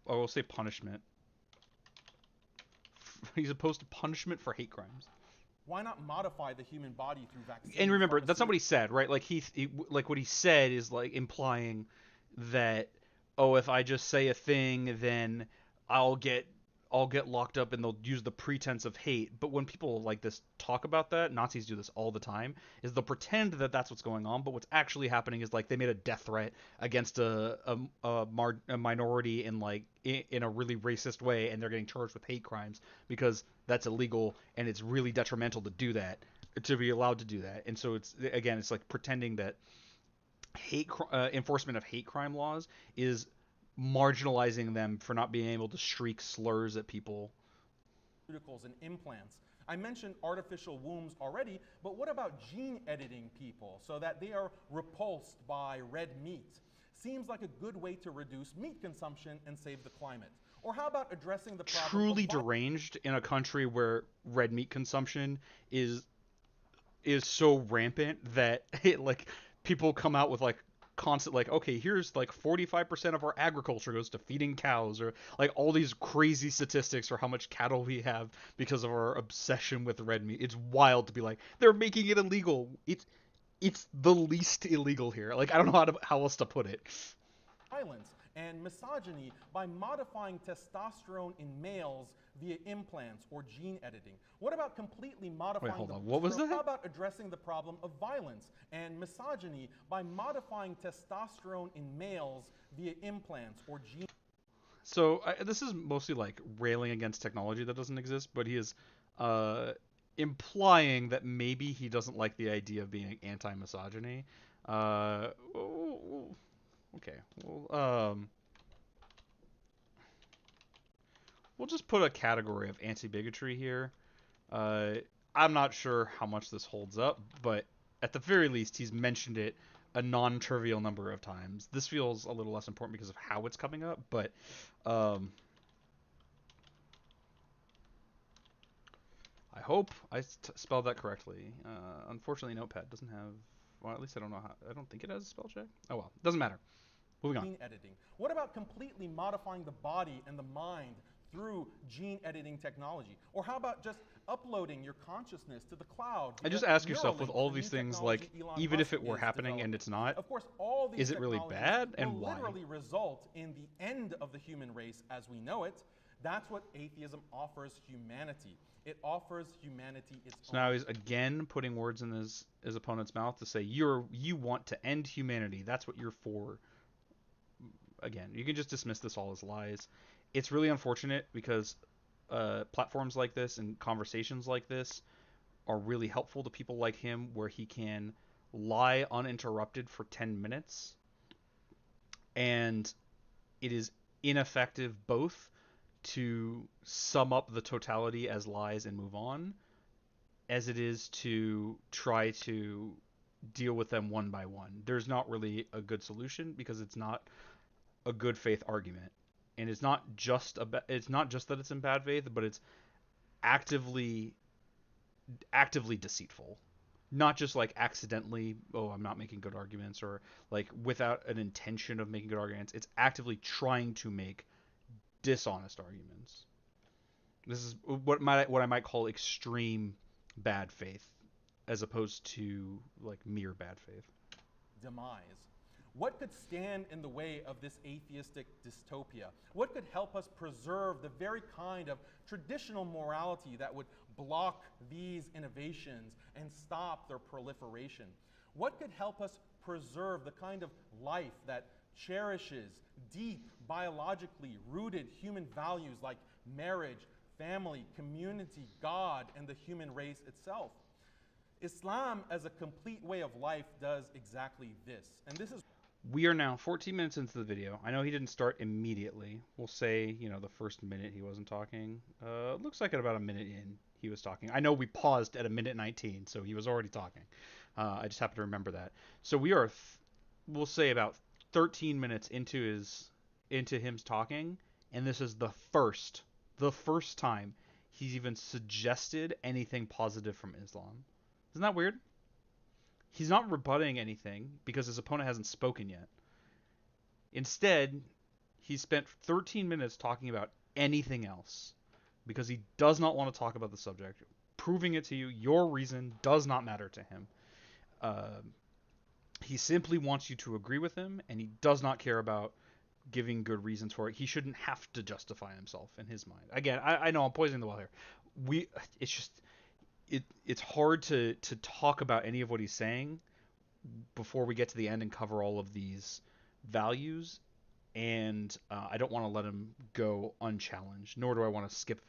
Or we'll say punishment. He's opposed to punishment for hate crimes. Why not modify the human body through vaccines? And remember, that's not what he said, right? Like like what he said is like implying that oh, if I just say a thing, then I'll get I'll get locked up, and they'll use the pretense of hate. But when people like this talk about that, Nazis do this all the time, is they'll pretend that that's what's going on, but what's actually happening is like they made a death threat against a minority in like in a really racist way, and they're getting charged with hate crimes because that's illegal and it's really detrimental to do that, to be allowed to do that. And so it's again, it's like pretending that enforcement of hate crime laws is marginalizing them for not being able to shriek slurs at people. Pharmaceuticals and implants. I mentioned artificial wombs already, but what about gene editing people so that they are repulsed by red meat? Seems like a good way to reduce meat consumption and save the climate. Or how about addressing the problem Truly of deranged in a country where red meat consumption is so rampant that it like people come out with like constant like, okay, here's like 45% of our agriculture goes to feeding cows, or like all these crazy statistics for how much cattle we have because of our obsession with red meat. It's wild to be like, they're making it illegal. It's the least illegal here. Like, I don't know how else to put it. violence and misogyny by modifying testosterone in males via implants or gene editing? What about completely modifying hold on. What was that? How about addressing the problem of violence and misogyny by modifying testosterone in males via implants or gene? So this is mostly like railing against technology that doesn't exist, but he is implying that maybe he doesn't like the idea of being anti-misogyny. Okay. Well, we'll just put a category of anti-bigotry here. I'm not sure how much this holds up, but at the very least, he's mentioned it a non-trivial number of times. This feels a little less important because of how it's coming up, but I hope I spelled that correctly. Unfortunately, Notepad doesn't have. Well, at least I don't know how. I don't think it has a spell check. Oh well, doesn't matter. Moving on. Gene editing. What about completely modifying the body and the mind through gene editing technology? Or how about just uploading your consciousness to the cloud? I just ask yourself with all these things, like, even if it were happening and it's not, of course, all these is it really bad, and will why? literally result in the end of the human race as we know it. That's what atheism offers humanity. It offers humanity its So now he's again putting words in his opponent's mouth to say you want to end humanity. That's what you're for. Again, you can just dismiss this all as lies. It's really unfortunate because platforms like this and conversations like this are really helpful to people like him, where he can lie uninterrupted for 10 minutes, and it is ineffective both to sum up the totality as lies and move on, as it is to try to deal with them one by one. There's not really a good solution because it's not a good faith argument, and it's not just that it's in bad faith, but it's actively deceitful. Not just like accidentally, oh, I'm not making good arguments, or like without an intention of making good arguments. It's actively trying to make dishonest arguments. This is what I might call extreme bad faith, as opposed to like mere bad faith. Demise. What could stand in the way of this atheistic dystopia? What could help us preserve the very kind of traditional morality that would block these innovations and stop their proliferation? What could help us preserve the kind of life that cherishes deep, biologically rooted human values like marriage, family, community, God, and the human race itself? Islam as a complete way of life does exactly this. And this is... We are now 14 minutes into the video. I know he didn't start immediately. We'll say, the first minute he wasn't talking. Looks like at about a minute in, he was talking. I know we paused at a minute 19, so he was already talking. I just happen to remember that. So we are, we'll say about 13 minutes into him talking, and this is the first time he's even suggested anything positive from Islam. Isn't that weird? He's not rebutting anything because his opponent hasn't spoken yet. Instead, he spent 13 minutes talking about anything else because he does not want to talk about the subject. Proving it to you, your reason does not matter to him. He simply wants you to agree with him, and he does not care about giving good reasons for it. He shouldn't have to justify himself in his mind. Again, I know I'm poisoning the well here. It's just it's hard to talk about any of what he's saying before we get to the end and cover all of these values, and I don't want to let him go unchallenged, nor do I want to skip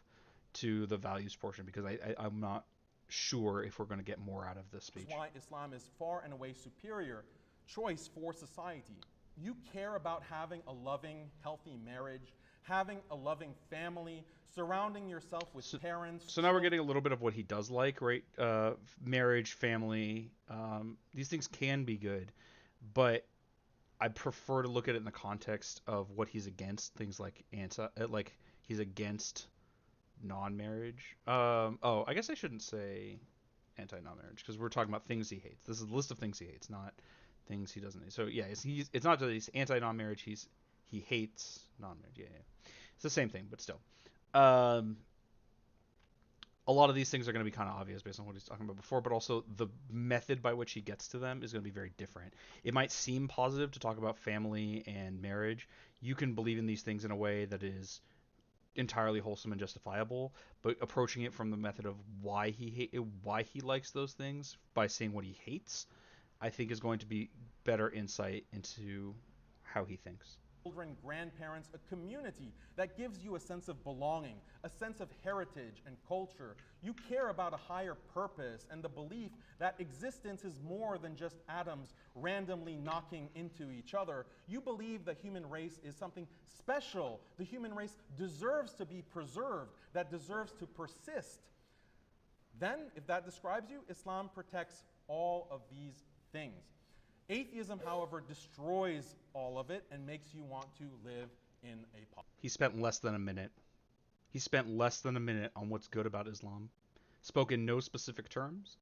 to the values portion because I'm not sure if we're going to get more out of this speech. That's why Islam is far and away superior choice for society. You care about having a loving, healthy marriage, having a loving family, surrounding yourself with parents. So now we're getting a little bit of what he does like, right? Marriage, family, these things can be good, but I prefer to look at it in the context of what he's against. Things like he's against non-marriage. I guess I shouldn't say anti-non-marriage because we're talking about things he hates. This is a list of things he hates, not things he doesn't hate. So yeah, it's not that he's anti-non-marriage. He hates non-marriage. Yeah. It's the same thing, but still. A lot of these things are going to be kind of obvious based on what he's talking about before, but also the method by which he gets to them is going to be very different. It might seem positive to talk about family and marriage. You can believe in these things in a way that is entirely wholesome and justifiable, but approaching it from the method of why he likes those things by saying what he hates, I think is going to be better insight into how he thinks. Children, grandparents, a community that gives you a sense of belonging, a sense of heritage and culture. You care about a higher purpose and the belief that existence is more than just atoms randomly knocking into each other. You believe the human race is something special. The human race deserves to be preserved, that deserves to persist. Then, if that describes you, Islam protects all of these things. Atheism, however, destroys all of it and makes you want to live in a pop. He spent less than a minute. On what's good about Islam. Spoke in no specific terms.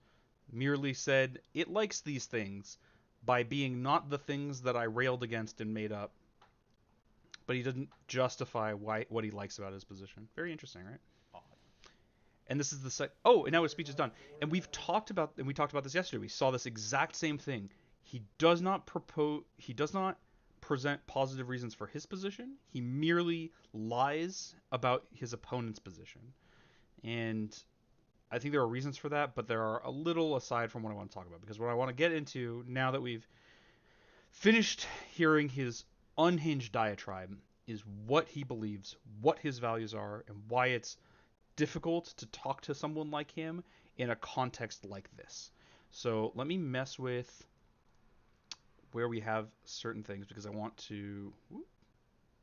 Merely said, it likes these things by being not the things that I railed against and made up. But he didn't justify what he likes about his position. Very interesting, right? And this is and now his speech is done. And we talked about this yesterday. We saw this exact same thing. He does not present positive reasons for his position. He merely lies about his opponent's position. And I think there are reasons for that, but there are a little aside from what I want to talk about. Because what I want to get into, now that we've finished hearing his unhinged diatribe, is what he believes, what his values are, and why it's difficult to talk to someone like him in a context like this. So let me mess with where we have certain things because I want to.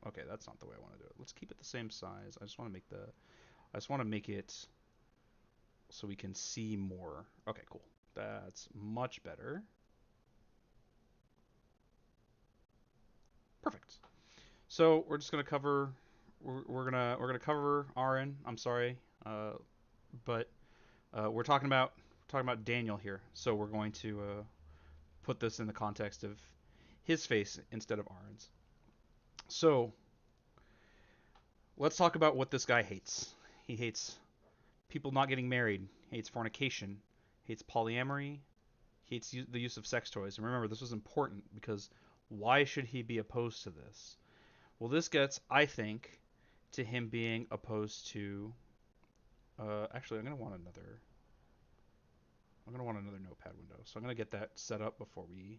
Okay, that's not the way I want to do it. Let's keep it the same size. I just want to make it so we can see more. Okay, cool. That's much better. Perfect. So we're just gonna cover. We're gonna cover Aron. I'm sorry, but we're talking about Daniel here. So we're going to put this in the context of his face instead of Aron's. So let's talk about what this guy hates. He hates people not getting married. He hates fornication. He hates polyamory. He hates the use of sex toys. And remember, this was important because why should he be opposed to this? Well, this gets, I think, to him being opposed to. Actually, I'm gonna want another notepad window. So I'm gonna get that set up before we.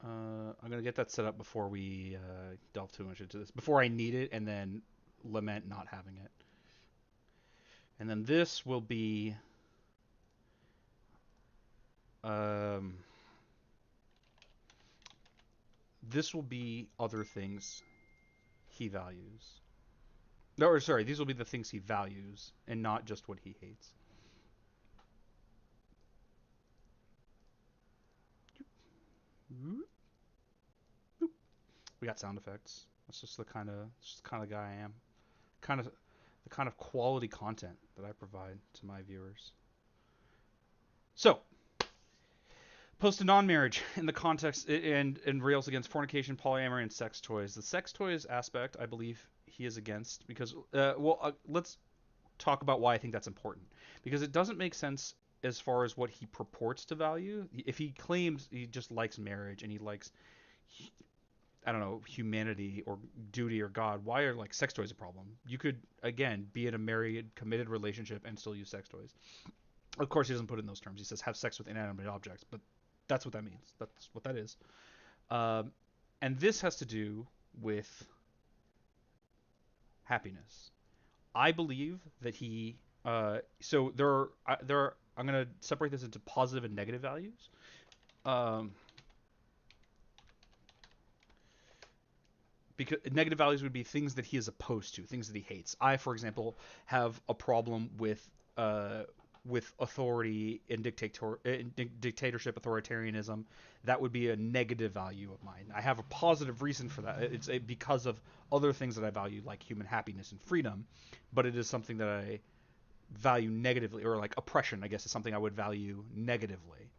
I'm gonna get that set up before we delve too much into this. Before I need it and then lament not having it. And then this will be. This will be other things he values. No, or sorry, these will be the things he values and not just what he hates. We got sound effects. That's just the kind of guy I am. The kind of quality content that I provide to my viewers. So, opposed to non-marriage in the context and rails against fornication, polyamory, and sex toys. The sex toys aspect, I believe he is against because, let's talk about why I think that's important. Because it doesn't make sense as far as what he purports to value. If he claims he just likes marriage and he likes, I don't know, humanity or duty or God, why are like sex toys a problem? You could again be in a married, committed relationship and still use sex toys. Of course, he doesn't put it in those terms. He says have sex with inanimate objects, but that's what that means. That's what that is. Um, and this has to do with happiness. I believe that he. So there are. I'm gonna separate this into positive and negative values. Um, because negative values would be things that he is opposed to, things that he hates. I, for example, have a problem with authority and dictatorship, authoritarianism. That would be a negative value of mine. I have a positive reason for that. It's because of other things that I value, like human happiness and freedom, but it is something that I value negatively, or like oppression, I guess, is something I would value negatively.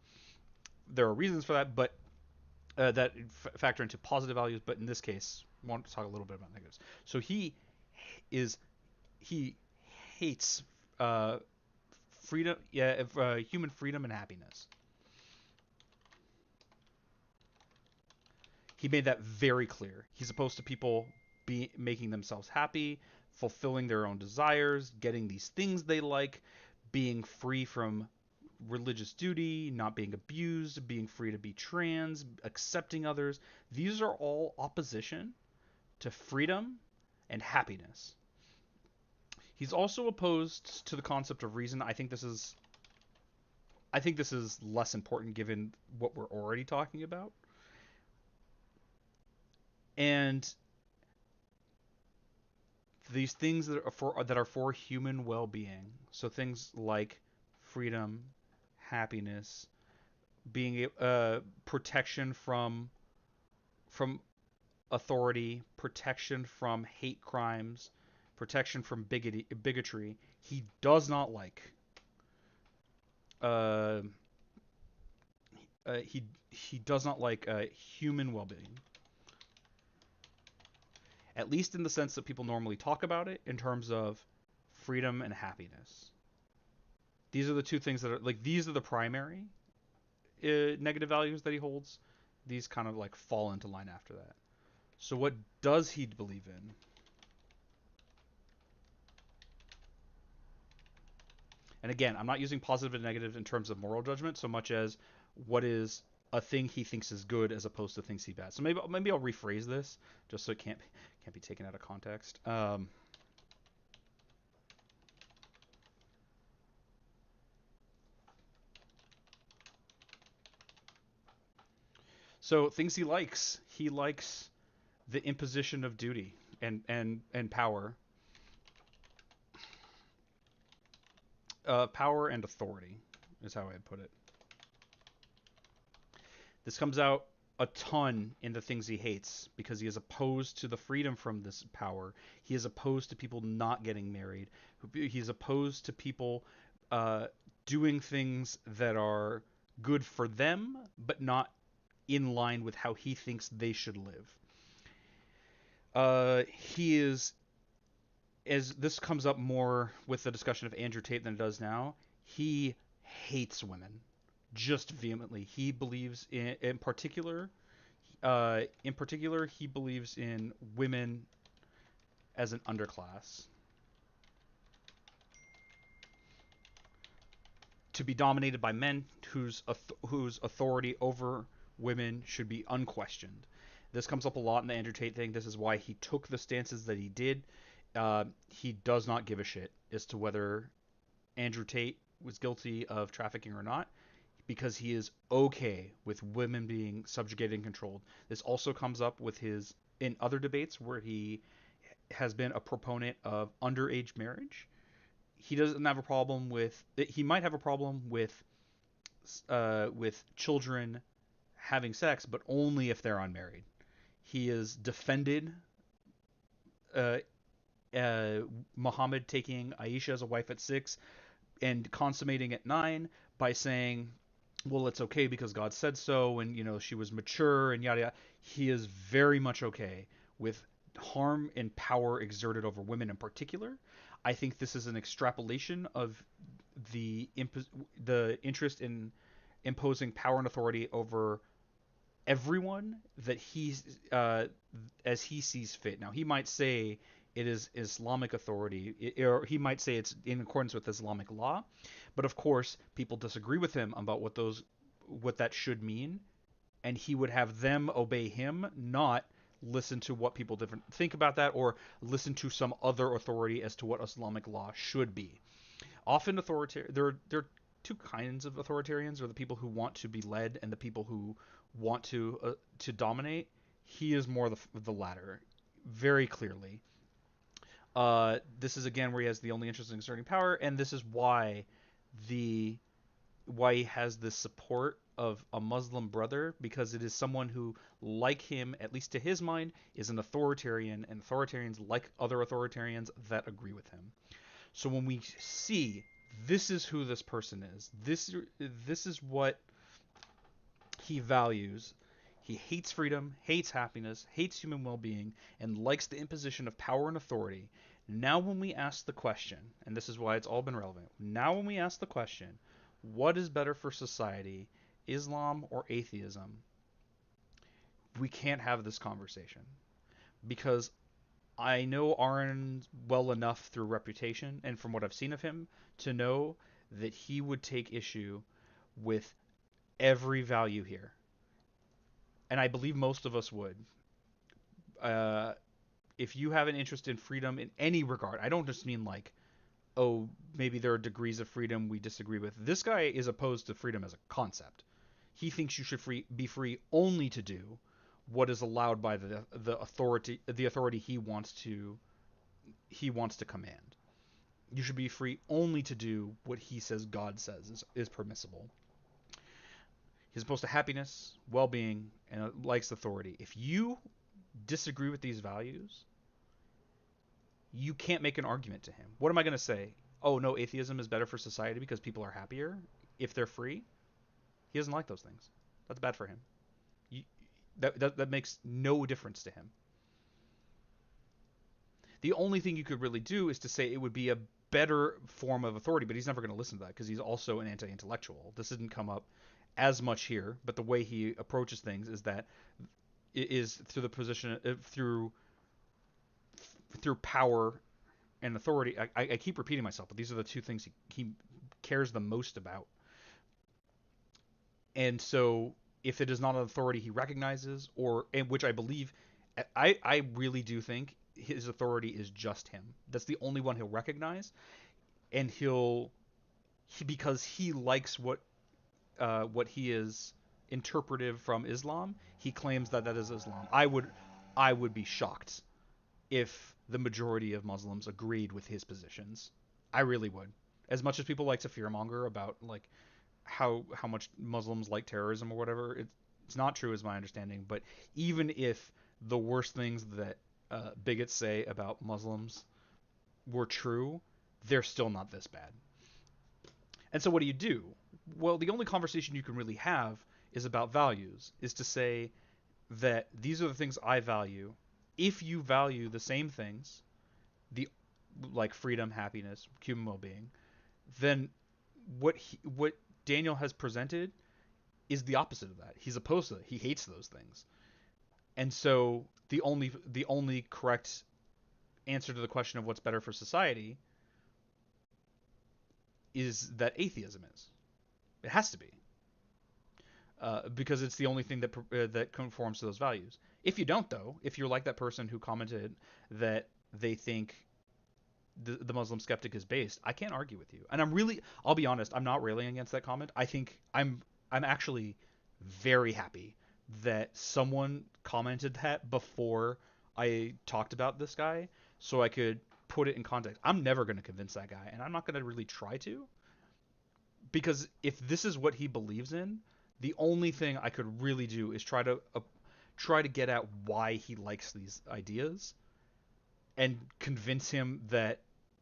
There are reasons for that, but that factor into positive values. But in this case, I want to talk a little bit about negatives. So is he hates freedom, human freedom and happiness. He made that very clear. He's opposed to people making themselves happy, fulfilling their own desires, getting these things they like, being free from religious duty, not being abused, being free to be trans, accepting others. These are all opposition to freedom and happiness. He's also opposed to the concept of reason. I think this is less important given what we're already talking about. And these things that are for human well-being. So things like freedom, happiness, being protection from authority, protection from hate crimes, protection from bigotry. He does not like. Uh, he does not like human well-being. At least in the sense that people normally talk about it, in terms of freedom and happiness. These are the two things that are like, these are the primary negative values that he holds. These kind of like fall into line after that. So what does he believe in? And again, I'm not using positive and negative in terms of moral judgment so much as what is a thing he thinks is good as opposed to things he bad. So maybe I'll rephrase this just so it can't be taken out of context. So things he likes. He likes the imposition of duty and power. Power and authority is how I'd put it. This comes out a ton in the things he hates because he is opposed to the freedom from this power. He is opposed to people not getting married. He's opposed to people doing things that are good for them, but not in line with how he thinks they should live. He is, as this comes up more with the discussion of Andrew Tate than it does now, he hates women just vehemently. He believes in particular, he believes in women as an underclass to be dominated by men whose authority over women should be unquestioned. This comes up a lot in the Andrew Tate thing. This is why he took the stances that he did. He does not give a shit as to whether Andrew Tate was guilty of trafficking or not, because he is okay with women being subjugated and controlled. This also comes up with his in other debates where he has been a proponent of underage marriage. He doesn't have a problem with. He might have a problem with children having sex, but only if they're unmarried. He has defended uh, Muhammad taking Aisha as a wife at 6 and consummating at 9 by saying, well, it's okay because God said so, and she was mature and yada yada. He is very much okay with harm and power exerted over women in particular. I think this is an extrapolation of the the interest in imposing power and authority over everyone that he's as he sees fit. Now he might say it is Islamic authority, or he might say it's in accordance with Islamic law, but of course people disagree with him about what that should mean, and he would have them obey him, not listen to what people different think about that, or listen to some other authority as to what Islamic law should be. Often there are two kinds of authoritarians: are the people who want to be led and the people who want to dominate. He is more the latter, very clearly. This is again where he has the only interest in exerting power, and this is the why he has the support of a Muslim brother, because it is someone who, like him, at least to his mind, is an authoritarian, and authoritarians, like other authoritarians, that agree with him. So when we see this is who this person is, this is what he values. He hates freedom, hates happiness, hates human well-being, and likes the imposition of power and authority. Now when we ask the question, and this is why it's all been relevant, now when we ask the question, what is better for society, Islam or atheism? We can't have this conversation, because I know Aron well enough through reputation and from what I've seen of him to know that he would take issue with every value here. And I believe most of us would. If you have an interest in freedom in any regard, I don't just mean like, oh, maybe there are degrees of freedom we disagree with. This guy is opposed to freedom as a concept. He thinks you should be free only to do what is allowed by the authority he wants to command. You should be free only to do what he says God says is permissible. He's opposed to happiness, well-being, and likes authority. If you disagree with these values, you can't make an argument to him. What am I going to say? Oh, no, atheism is better for society because people are happier if they're free? He doesn't like those things. That's bad for him. That makes no difference to him. The only thing you could really do is to say it would be a better form of authority, but he's never going to listen to that because he's also an anti-intellectual. This didn't come up as much here, but the way he approaches things is that it is through the position through power and authority. I keep repeating myself, but these are the two things he cares the most about. And so if it is not an authority he recognizes, and which I believe, I really do think his authority is just him. That's the only one he'll recognize, and because he likes what he is interpretive from Islam, he claims that is Islam. I would be shocked if the majority of Muslims agreed with his positions. I really would. As much as people like to fearmonger about like how much Muslims like terrorism or whatever, it's not true, is my understanding. But even if the worst things that bigots say about Muslims were true, they're still not this bad. And so what do you do? Well, the only conversation you can really have is about values, is to say that these are the things I value. If you value the same things, like freedom, happiness, human well-being, then what Daniel has presented is the opposite of that. He's opposed to it. He hates those things. And so the only correct answer to the question of what's better for society is that atheism is. It has to be. Because it's the only thing that conforms to those values. If you don't, though, if you're like that person who commented that they think the Muslim skeptic is based, I can't argue with you. And I'll be honest, I'm not railing against that comment. I think I'm actually very happy that someone commented that before I talked about this guy, so I could put it in context. I'm never going to convince that guy, and I'm not going to really try to, because if this is what he believes in, the only thing I could really do is try to get at why he likes these ideas and convince him that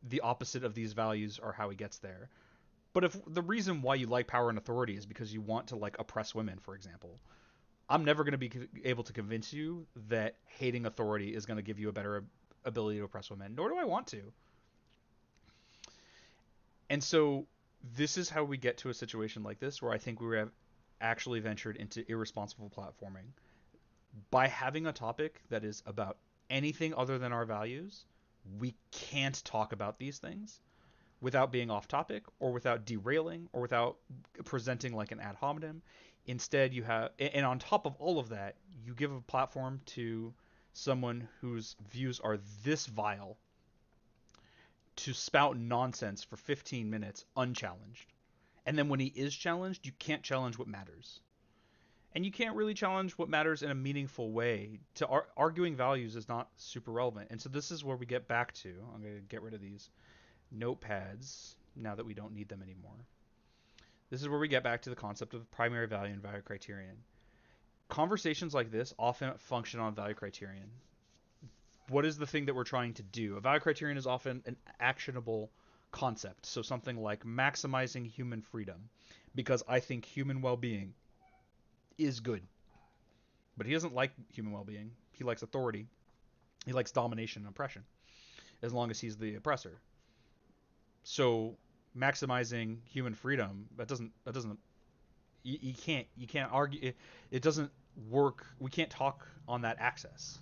the opposite of these values are how he gets there. But if the reason why you like power and authority is because you want to like oppress women, for example, I'm never going to be able to convince you that hating authority is going to give you a better ability to oppress women, nor do I want to. And so this is how we get to a situation like this, where I think we have actually ventured into irresponsible platforming. By having a topic that is about anything other than our values, we can't talk about these things without being off topic or without derailing or without presenting like an ad hominem. Instead, you have, and on top of all of that, you give a platform to someone whose views are this vile to spout nonsense for 15 minutes unchallenged. And then when he is challenged, you can't challenge what matters. And you can't really challenge what matters in a meaningful way. Arguing values is not super relevant. And so this is where we get back to. I'm going to get rid of these notepads now that we don't need them anymore. This is where we get back to the concept of primary value and value criterion. Conversations like this often function on value criterion. What is the thing that we're trying to do? A value criterion is often an actionable concept. So something like maximizing human freedom, because I think human well-being is good. But he doesn't like human well-being. He likes authority. He likes domination and oppression, as long as he's the oppressor. So maximizing human freedom, you can't argue it doesn't work. We can't talk on that axis.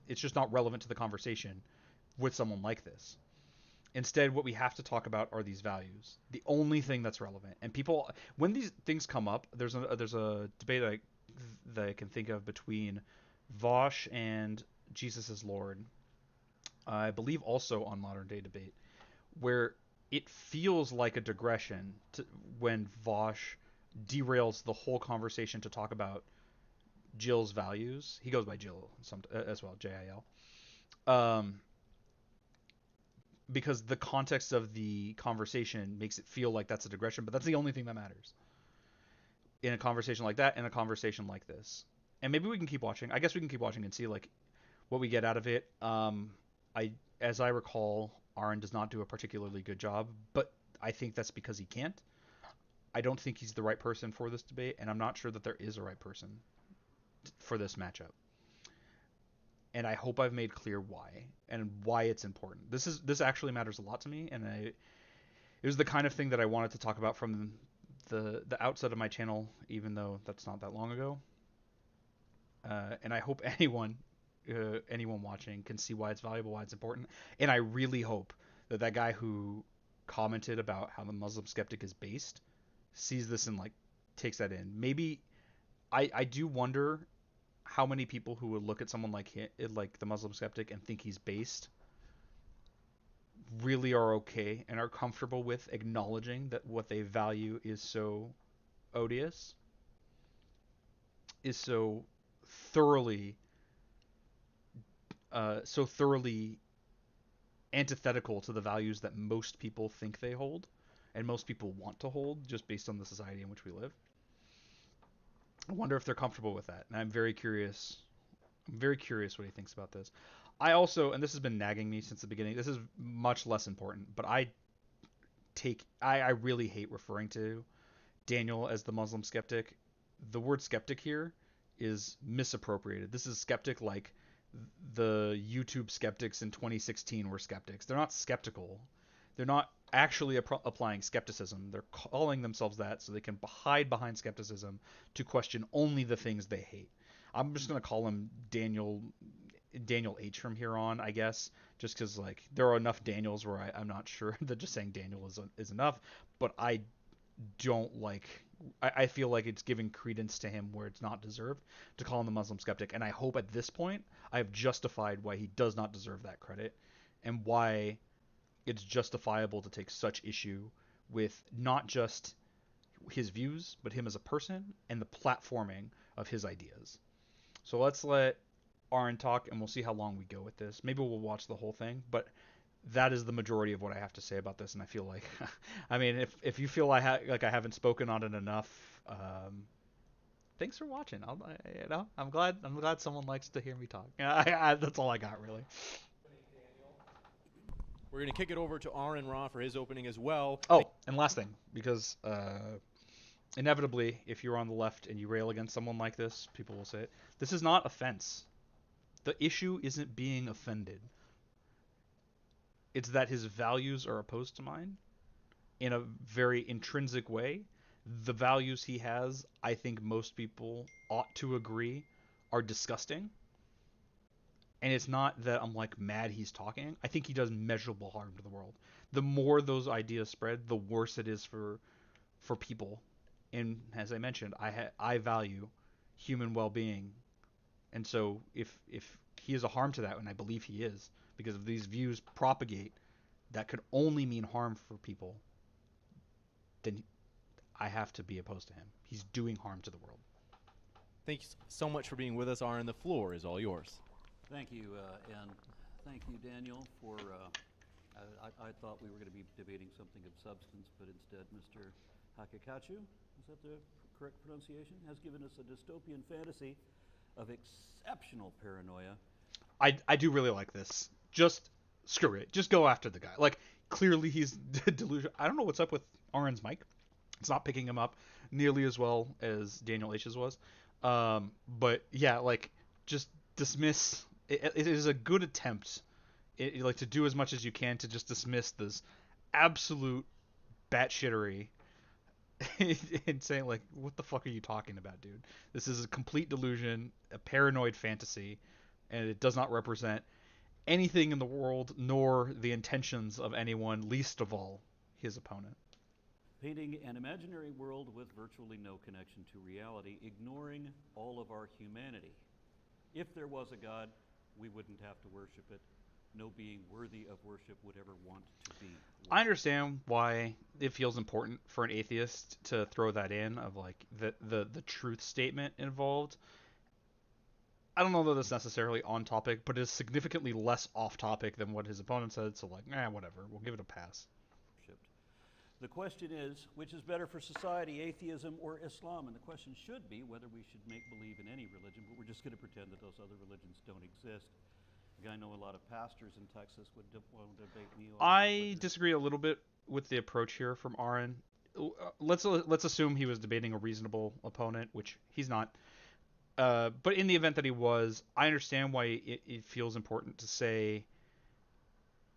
It's just not relevant to the conversation with someone like this. Instead, what we have to talk about are these values. The only thing that's relevant. And people, when these things come up, there's a debate that I can think of between Vosh and Jesus is Lord. I believe also on Modern Day Debate, where it feels like a digression when Vosh derails the whole conversation to talk about Jill's values. He goes by Jill as well, Jil. Because the context of the conversation makes it feel like that's a digression, but that's the only thing that matters in a conversation like that and a conversation like this. And maybe we can keep watching. I guess we can keep watching and see like what we get out of it. As I recall, Aron does not do a particularly good job, but I think that's because he can't. I don't think he's the right person for this debate, and I'm not sure that there is a right person for this matchup. And I hope I've made clear why and why it's important. This actually matters a lot to me, and it was the kind of thing that I wanted to talk about from the outset of my channel, even though that's not that long ago. And I hope anyone watching can see why it's valuable, why it's important. And I really hope that guy who commented about how the Muslim skeptic is based sees this and like takes that in. Maybe I do wonder how many people who would look at someone like the Muslim skeptic and think he's based really are okay and are comfortable with acknowledging that what they value is so odious, is so thoroughly antithetical to the values that most people think they hold and most people want to hold just based on the society in which we live. I wonder if they're comfortable with that, and I'm very curious what he thinks about this. I also, and this has been nagging me since the beginning, this is much less important, but I really hate referring to Daniel as the Muslim skeptic. The word skeptic here is misappropriated. This is skeptic like the YouTube skeptics in 2016 were skeptics. They're not skeptical. They're not actually applying skepticism. They're calling themselves that so they can hide behind skepticism to question only the things they hate. I'm just going to call him Daniel H from here on, I guess, just because like there are enough Daniels where I'm not sure that just saying Daniel is enough, but I don't like. I feel like it's giving credence to him where it's not deserved to call him the Muslim skeptic, and I hope at this point I have justified why he does not deserve that credit and why it's justifiable to take such issue with not just his views, but him as a person and the platforming of his ideas. So let's let Aron talk, and we'll see how long we go with this. Maybe we'll watch the whole thing, but that is the majority of what I have to say about this, and I feel like, I mean, if you feel I haven't spoken on it enough, thanks for watching. I'm glad someone likes to hear me talk. That's all I got really. We're going to kick it over to Aron Ra for his opening as well. Oh, and last thing, because inevitably, if you're on the left and you rail against someone like this, people will say it. This is not offense. The issue isn't being offended. It's that his values are opposed to mine, in a very intrinsic way, the values he has, I think most people ought to agree, are disgusting. And it's not that I'm like mad he's talking. I think he does measurable harm to the world. The more those ideas spread, the worse it is for people. And as I mentioned, I value human well-being, and so if he is a harm to that, and I believe he is, because if these views propagate, that could only mean harm for people, then I have to be opposed to him. He's doing harm to the world. Thank you so much for being with us, Aron. The floor is all yours. Thank you, and thank you, Daniel, for. I thought we were going to be debating something of substance, but instead, Mr. Haqiqatjou, is that the correct pronunciation, has given us a dystopian fantasy of exceptional paranoia. I do really like this. Just screw it. Just go after the guy. Like, clearly he's delusional. I don't know what's up with Aron's mic. It's not picking him up nearly as well as Daniel H's was. But yeah, like, just dismiss. It is a good attempt, like, to do as much as you can to just dismiss this absolute batshittery and saying, like, what the fuck are you talking about, dude? This is a complete delusion, a paranoid fantasy, and it does not represent anything in the world nor the intentions of anyone, least of all his opponent. Painting an imaginary world with virtually no connection to reality, ignoring all of our humanity. If there was a God, we wouldn't have to worship it. No being worthy of worship would ever want to be worshipped. I understand why it feels important for an atheist to throw that in, of like the truth statement involved. I don't know that it's necessarily on topic, but it's significantly less off topic than what his opponent said, so like, whatever, we'll give it a pass. The question is, which is better for society, atheism or Islam? And the question should be whether we should make believe in any religion, but we're just going to pretend that those other religions don't exist. I know a lot of pastors in Texas would want to debate me. I disagree a little bit with the approach here from Aron. Let's assume he was debating a reasonable opponent, which he's not. But in the event that he was, I understand why it feels important to say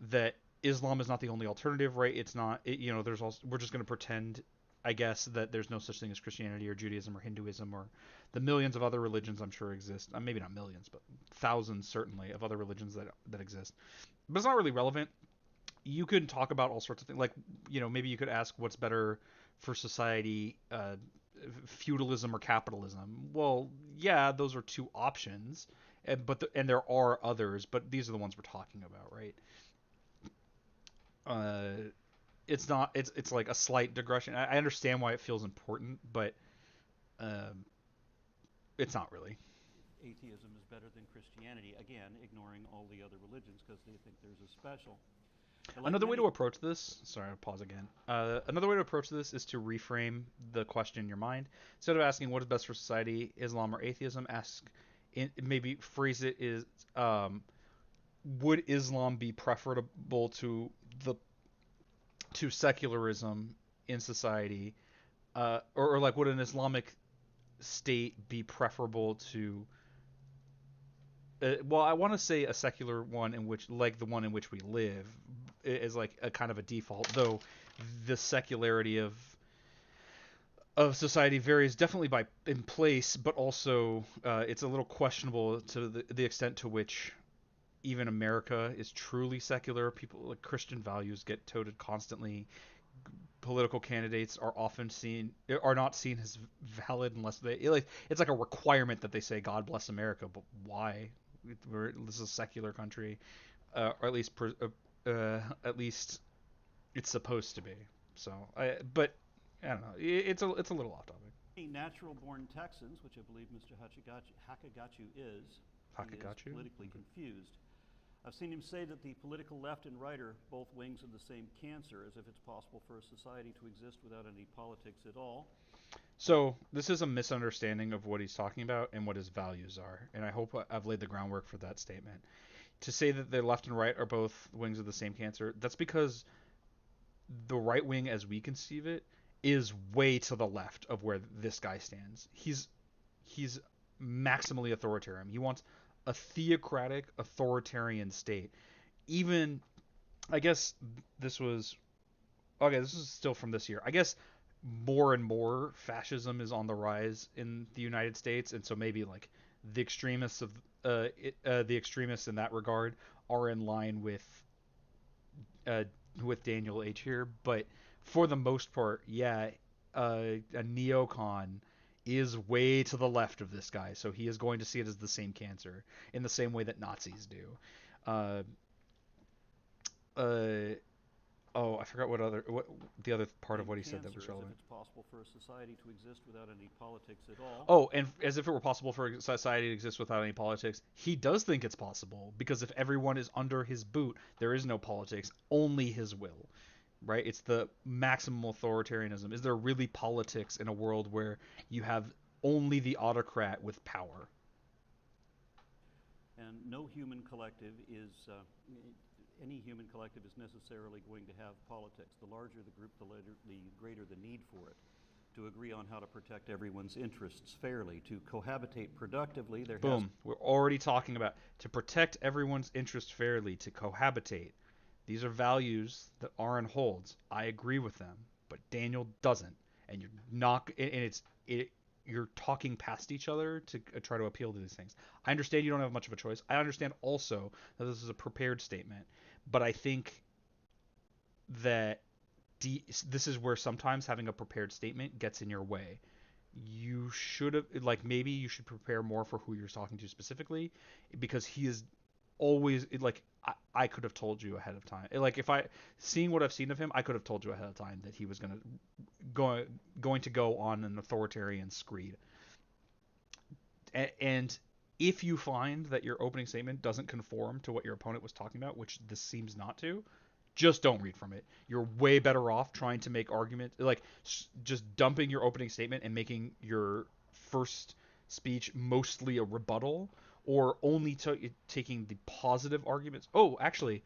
that Islam is not the only alternative, right? It's not. There's also, we're just going to pretend, I guess, that there's no such thing as Christianity or Judaism or Hinduism or the millions of other religions I'm sure exist. Maybe not millions, but thousands certainly of other religions that exist. But it's not really relevant. You could talk about all sorts of things. Like, maybe you could ask what's better for society, feudalism or capitalism. Well, yeah, those are two options, but there are others, but these are the ones we're talking about, right? It's not. It's like a slight digression. I understand why it feels important, but it's not really. Atheism is better than Christianity. Again, ignoring all the other religions because they think there's a special. Another way to approach this. Sorry, I'll pause again. Another way to approach this is to reframe the question in your mind. Instead of asking what is best for society, Islam or atheism, maybe phrase it is, would Islam be preferable to secularism in society, or like would an Islamic state be preferable to? Well, I want to say a secular one in which, like the one in which we live, is like a kind of a default. Though the secularity of society varies definitely in place, but also it's a little questionable to the extent to which even America is truly secular. People, like, Christian values get touted constantly. Political candidates are not seen as valid unless it's like a requirement that they say God bless America. But why? This is a secular country, or at least it's supposed to be. So, but I don't know. It's a little off topic. Natural-born Texans, which I believe Mr. Haqiqatjou is politically confused. I've seen him say that the political left and right are both wings of the same cancer, as if it's possible for a society to exist without any politics at all. So this is a misunderstanding of what he's talking about and what his values are, and I hope I've laid the groundwork for that statement. To say that the left and right are both wings of the same cancer, that's because the right wing, as we conceive it, is way to the left of where this guy stands. He's maximally authoritarian. He wants a theocratic, authoritarian state. Even, I guess this was okay, this is still from this year. I guess more and more fascism is on the rise in the United States, and so maybe like the extremists of the extremists in that regard are in line uh, with Daniel H here. But for the most part, yeah, a neocon is way to the left of this guy, so he is going to see it as the same cancer in the same way that Nazis do. Uh, uh, oh, I forgot what the other part of And what he said that cancer, was as if relevant. it's possible for a society to exist without any politics at all. Oh, and as if it were possible for a society to exist without any politics, he does think it's possible because if everyone is under his boot, there is no politics, only his will, right? It's the maximum authoritarianism. Is there really politics in a world where you have only the autocrat with power? And no human collective is, any human collective is necessarily going to have politics. The larger the group, the greater the need for it. To agree on how to protect everyone's interests fairly, to cohabitate productively. Boom. We're already talking about to protect everyone's interest fairly, to cohabitate. These are values that Aron holds. I agree with them, but Daniel doesn't. And you're not, and you're talking past each other to try to appeal to these things. I understand you don't have much of a choice. I understand also that this is a prepared statement, but I think that this is where sometimes having a prepared statement gets in your way. You should have, like, maybe you should prepare more for who you're talking to specifically, because he is always like, I could have told you ahead of time. Like, if I seeing what I've seen of him, I could have told you ahead of time that he was going to go on an authoritarian screed. And if you find that your opening statement doesn't conform to what your opponent was talking about, which this seems not to, just don't read from it. You're way better off trying to make arguments, like just dumping your opening statement and making your first speech mostly a rebuttal, or only taking the positive arguments. Oh, actually,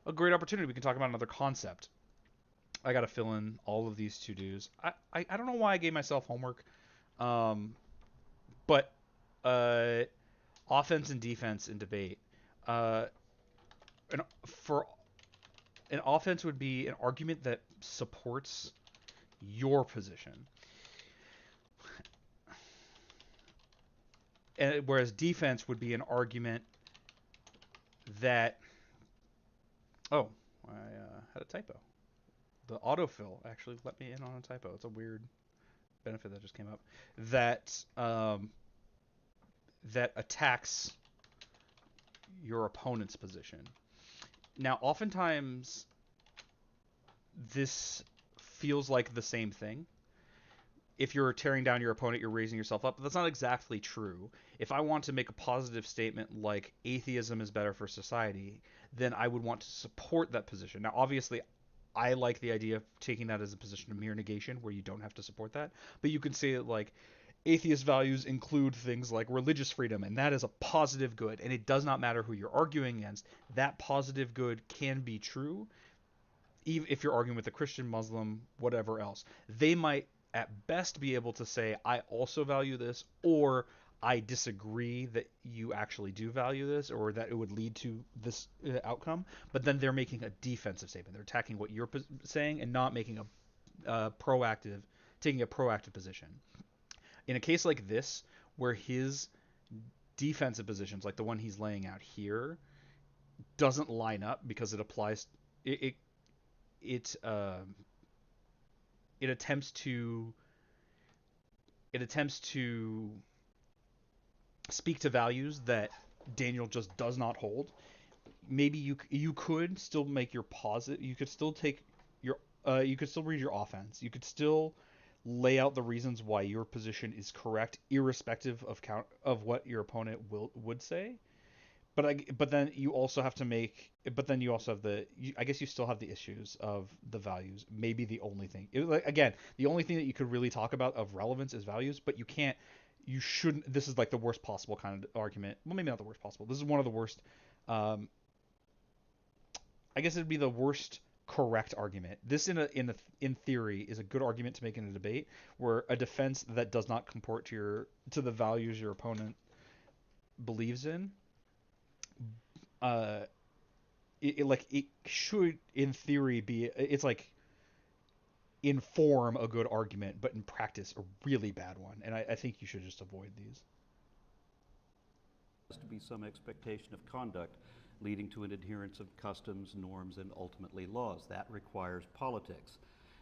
a great opportunity. We can talk about another concept. I got to fill in all of these to dos. I don't know why I gave myself homework, um, but uh, offense and defense in debate. Uh, and for an offense would be an argument that supports your position, and whereas defense would be an argument that, oh, I had a typo. The autofill actually let me in on a typo. It's a weird benefit that just came up. That that attacks your opponent's position. Now, oftentimes this feels like the same thing. If you're tearing down your opponent, you're raising yourself up. But that's not exactly true. If I want to make a positive statement like atheism is better for society, then I would want to support that position. Now, obviously, I like the idea of taking that as a position of mere negation where you don't have to support that. But you can say that, like, atheist values include things like religious freedom, and that is a positive good. And it does not matter who you're arguing against. That positive good can be true, even if you're arguing with a Christian, Muslim, whatever else. They might at best be able to say, I also value this, or I disagree that you actually do value this, or that it would lead to this outcome. But then they're making a defensive statement. They're attacking what you're saying and not making taking a proactive position. In a case like this, where his defensive positions, like the one he's laying out here, doesn't line up because it applies, it it it attempts to it attempts to speak to values that Daniel just does not hold. Maybe you could still make your positive. You could still take your you could still read your offense. You could still lay out the reasons why your position is correct, irrespective of what your opponent would say. But then you also have to make. But then you also have I guess you still have the issues of the values. Maybe the only thing. Again, the only thing that you could really talk about of relevance is values. But you can't. You shouldn't. This is like the worst possible kind of argument. Well, maybe not the worst possible. This is one of the worst. I guess it'd be the worst correct argument. This in theory is a good argument to make in a debate, where a defense that does not comport to the values your opponent believes in, it should in theory be, it's like form a good argument, but in practice a really bad one. And I think you should just avoid these. Has to be some expectation of conduct leading to an adherence of customs, norms, and ultimately laws. That requires politics.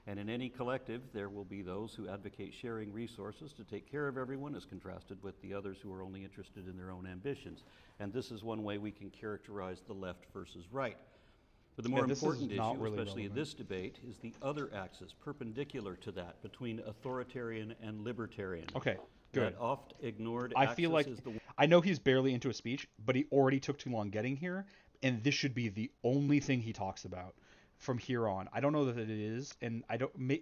And in any collective, there will be those who advocate sharing resources to take care of everyone as contrasted with the others who are only interested in their own ambitions. And this is one way we can characterize the left versus right. But the more important issue, really especially in relevant. this debate, is the other axis, perpendicular to that, between authoritarian and libertarian. Okay, good. That oft ignored I feel like axis is the I know he's barely into a speech, but he already took too long getting here, and this should be the only thing he talks about from here on. I don't know that it is, and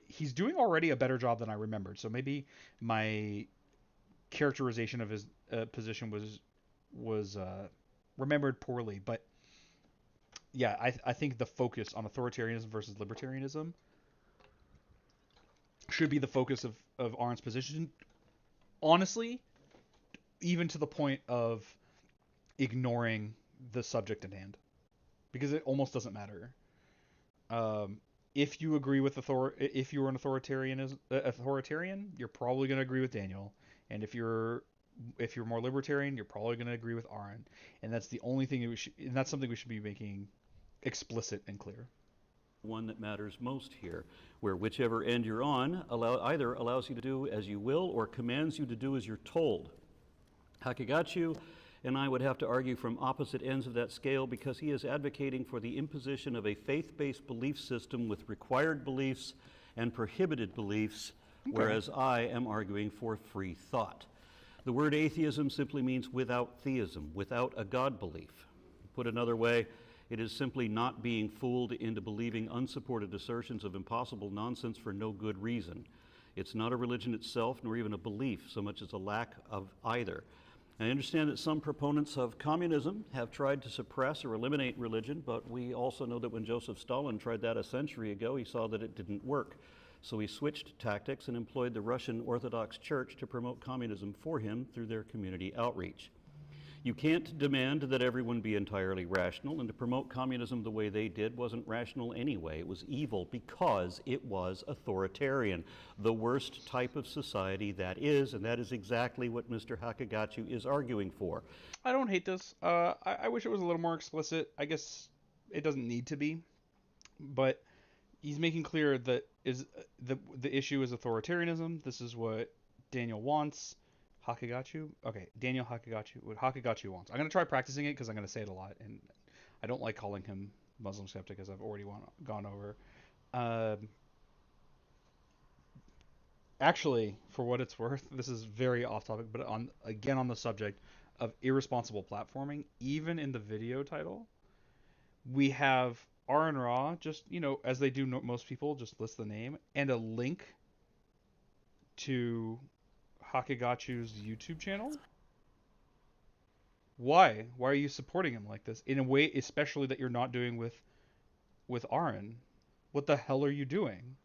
he's doing already a better job than I remembered. So maybe my characterization of his position was remembered poorly, but yeah, I think the focus on authoritarianism versus libertarianism should be the focus of Aron's position. Honestly, even to the point of ignoring the subject at hand, because it almost doesn't matter. If you agree with if you're an authoritarian, you're probably going to agree with Daniel, and if you're more libertarian, you're probably going to agree with Aron, and that's the only thing and that's something we should be making explicit and clear. one that matters most here, where whichever end you're on either allows you to do as you will or commands you to do as you're told. Haqiqatjou and I would have to argue from opposite ends of that scale because he is advocating for the imposition of a faith-based belief system with required beliefs and prohibited beliefs, whereas I am arguing for free thought. The word atheism simply means without theism, without a God belief. Put another way, it is simply not being fooled into believing unsupported assertions of impossible nonsense for no good reason. It's not a religion itself, nor even a belief, so much as a lack of either. I understand that some proponents of communism have tried to suppress or eliminate religion, but we also know that when Joseph Stalin tried that a century ago, he saw that it didn't work. So he switched tactics and employed the Russian Orthodox Church to promote communism for him through their community outreach. You can't demand that everyone be entirely rational, and to promote communism the way they did wasn't rational anyway. It was evil because it was authoritarian, the worst type of society that is, and that is exactly what Mr. Haqiqatjou is arguing for. I don't hate this. I wish it was a little more explicit. I guess it doesn't need to be, but he's making clear that the issue is authoritarianism. This is what Daniel wants. Haqiqatjou? Okay, Daniel Haqiqatjou, what Haqiqatjou wants. I'm going to try practicing it because I'm going to say it a lot, and I don't like calling him Muslim skeptic, as I've already gone over. Actually, for what it's worth, this is very off topic, but on the subject of irresponsible platforming, even in the video title, we have Aron Ra, just, as they do most people, just list the name, and a link to Haqiqatjou's YouTube channel. Why? Why are you supporting him like this? In a way, especially that you're not doing with Aron. What the hell are you doing?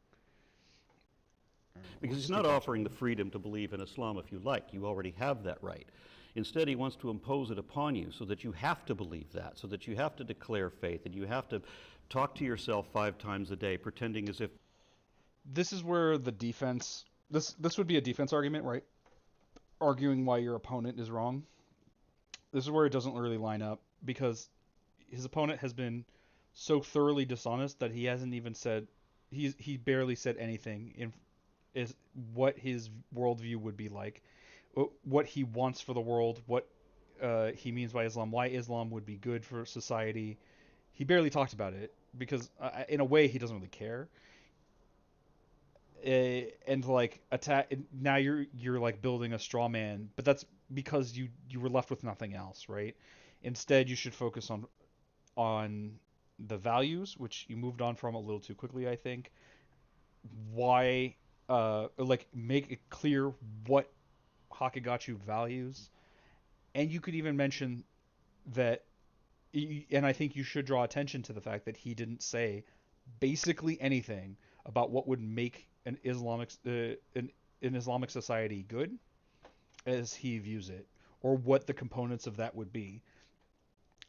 Because he's not offering the freedom to believe in Islam if you like. You already have that right. Instead, he wants to impose it upon you so that you have to believe that, so that you have to declare faith, and you have to talk to yourself 5 times a day, pretending as if... This is where the defense... This would be a defense argument, right? Arguing why your opponent is wrong. This is where it doesn't really line up, because his opponent has been so thoroughly dishonest that he hasn't even said... He barely said anything is what his worldview would be like, what he wants for the world, what he means by Islam, why Islam would be good for society. He barely talked about it because, in a way, he doesn't really care. And like attack now, you're like building a straw man, but that's because you were left with nothing else, right? Instead, you should focus on the values, which you moved on from a little too quickly, I think. Why? Make it clear what Haqiqatjou values, and you could even mention that, and I think you should draw attention to the fact that he didn't say basically anything about what would make an Islamic society good as he views it, or what the components of that would be.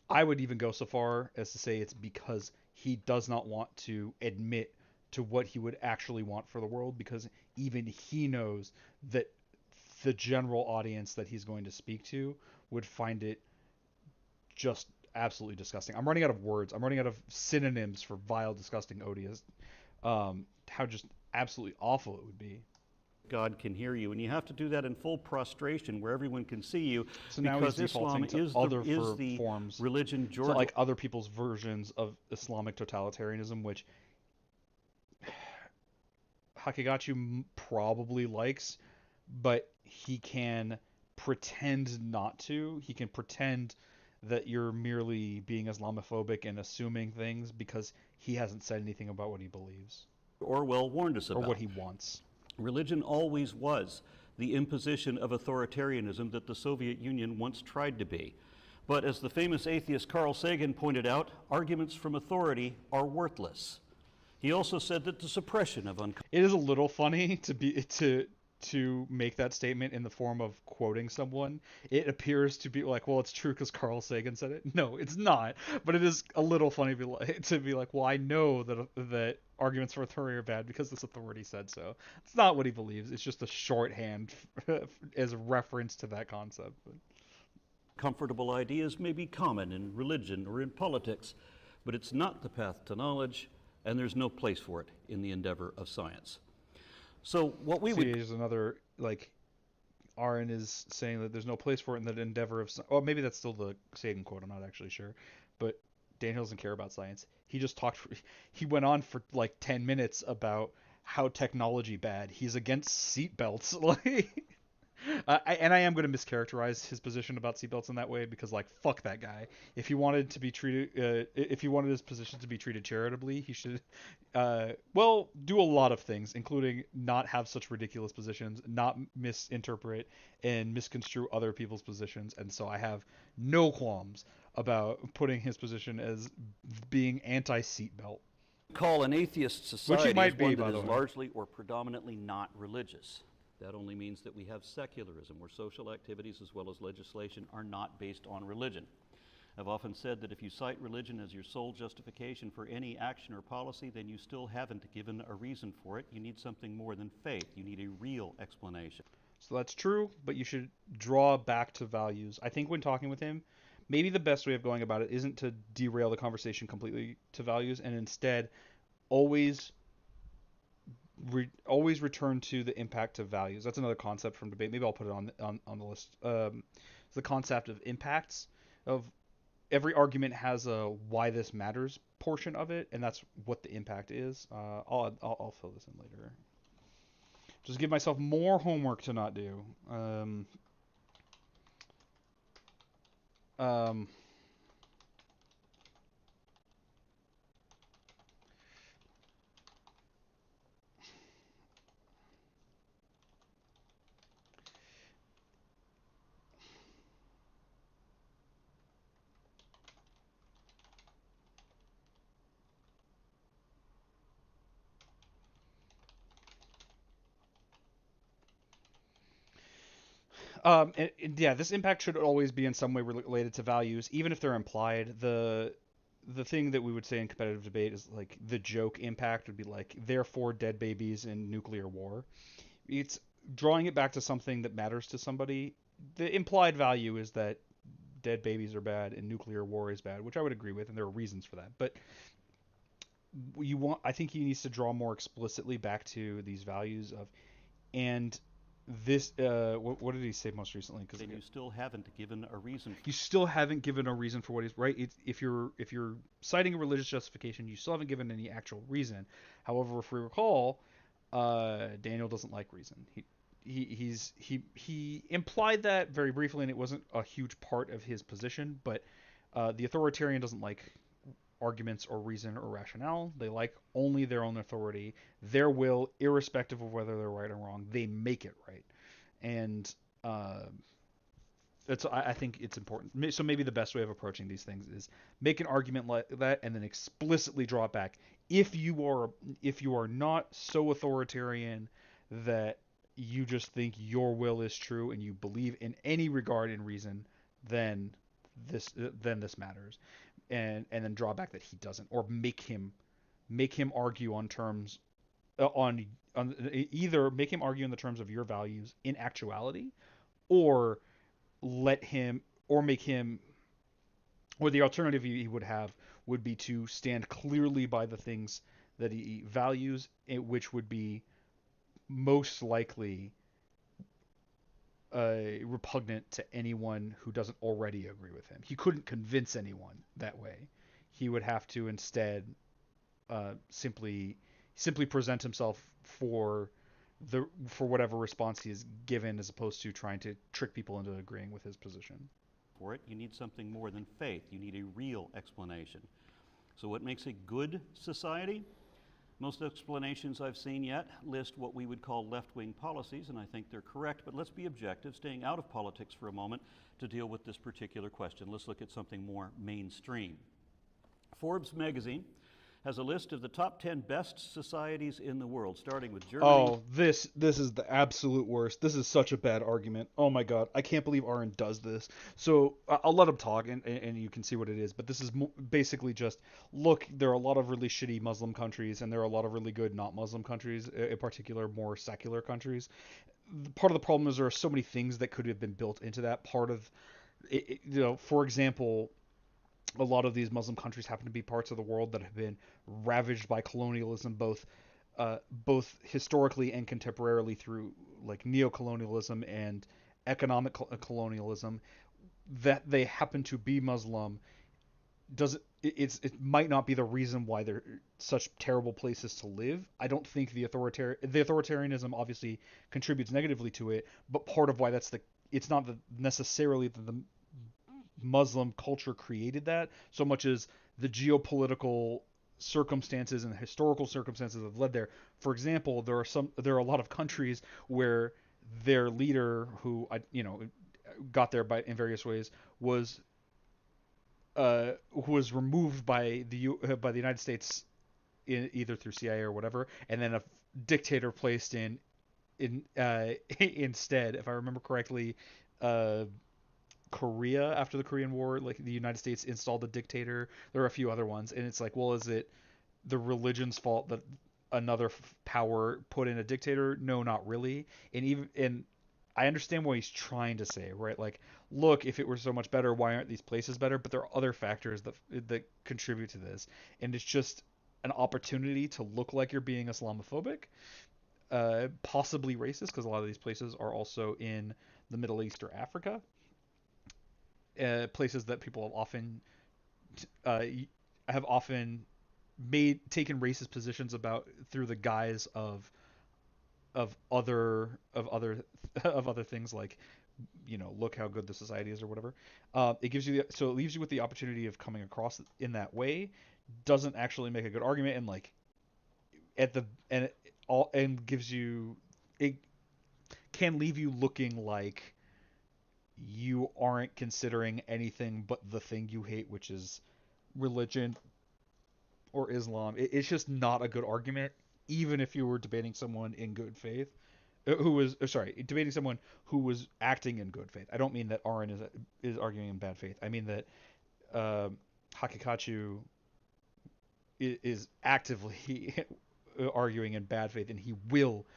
I would even go so far as to say it's because he does not want to admit to what he would actually want for the world, because even he knows that the general audience that he's going to speak to would find it just absolutely disgusting. I'm running out of words. I'm running out of synonyms for vile, disgusting, odious. How just absolutely awful it would be. God can hear you, and you have to do that in full prostration where everyone can see you, So now because he's Islam defaulting is to other the forms, religion to George. like other people's versions of Islamic totalitarianism, which Haqiqatjou probably likes, but he can pretend not to. He can pretend that you're merely being Islamophobic and assuming things because he hasn't said anything about what he believes Orwell warned us or about. what he wants. Religion always was the imposition of authoritarianism that the Soviet Union once tried to be. But as the famous atheist Carl Sagan pointed out, arguments from authority are worthless. He also said that the suppression of It is a little funny to make that statement in the form of quoting someone. It appears to be like, well, it's true because Carl Sagan said it. No, it's not. But it is a little funny to be like, well, I know that arguments for authority are bad because this authority said so. It's not what he believes. It's just a shorthand as a reference to that concept. comfortable ideas may be common in religion or in politics, but it's not the path to knowledge, and there's no place for it in the endeavor of science. So what we would... There's another, like, Aron is saying that there's no place for it in the endeavor of... Oh, maybe that's still the Sagan quote, I'm not actually sure. But Daniel doesn't care about science. He just he went on for, like, 10 minutes about how technology bad. He's against seatbelts. Like... and I am going to mischaracterize his position about seatbelts in that way because, like, fuck that guy. If he wanted to be treated, if he wanted his position to be treated charitably, he should, well, do a lot of things, including not have such ridiculous positions, not misinterpret and misconstrue other people's positions. And so I have no qualms about putting his position as being anti-seatbelt. call an atheist society might as be, one by that the is way. largely or predominantly not religious. That only means that we have secularism, where social activities as well as legislation are not based on religion. I've often said that if you cite religion as your sole justification for any action or policy, then you still haven't given a reason for it. You need something more than faith. You need a real explanation. So that's true, but you should draw back to values. I think when talking with him, maybe the best way of going about it isn't to derail the conversation completely to values, and instead always return to the impact of values. That's another concept from debate. Maybe I'll put it on the list. The concept of impacts. Of every argument has a why this matters portion of it, and that's what the impact is. I'll fill this in later. Just give myself more homework to not do. Yeah, this impact should always be in some way related to values, even if they're implied. The thing that we would say in competitive debate is like the joke impact would be like, therefore dead babies in nuclear war. It's drawing it back to something that matters to somebody. The implied value is that dead babies are bad and nuclear war is bad, which I would agree with, and there are reasons for that. But I think he needs to draw more explicitly back to these values of, and this, what did he say most recently? Because Then you still haven't given a reason. you still haven't given a reason for what he's right. If you're citing a religious justification, you still haven't given any actual reason. However, if we recall, Daniel doesn't like reason. He implied that very briefly, and it wasn't a huge part of his position. But the authoritarian doesn't like arguments or reason or rationale. They like only their own authority, their will, irrespective of whether they're right or wrong. They make it right, and I think it's important. So maybe the best way of approaching these things is make an argument like that, and then explicitly draw it back. If you are not so authoritarian that you just think your will is true and you believe in any regard in reason, then this matters. And then draw back that he doesn't, or make him argue on terms either make him argue in the terms of your values in actuality, or let him or make him or the alternative he would have would be to stand clearly by the things that he values, which would be most likely repugnant to anyone who doesn't already agree with him. He couldn't convince anyone that way. He would have to instead simply present himself for whatever response he is given, as opposed to trying to trick people into agreeing with his position. For it, you need something more than faith. You need a real explanation. So what makes a good society? Most explanations I've seen yet list what we would call left-wing policies, and I think they're correct, but let's be objective, staying out of politics for a moment to deal with this particular question. Let's look at something more mainstream. Forbes magazine has a list of the top 10 best societies in the world, starting with Germany. Oh, this is the absolute worst. This is such a bad argument. Oh my god, I can't believe Aron does this. So I'll let him talk, and you can see what it is. But this is basically just, look, there are a lot of really shitty Muslim countries, and there are a lot of really good not Muslim countries, in particular more secular countries. Part of the problem is there are so many things that could have been built into that. Part of it, for example, a lot of these Muslim countries happen to be parts of the world that have been ravaged by colonialism, both historically and contemporarily, through like neocolonialism and economic colonialism. That they happen to be Muslim it might not be the reason why they're such terrible places to live. I don't think the authoritarianism obviously contributes negatively to it, but part of why it's not necessarily the Muslim culture created that, so much as the geopolitical circumstances and the historical circumstances that have led there. For example, there are a lot of countries where their leader, who got there in various ways, was removed by the United States, either through CIA or whatever, and then a dictator placed in instead. If I remember correctly, Korea, after the Korean War, like the United States installed a dictator. There are a few other ones, and it's like, well, is it the religion's fault that another power put in a dictator? No, not really. And I understand what he's trying to say, right? Like, look, if it were so much better, why aren't these places better? But there are other factors that contribute to this, and it's just an opportunity to look like you're being Islamophobic, possibly racist, because a lot of these places are also in the Middle East or Africa. Places that people have often taken racist positions about through the guise of other things, like, look how good the society is or whatever. It leaves you with the opportunity of coming across in that way. Doesn't actually make a good argument, and like gives you, it can leave you looking like you aren't considering anything but the thing you hate, which is religion or Islam. It's just not a good argument, even if you were debating someone in good faith, debating someone who was acting in good faith. I don't mean that Aron is arguing in bad faith. I mean that Haqiqatjou is actively arguing in bad faith, and he will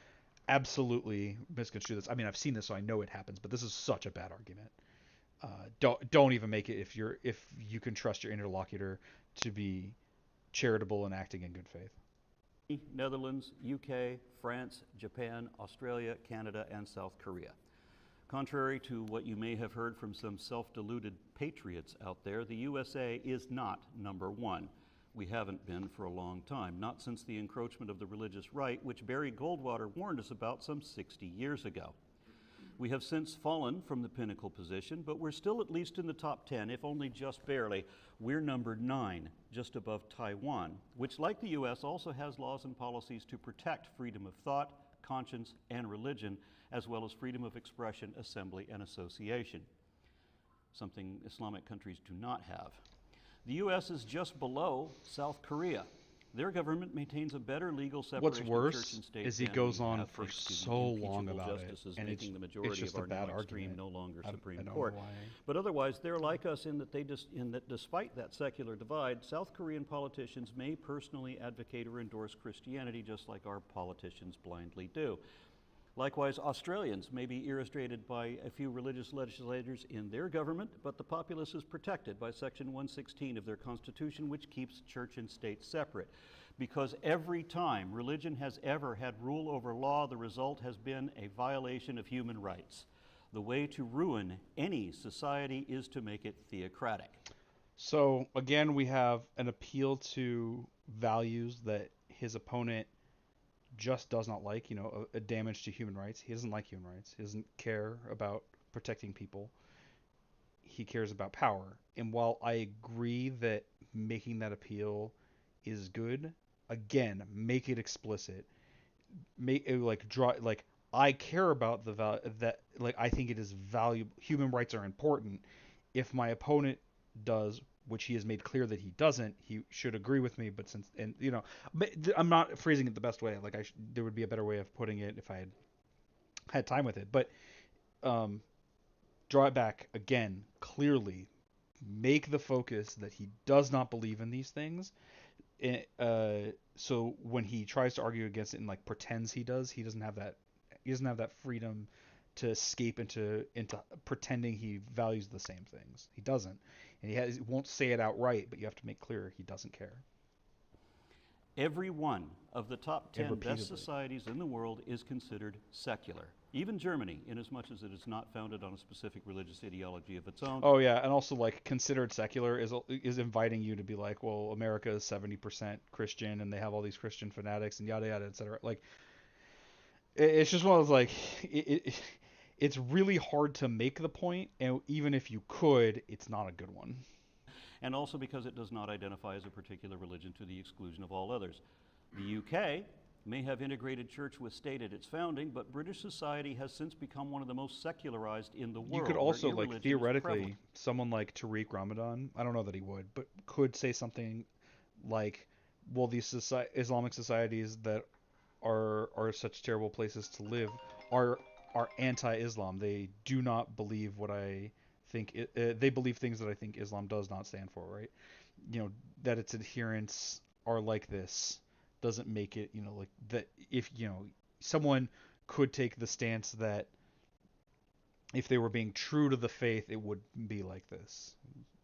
absolutely misconstrue this. I mean, I've seen this, so I know it happens, but this is such a bad argument. Don't even make it if you can trust your interlocutor to be charitable and acting in good faith. Netherlands, UK, France, Japan, Australia, Canada, and South Korea. Contrary to what you may have heard from some self-deluded patriots out there, the USA is not number one. We haven't been for a long time, not since the encroachment of the religious right, which Barry Goldwater warned us about some 60 years ago. We have since fallen from the pinnacle position, but we're still at least in the top 10, if only just barely. We're number 9, just above Taiwan, which, like the US, also has laws and policies to protect freedom of thought, conscience, and religion, as well as freedom of expression, assembly, and association, something Islamic countries do not have. The US is just below South Korea. Their government maintains a better legal What's separation of church worse and state is he than goes we on have, for thanks to the so long impeachable about it, justices and making the it's majority just of a our bad now extreme, argument. no longer I Supreme don't know Court. why. But otherwise, they're like us in that despite that secular divide, South Korean politicians may personally advocate or endorse Christianity just like our politicians blindly do. Likewise, Australians may be irritated by a few religious legislators in their government, but the populace is protected by Section 116 of their Constitution, which keeps church and state separate. Because every time religion has ever had rule over law, the result has been a violation of human rights. The way to ruin any society is to make it theocratic. So again, we have an appeal to values that his opponent just does not like, a damage to human rights. He doesn't like human rights. He doesn't care about protecting people. He cares about power. And while I agree that making that appeal is good, again, make it explicit. Make it I care about the value that I think it is valuable. Human rights are important. If my opponent does, which he has made clear that he doesn't, he should agree with me. But I'm not phrasing it the best way. There would be a better way of putting it if I had time with it. But draw it back again clearly. Make the focus that he does not believe in these things. So when he tries to argue against it and pretends he does, he doesn't have that. He doesn't have that freedom to escape into pretending he values the same things. He doesn't, and he won't say it outright, but you have to make clear he doesn't care. Every one of the top 10 best repeatedly. societies in the world is considered secular. Even Germany, inasmuch as it is not founded on a specific religious ideology of its own. Oh yeah, and also considered secular is inviting you to be like, well, America is 70% Christian, and they have all these Christian fanatics and yada yada, etc. It's just one of those it's really hard to make the point, and even if you could, it's not a good one. And also because it does not identify as a particular religion to the exclusion of all others. The UK may have integrated church with state at its founding, but British society has since become one of the most secularized in the world. You could also, where irreligion is theoretically, prevalent. someone like Tariq Ramadan, I don't know that he would, but could say something like, well, these Islamic societies that are such terrible places to live are anti-Islam. They do not believe what I think. They believe things that I think Islam does not stand for, right? That its adherents are like this doesn't make it, that if, someone could take the stance that if they were being true to the faith, it would be like this.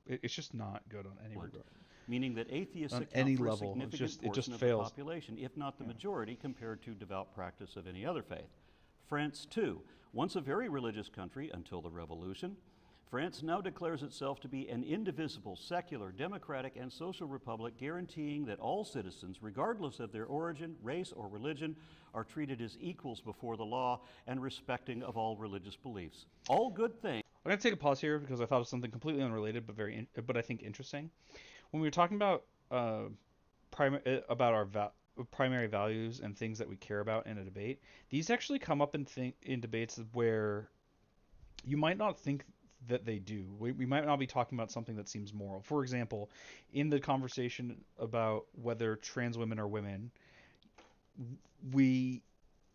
It's just not good on any regard. Meaning that atheists On account any for level, a significant it just portion of fails. the population, if not the majority, compared to devout practice of any other faith. France, too, once a very religious country until the Revolution, France now declares itself to be an indivisible, secular, democratic, and social republic, guaranteeing that all citizens, regardless of their origin, race, or religion, are treated as equals before the law and respecting of all religious beliefs. All good things. I'm going to take a pause here because I thought of something completely unrelated, but I think interesting. When we were talking about our primary values and things that we care about in a debate, these actually come up in debates where you might not think that they do. We might not be talking about something that seems moral. For example, in the conversation about whether trans women are women, we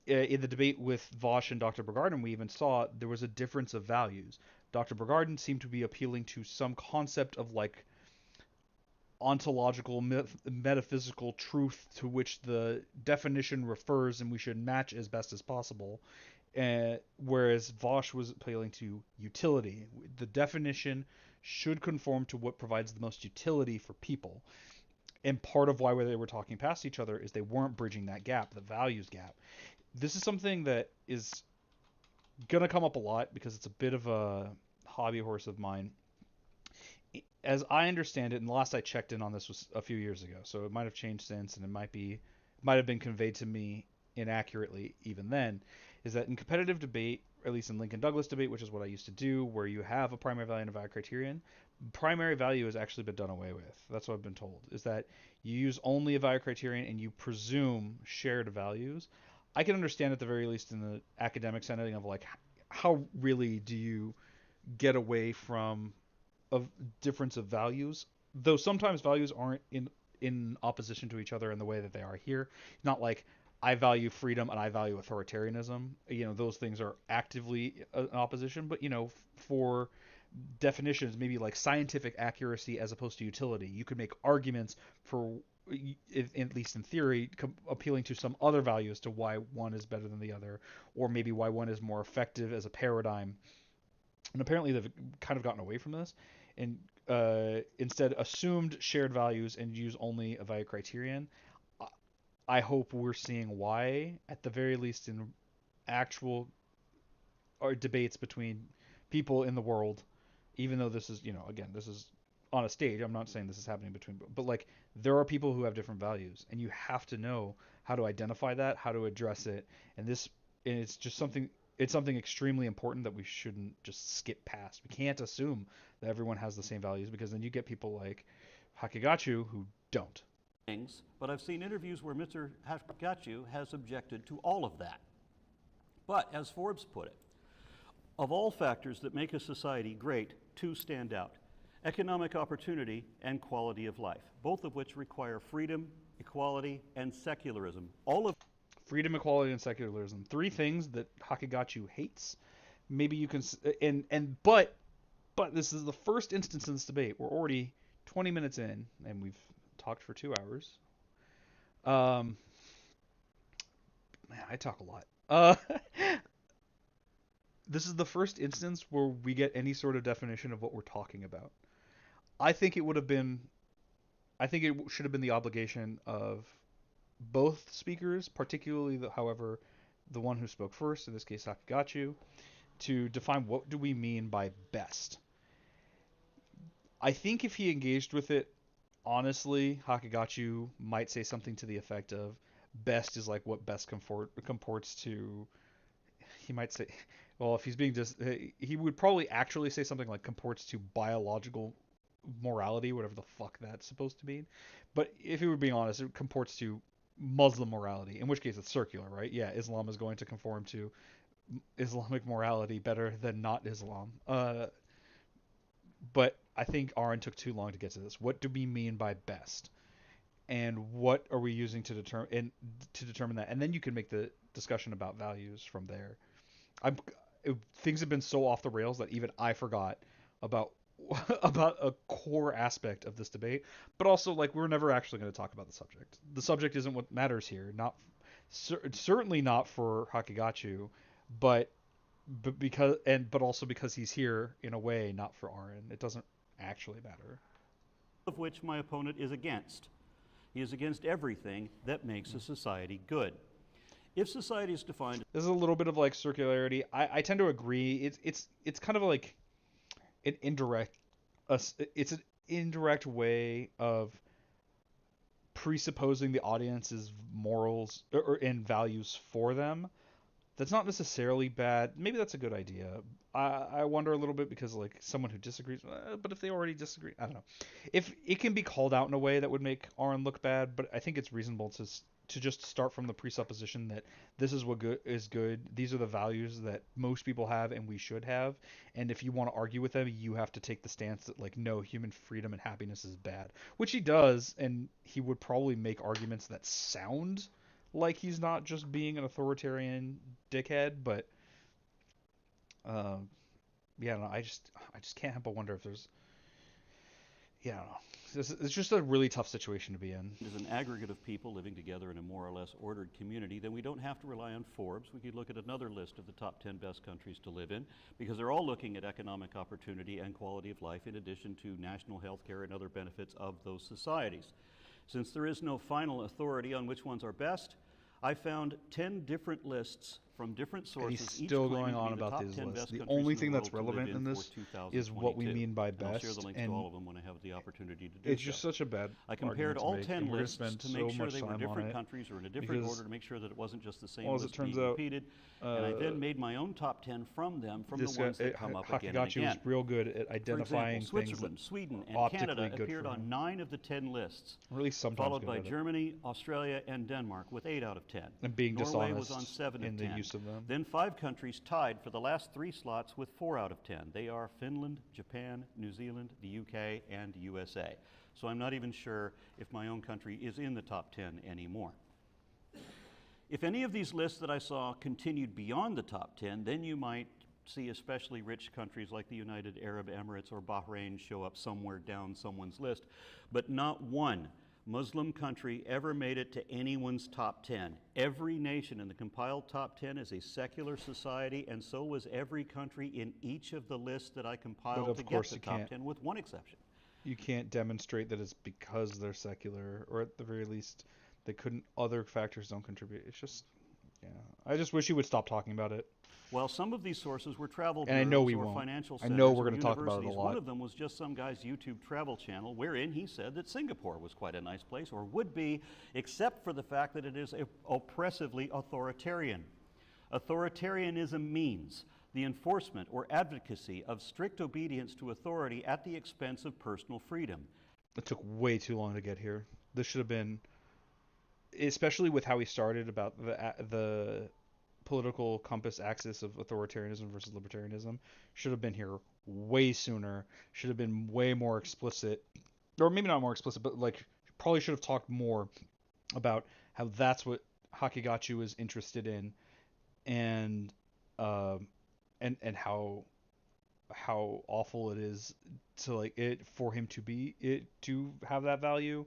in the debate with Vosh and Dr. Bergarden, we even saw there was a difference of values. Dr. Bergarden seemed to be appealing to some concept of ontological, metaphysical truth to which the definition refers, and we should match as best as possible. Whereas Vosh was appealing to utility. The definition should conform to what provides the most utility for people. And part of why they were talking past each other is they weren't bridging that gap, the values gap. This is something that is going to come up a lot because it's a bit of a hobby horse of mine. As I understand it, and the last I checked in on this was a few years ago, so it might have changed since, and it might have been conveyed to me inaccurately even then, is that in competitive debate, or at least in Lincoln Douglas debate, which is what I used to do, where you have a primary value and a value criterion, primary value has actually been done away with. That's what I've been told, is that you use only a value criterion and you presume shared values. I can understand at the very least in the academic setting of how really do you get away from a difference of values, though sometimes values aren't in opposition to each other in the way that they are here. Not like I value freedom and I value authoritarianism. Those things are actively in opposition, but for definitions, maybe like scientific accuracy as opposed to utility, you could make arguments for, at least in theory, appealing to some other value as to why one is better than the other, or maybe why one is more effective as a paradigm. And apparently they've kind of gotten away from this and instead assumed shared values and use only a value criterion. I hope we're seeing why, at the very least in actual debates between people in the world, even though this is, again, this is on a stage. I'm not saying this is happening between, but like there are people who have different values, and you have to know how to identify that, how to address it, and it's just something. It's something extremely important that we shouldn't just skip past. We can't assume that everyone has the same values, because then you get people like Haqiqatjou who don't. Things, but I've seen interviews where Mr. Haqiqatjou has objected to all of that. But as Forbes put it, of all factors that make a society great, two stand out: economic opportunity and quality of life, both of which require freedom, equality, and secularism. All of freedom, equality, and secularism. Three things that Haqiqatjou hates. Maybe you can, but this is the first instance in this debate. We're already 20 minutes in, and we've talked for 2 hours. Man, I talk a lot. This is the first instance where we get any sort of definition of what we're talking about. I think it should have been the obligation of both speakers, particularly, however, the one who spoke first, in this case Haqiqatjou, to define what do we mean by best. I think if he engaged with it honestly, Haqiqatjou might say something to the effect of best is like what best comports to. He might say, well, if he's being he would probably actually say something like comports to biological morality, whatever the fuck that's supposed to mean. But if he were being honest, it comports to Muslim morality, in which case it's circular, right? Yeah, Islam is going to conform to Islamic morality better than not Islam. But I think Aron took too long to get to this. What do we mean by best? And what are we using to determine that? And then you can make the discussion about values from there. Things have been so off the rails that even I forgot about a core aspect of this debate. But also, like, we're never actually going to talk about the subject. The subject isn't what matters here. Certainly not for Haqiqatjou, but also because he's here in a way, not for Aron. It doesn't actually matter. Of which my opponent is against. He is against everything that makes a society good. If society is defined, this is a little bit of like circularity. I tend to agree. It's kind of like an indirect. It's an indirect way of presupposing the audience's morals and values for them. That's not necessarily bad. Maybe that's a good idea. I wonder a little bit because, like, someone who disagrees, but if they already disagree, I don't know. If it can be called out in a way that would make Aron look bad, but I think it's reasonable to just start from the presupposition that this is what is good. These are the values that most people have and we should have. And if you want to argue with them, you have to take the stance that, like, no, human freedom and happiness is bad, which he does, and he would probably make arguments that sound like he's not just being an authoritarian dickhead, but yeah, no, I just can't help but wonder if there's, yeah, I don't know. It's just a really tough situation to be in. As an aggregate of people living together in a more or less ordered community, then we don't have to rely on Forbes. We could look at another list of the top 10 best countries to live in, because they're all looking at economic opportunity and quality of life in addition to national health care and other benefits of those societies. Since there is no final authority on which ones are best, I found 10 different lists from different sources. And he's still going on about these lists. The only thing that's relevant in this is what we mean by best. I'll share the links to all of them when I have the opportunity to do it's just such a bad I compared all 10 lists to make sure they were time different countries or in a different order to make sure that it wasn't just the same list being repeated. And I then made my own top 10 from them, from the ones that come up again and again. Haqiqatjou is real good at identifying For example, things Switzerland, Sweden, and Canada good appeared on 9 of the 10 lists, or at least sometimes followed by Germany, Australia, and Denmark with 8 out of 10. And being Norway was dishonest on 7 of in the 10. use use of them. Then 5 countries tied for the last 3 slots with 4 out of 10. They are Finland, Japan, New Zealand, the UK, and USA. So I'm not even sure if my own country is in the top 10 anymore. If any of these lists that I saw continued beyond the top 10, then you might see especially rich countries like the United Arab Emirates or Bahrain show up somewhere down someone's list. But not one Muslim country ever made it to anyone's top 10. Every nation in the compiled top 10 is a secular society, and so was every country in each of the lists that I compiled to get the top 10, with one exception. You can't demonstrate that it's because they're secular, or at the very least, they couldn't. Other factors don't contribute. It's just, yeah. I just wish you would stop talking about it. Well, some of these sources were travel And I know we bureaus or won't. financial I centers know we're or gonna talk about it a universities. lot. One of them was just some guy's YouTube travel channel, wherein he said that Singapore was quite a nice place, or would be, except for the fact that it is oppressively authoritarian. Authoritarianism means the enforcement or advocacy of strict obedience to authority at the expense of personal freedom. It took way too long to get here. This should have been, especially with how he started about the political compass axis of authoritarianism versus libertarianism, should have been here way sooner. Should have been way more explicit, or maybe not more explicit, but like probably should have talked more about how that's what Haqiqatjou is interested in, and how awful it is to like it for him to be it to have that value,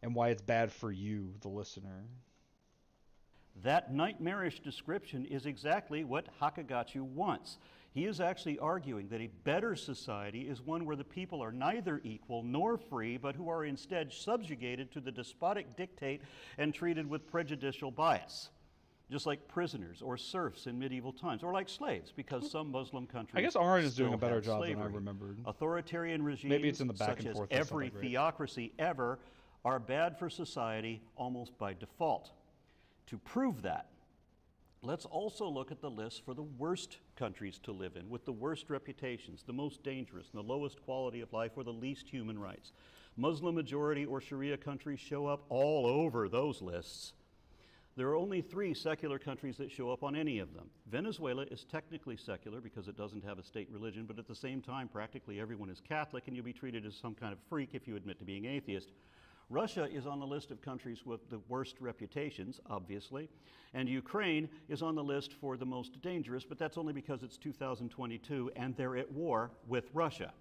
and why it's bad for you, the listener. That nightmarish description is exactly what Haqiqatjou wants. He is actually arguing that a better society is one where the people are neither equal nor free, but who are instead subjugated to the despotic dictate and treated with prejudicial bias, just like prisoners or serfs in medieval times, or like slaves, because some Muslim countries I guess Aron is doing a still better have job slavery. than I remembered. Authoritarian regimes, Maybe it's in the back such and as forth, that's not every that great. theocracy ever, are bad for society almost by default. To prove that, let's also look at the list for the worst countries to live in, with the worst reputations, the most dangerous, and the lowest quality of life, or the least human rights. Muslim majority or Sharia countries show up all over those lists. There are only 3 secular countries that show up on any of them. Venezuela is technically secular because it doesn't have a state religion, but at the same time, practically everyone is Catholic, and you'll be treated as some kind of freak if you admit to being atheist. Russia is on the list of countries with the worst reputations, obviously, and Ukraine is on the list for the most dangerous, but that's only because it's 2022 and they're at war with Russia.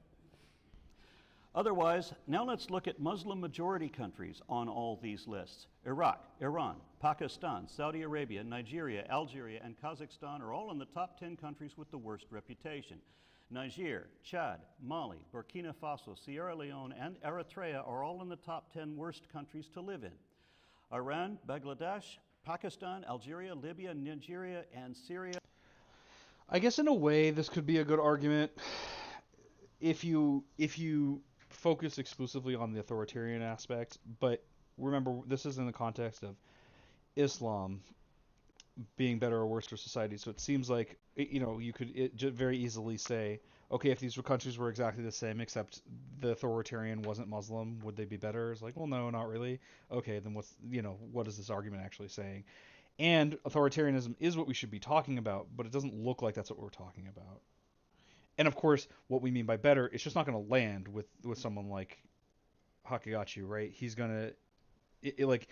Otherwise, now let's look at Muslim majority countries on all these lists. Iraq, Iran, Pakistan, Saudi Arabia, Nigeria, Algeria, and Kazakhstan are all in the top 10 countries with the worst reputation. Niger, Chad, Mali, Burkina Faso, Sierra Leone, and Eritrea are all in the top 10 worst countries to live in. Iran, Bangladesh, Pakistan, Algeria, Libya, Nigeria, and Syria. I guess in a way this could be a good argument if you focus exclusively on the authoritarian aspect, but remember this is in the context of Islam being better or worse for society. So it seems like, you could very easily say, okay, if these countries were exactly the same except the authoritarian wasn't Muslim, would they be better? It's like, well, no, not really. Okay, then what is this argument actually saying? And authoritarianism is what we should be talking about, but it doesn't look like that's what we're talking about. And of course, what we mean by better, it's just not going to land with someone like Haqiqatjou, right? He's going to, like,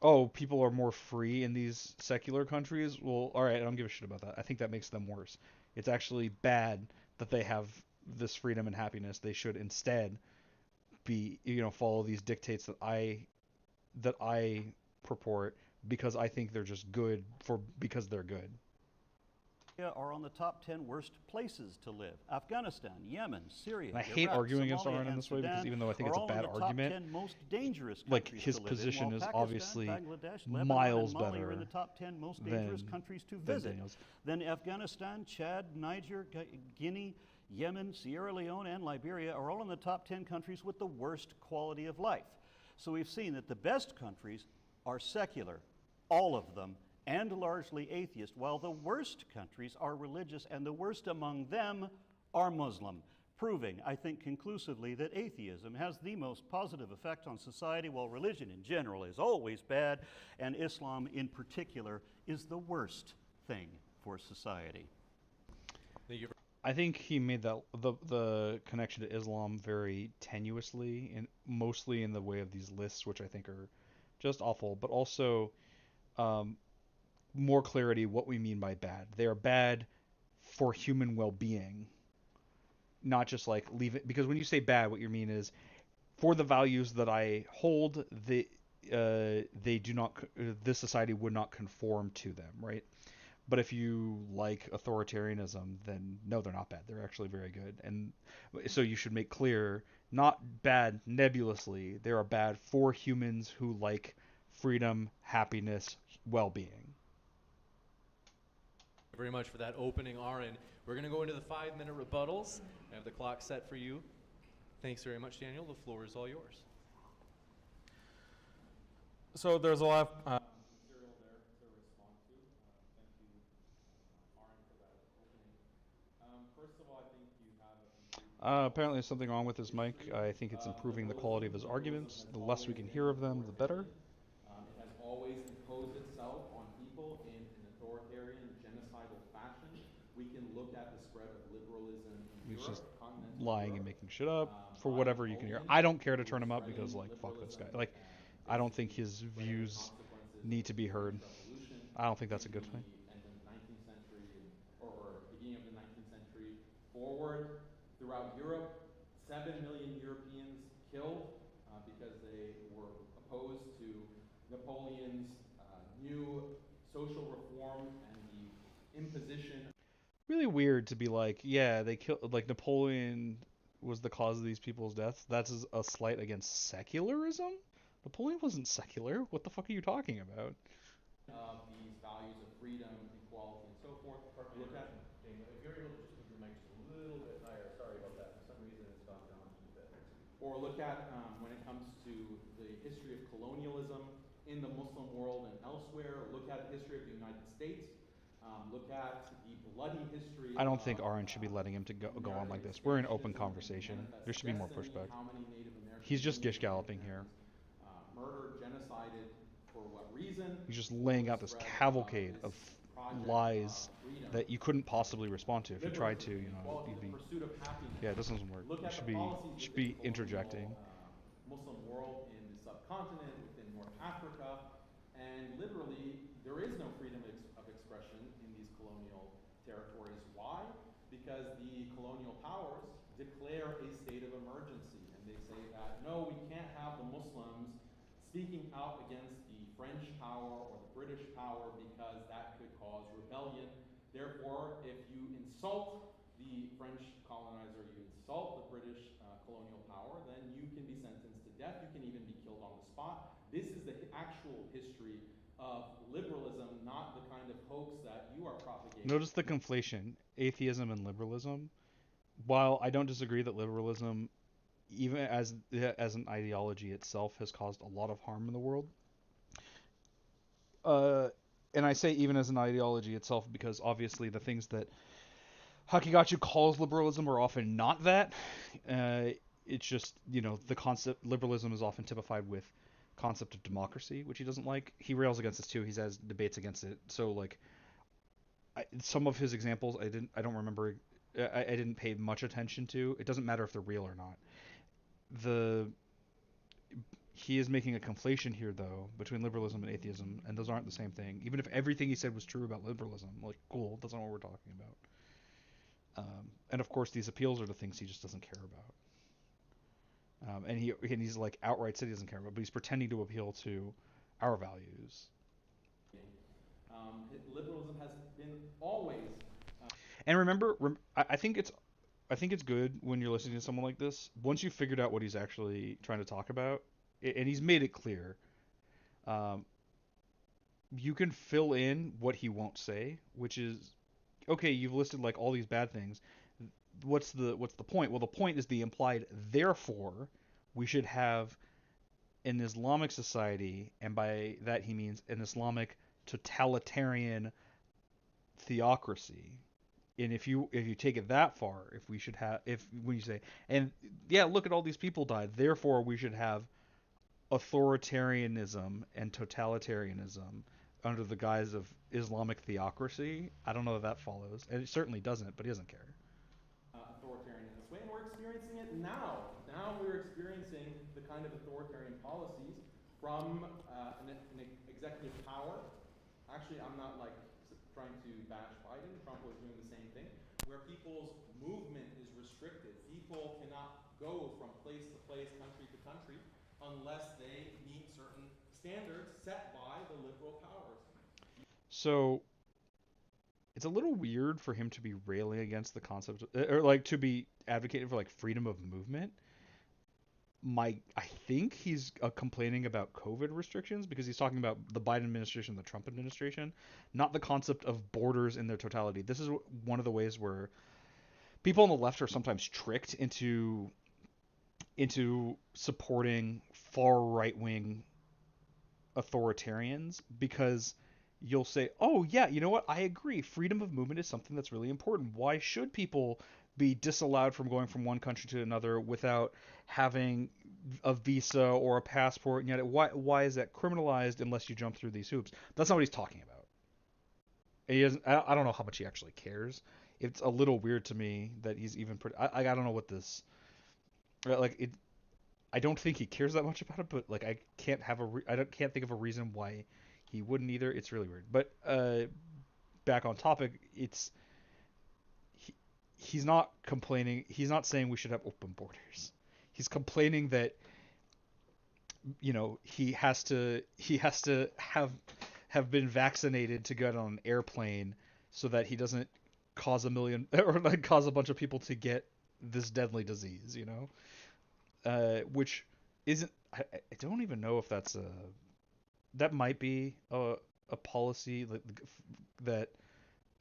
oh, people are more free in these secular countries. Well, all right, I don't give a shit about that. I think that makes them worse. It's actually bad that they have this freedom and happiness. They should instead be, follow these dictates that I purport, because I think they're just good because they're good. Are on the top 10 worst places to live. Afghanistan, Yemen, Syria, And I hate Iraq, arguing against Somalia, Aron in and this way, because Sudan even though I think it's are a all bad in the argument, top 10 most dangerous like, countries his to live in, position while is Pakistan, obviously Bangladesh, Lebanon, miles and Mali are in better the top 10 most than- dangerous countries to than visit. Daniel's. Then Afghanistan, Chad, Niger, Guinea, Yemen, Sierra Leone, and Liberia are all in the top 10 countries with the worst quality of life. So we've seen that the best countries are secular, all of them, and largely atheist, while the worst countries are religious, and the worst among them are Muslim, proving, I think, conclusively that atheism has the most positive effect on society, while religion in general is always bad, and Islam in particular is the worst thing for society. Thank you. I think he made that the connection to Islam very tenuously, and mostly in the way of these lists, which I think are just awful, but also um, more clarity what we mean by bad. They are bad for human well-being, not just like leave it. Because when you say bad, what you mean is for the values that I hold, they do not. This society would not conform to them, right? But if you like authoritarianism, then no, they're not bad. They're actually very good. And so you should make clear, not bad nebulously. They are bad for humans who like freedom, happiness, well-being. Very much for that opening, Aron. We're going to go into the 5-minute rebuttals. I have the clock set for you. Thanks very much, Daniel. The floor is all yours. So there's a lot of material there to respond to. Thank you, Aron, for that opening. First of all, I think you have Apparently, there's something wrong with his mic. I think it's improving the quality of his arguments. The less we can hear of them, the better. It has always imposed itself on people in an authoritarian, genocidal fashion. We can look at the spread of liberalism in He's Europe, just continental lying Europe, and making shit up for whatever you can hear. I don't care to turn him up because, like, fuck this guy. Like, I don't think his views need to be heard. I don't think that's a good thing. End of the 19th century or beginning of the 19th century forward throughout Europe, 7 million Europeans killed because they were opposed to Napoleon's new social reform and the imposition. Really weird to be like, yeah, they killed, like, Napoleon was the cause of these people's deaths. That's a slight against secularism? Napoleon wasn't secular. What the fuck are you talking about? Of these values of freedom, equality, and so forth. Look at Daniel, if you're able to just move your mic just a little bit higher. Sorry about that. For some reason, it's gone down just a bit. or look at when it comes to the history of colonialism in the Muslim world and elsewhere. Look at the history of the United States. Look at the bloody history. I don't think Aron should be letting him to go on like this. We're in open conversation. There should be more pushback. He's just gish galloping here. Murdered, genocided, for what reason? He's just laying out this cavalcade of lies that you couldn't possibly respond to. If you tried to, you know, you'd be. Yeah, this doesn't work. You should be interjecting. Muslim world in the subcontinent, within North Africa, and literally there is no freedom of expression in these colonial territories. Why? Because the colonial powers declare a state of emergency, and they say that no, we can't have the Muslims speaking out against the French power or the British power because that could cause rebellion. Therefore, if you insult the French colonizer, you insult the British colonial power, then you can be sentenced to death. You can even be killed on the spot. This is the actual history of liberalism, not the kind of hoax that you are propagating. Notice the conflation, atheism and liberalism. While I don't disagree that liberalism, even as an ideology itself, has caused a lot of harm in the world. And I say even as an ideology itself because obviously the things that Haqiqatjou calls liberalism are often not that. It's just, you know, the concept, liberalism is often typified with concept of democracy, which he doesn't like. He rails against this too. He has debates against it. So like, some of his examples I don't remember. I didn't pay much attention to. It doesn't matter if they're real or not. He is making a conflation here though between liberalism and atheism, and those aren't the same thing. Even if everything he said was true about liberalism, like, cool, that's not what we're talking about. And of course, these appeals are the things he just doesn't care about. And he's like outright said he doesn't care about, but he's pretending to appeal to our values. Liberalism has been always. And remember, I think it's good when you're listening to someone like this. Once you've figured out what he's actually trying to talk about, and he's made it clear, you can fill in what he won't say, which is, okay, you've listed like all these bad things. What's the point? Well, the point is the implied therefore we should have an Islamic society, and by that he means an Islamic totalitarian theocracy. And if you take it that far, when you say, and yeah, look at all these people died, therefore we should have authoritarianism and totalitarianism, under the guise of Islamic theocracy. I don't know if that follows, and it certainly doesn't. But he doesn't care. Authoritarian in this way, and we're experiencing it now. Now we're experiencing the kind of authoritarian policies from an executive power. Actually, I'm not like trying to bash Biden. Trump was doing the same thing, where people's movement is restricted. People cannot go from place to place, country to country, unless they meet certain standards set by the liberal powers. So it's a little weird for him to be railing against the concept, or like to be advocating for like freedom of movement. I think he's complaining about COVID restrictions because he's talking about the Biden administration, the Trump administration, not the concept of borders in their totality. This is one of the ways where people on the left are sometimes tricked into supporting far right wing authoritarians, because you'll say, "Oh yeah, you know what? I agree. Freedom of movement is something that's really important. Why should people be disallowed from going from one country to another without having a visa or a passport? And yet, why is that criminalized unless you jump through these hoops?" That's not what he's talking about. And he doesn't. I don't know how much he actually cares. It's a little weird to me that he's even. I don't know what this. Like it. I don't think he cares that much about it, but like I can't think of a reason why he wouldn't either. It's really weird. But back on topic, he's not complaining. He's not saying we should have open borders. He's complaining that he has to have been vaccinated to get on an airplane so that he doesn't cause or like cause a bunch of people to get this deadly disease. Which isn't. I don't even know if that might be a policy that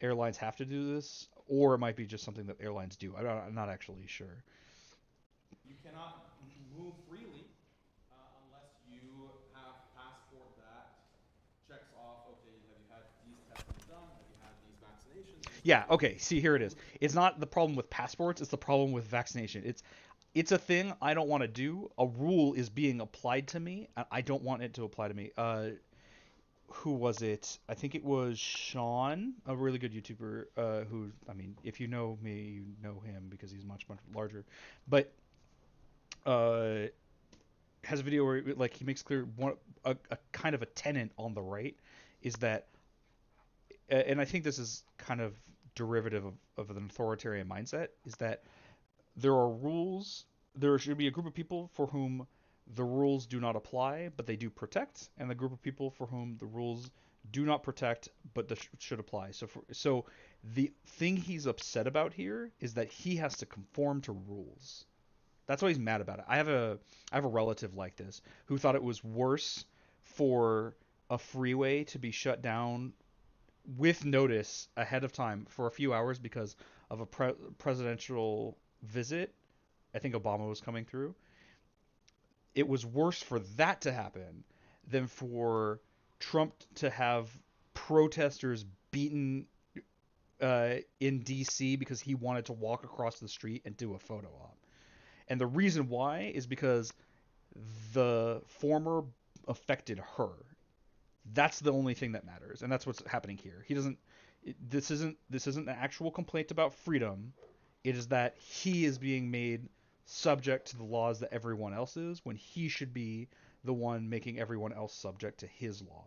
airlines have to do this, or it might be just something that airlines do. I'm not actually sure. You cannot move freely unless you have a passport that checks off, okay, have you had these tests done? Have you had these vaccinations? Yeah, okay, see, here it is. It's not the problem with passports, it's the problem with vaccination. It's a thing I don't want to do. A rule is being applied to me, and I don't want it to apply to me. Who was it? I think it was Sean, a really good YouTuber, who, I mean, if you know me, you know him because he's much, much larger. But has a video where like he makes clear a kind of a tenet on the right is that, and I think this is kind of derivative of an authoritarian mindset, is that there are rules. There should be a group of people for whom the rules do not apply, but they do protect, and the group of people for whom the rules do not protect, but should apply. So the thing he's upset about here is that he has to conform to rules. That's why he's mad about it. I have a relative like this who thought it was worse for a freeway to be shut down with notice ahead of time for a few hours because of a presidential visit. I think Obama was coming through. It was worse for that to happen than for Trump to have protesters beaten in D.C. because he wanted to walk across the street and do a photo op. And the reason why is because the former affected her. That's the only thing that matters, and that's what's happening here. This isn't an actual complaint about freedom. It is that he is being made subject to the laws that everyone else is, when he should be the one making everyone else subject to his law.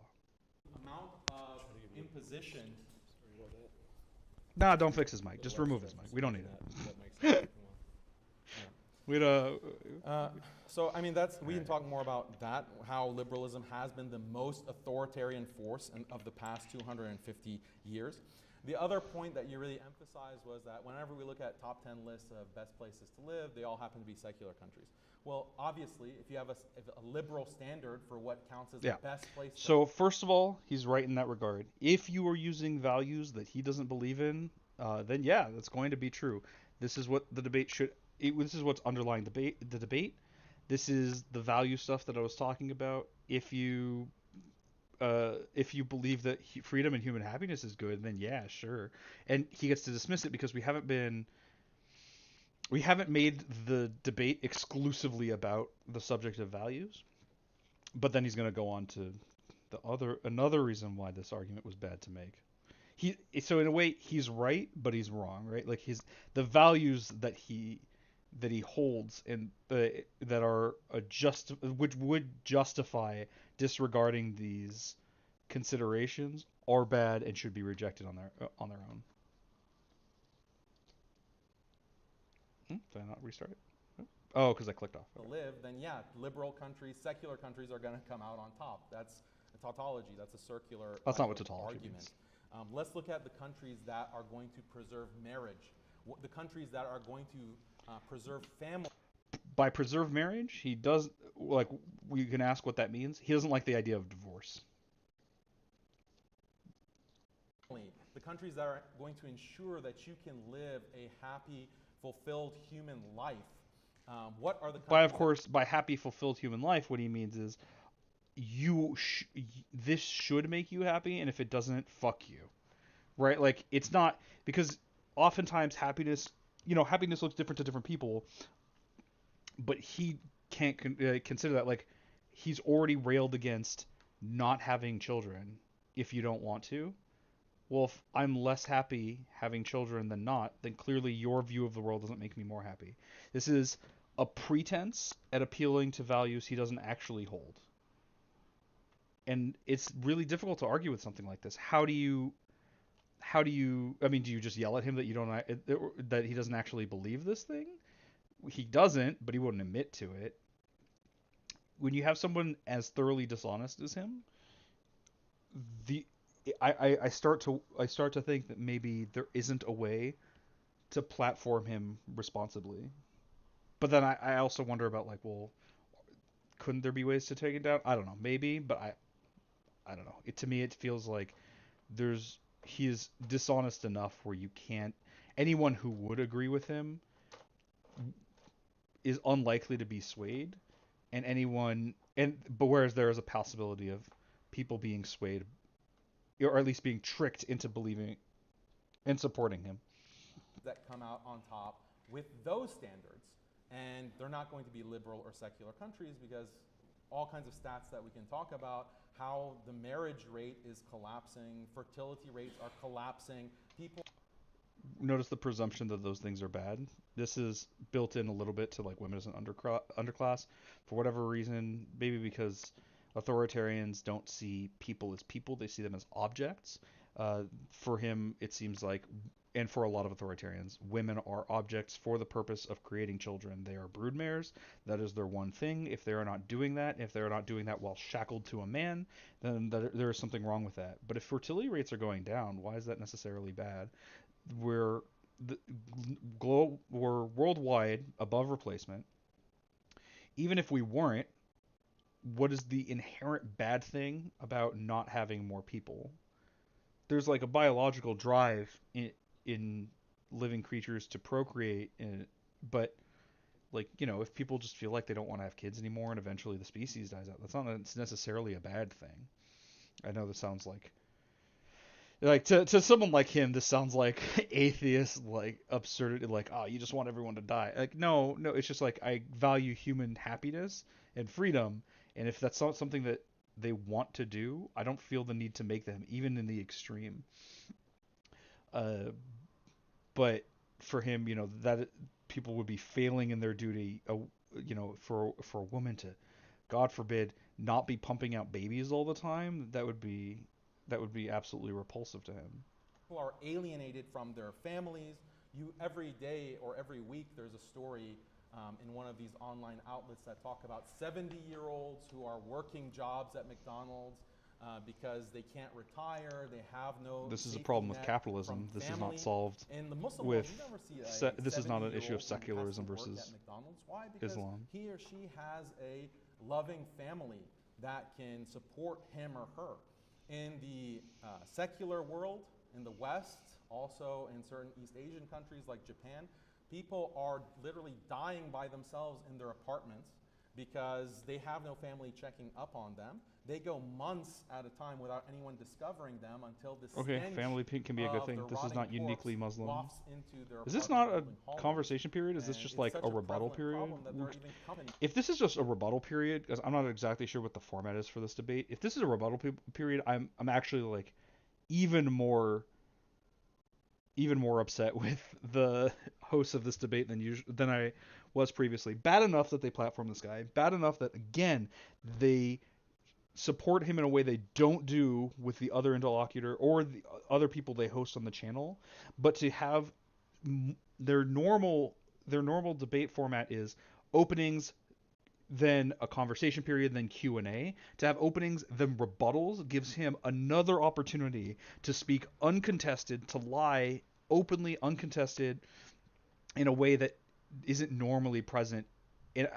Amount of imposition. Nah, don't fix his mic. Just remove his mic. We don't need it. So I mean, we can talk more about that. How liberalism has been the most authoritarian force of the past 250 years. The other point that you really emphasized was that whenever we look at top 10 lists of best places to live, they all happen to be secular countries. Well, obviously, if you have a liberal standard for what counts as the best place. So first of all, he's right in that regard. If you are using values that he doesn't believe in, then yeah, that's going to be true. This is what the debate should. This is what's underlying the debate. This is the value stuff that I was talking about. If you believe that freedom and human happiness is good, then yeah, sure. And he gets to dismiss it because we haven't made the debate exclusively about the subject of values. But then he's going to go on to Another reason why this argument was bad to make. So in a way he's right, but he's wrong, right? Like the values that he holds and that are which would justify disregarding these considerations are bad and should be rejected on their own. Did I not restart it? Oh, because I clicked off. To live, then yeah, liberal countries, secular countries are going to come out on top. That's a tautology. That's a circular That's not what tautology argument. means. Let's look at the countries that are going to preserve marriage, the countries that are going to preserve family. By preserve marriage, he does, like, we can ask what that means. He doesn't like the idea of divorce. The countries that are going to ensure that you can live a happy, fulfilled human life. What are the countries By happy, fulfilled human life, what he means is this should make you happy, and if it doesn't, fuck you. Right? Like, it's not, because oftentimes happiness looks different to different people, but he can't consider that. Like, he's already railed against not having children if you don't want to. Well, if I'm less happy having children than not, then clearly your view of the world doesn't make me more happy. This is a pretense at appealing to values he doesn't actually hold. And it's really difficult to argue with something like this. How do you do you just yell at him that he doesn't actually believe this thing? He doesn't, but he wouldn't admit to it. When you have someone as thoroughly dishonest as him, I start to think that maybe there isn't a way to platform him responsibly. But then I also wonder about, like, well, couldn't there be ways to take it down? I don't know, maybe, but I don't know. To me, it feels like he is dishonest enough where you can't. Anyone who would agree with him is unlikely to be swayed, but whereas there is a possibility of people being swayed, or at least being tricked into believing and supporting him. That come out on top with those standards, and they're not going to be liberal or secular countries, because all kinds of stats that we can talk about, how the marriage rate is collapsing, fertility rates are collapsing, people... Notice the presumption that those things are bad. This is built in a little bit to, like, women as an underclass. For whatever reason, maybe because authoritarians don't see people as people, they see them as objects. For him, it seems like, and for a lot of authoritarians, women are objects for the purpose of creating children. They are broodmares. That is their one thing. If they are not doing that while shackled to a man, then there is something wrong with that. But if fertility rates are going down, why is that necessarily bad? We're worldwide above replacement. Even if we weren't, what is the inherent bad thing about not having more people? There's, like, a biological drive in living creatures to procreate, but, like, if people just feel like they don't want to have kids anymore and eventually the species dies out, that's not necessarily a bad thing. I know this sounds like to someone like him, this sounds like atheist, like, absurdity, like, oh, you just want everyone to die. Like, no, it's just like, I value human happiness and freedom, and if that's not something that they want to do, I don't feel the need to make them, even in the extreme. But for him, that people would be failing in their duty, for a woman to, God forbid, not be pumping out babies all the time, that would be absolutely repulsive to him. People are alienated from their families. Every day or every week, there's a story in one of these online outlets that talk about 70-year-olds who are working jobs at McDonald's because they can't retire. They have no. This is a problem with capitalism. This is not solved in the Muslim with. World, you never see a This is not an issue of who has to secularism work versus at McDonald's. Why? Because Islam. he or she has a loving family that can support him or her. In the secular world, in the West, also in certain East Asian countries like Japan, people are literally dying by themselves in their apartments because they have no family checking up on them. They go months at a time without anyone discovering them until the Okay, stench family can be a good of thing. the This is rotting not uniquely corpse Muslim. wafts into their Is this apartment not a building hallways. conversation period? Is this And just it's like such a rebuttal prevalent period? problem that there are even companies. If this is just a rebuttal period, because I'm not exactly sure what the format is for this debate. If this is a rebuttal period, I'm actually like even more upset with the hosts of this debate than I was previously. Bad enough that they platform this guy. Bad enough that again they support him in a way they don't do with the other interlocutor or the other people they host on the channel. But to have their normal debate format is openings, then a conversation period, then Q&A. To have openings, then rebuttals gives him another opportunity to speak uncontested, to lie openly uncontested in a way that isn't normally present. And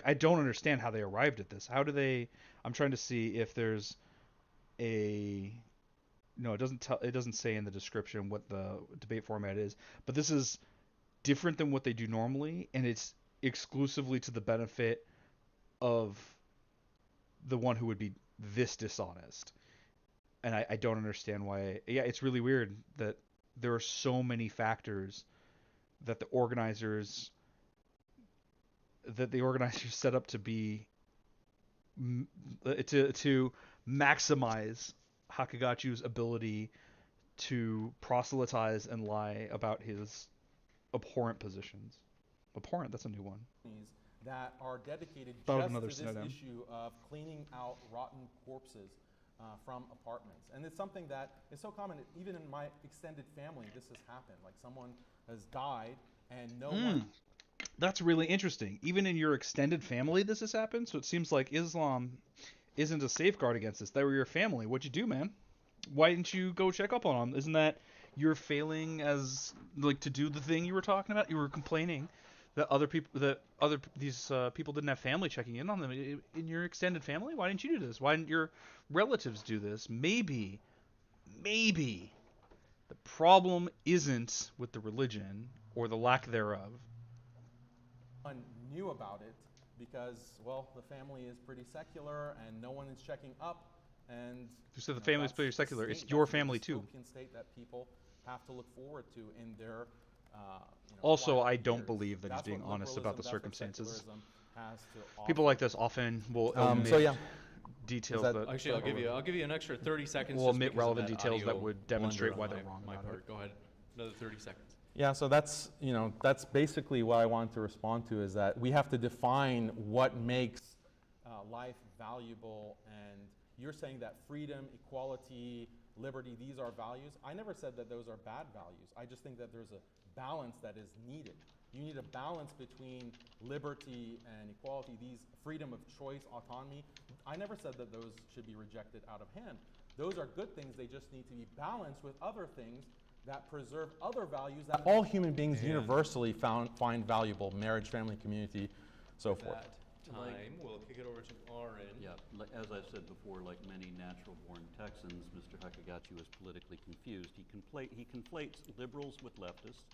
I don't understand how they arrived at this. How do they? I'm trying to see if there's a. No, it doesn't say in the description what the debate format is. But this is different than what they do normally, and it's exclusively to the benefit of the one who would be this dishonest. And I don't understand why. Yeah, it's really weird that there are so many factors that the organizers set up to be to maximize Haqiqatjou's ability to proselytize and lie about his abhorrent positions. Abhorrent, that's a new one. That are dedicated Thought of just another to this synonym. issue of cleaning out rotten corpses from apartments. And it's something that is so common, even in my extended family, this has happened. Like someone has died and no one... That's really interesting. Even in your extended family, this has happened. So it seems like Islam isn't a safeguard against this. They were your family. What'd you do, man? Why didn't you go check up on them? Isn't that you're failing as like to do the thing you were talking about? You were complaining that these people didn't have family checking in on them in your extended family. Why didn't you do this? Why didn't your relatives do this? Maybe the problem isn't with the religion or the lack thereof. One knew about it because, well, the family is pretty secular and no one is checking up. And you said the family is pretty secular. It's your family too. State that people have to look forward to in their. Also, I don't believe that he's being honest about the circumstances. People like this often will omit details that. Actually, I'll give you an extra 30 seconds. We'll omit relevant details that would demonstrate why they're wrong. My part. Go ahead. Another 30 seconds. Yeah, so that's basically what I wanted to respond to, is that we have to define what makes life valuable. And you're saying that freedom, equality, liberty, these are values. I never said that those are bad values. I just think that there's a balance that is needed. You need a balance between liberty and equality, these freedom of choice, autonomy. I never said that those should be rejected out of hand. Those are good things. They just need to be balanced with other things that preserve other values that all human beings universally find valuable: marriage, family, community, so forth. We'll kick it over to Aron. Yeah, as I've said before, like many natural-born Texans, Mr. Haqiqatjou is politically confused. He conflates liberals with leftists,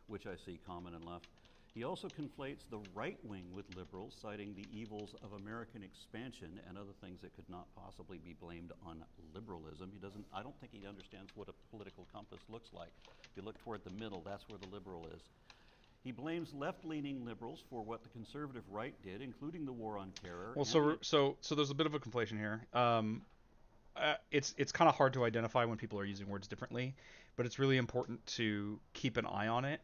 which I see common and left. He also conflates the right wing with liberals, citing the evils of American expansion and other things that could not possibly be blamed on liberalism. I don't think he understands what a political compass looks like. If you look toward the middle, that's where the liberal is. He blames left-leaning liberals for what the conservative right did, including the war on terror. Well, so there's a bit of a conflation here. It's kind of hard to identify when people are using words differently, but it's really important to keep an eye on it.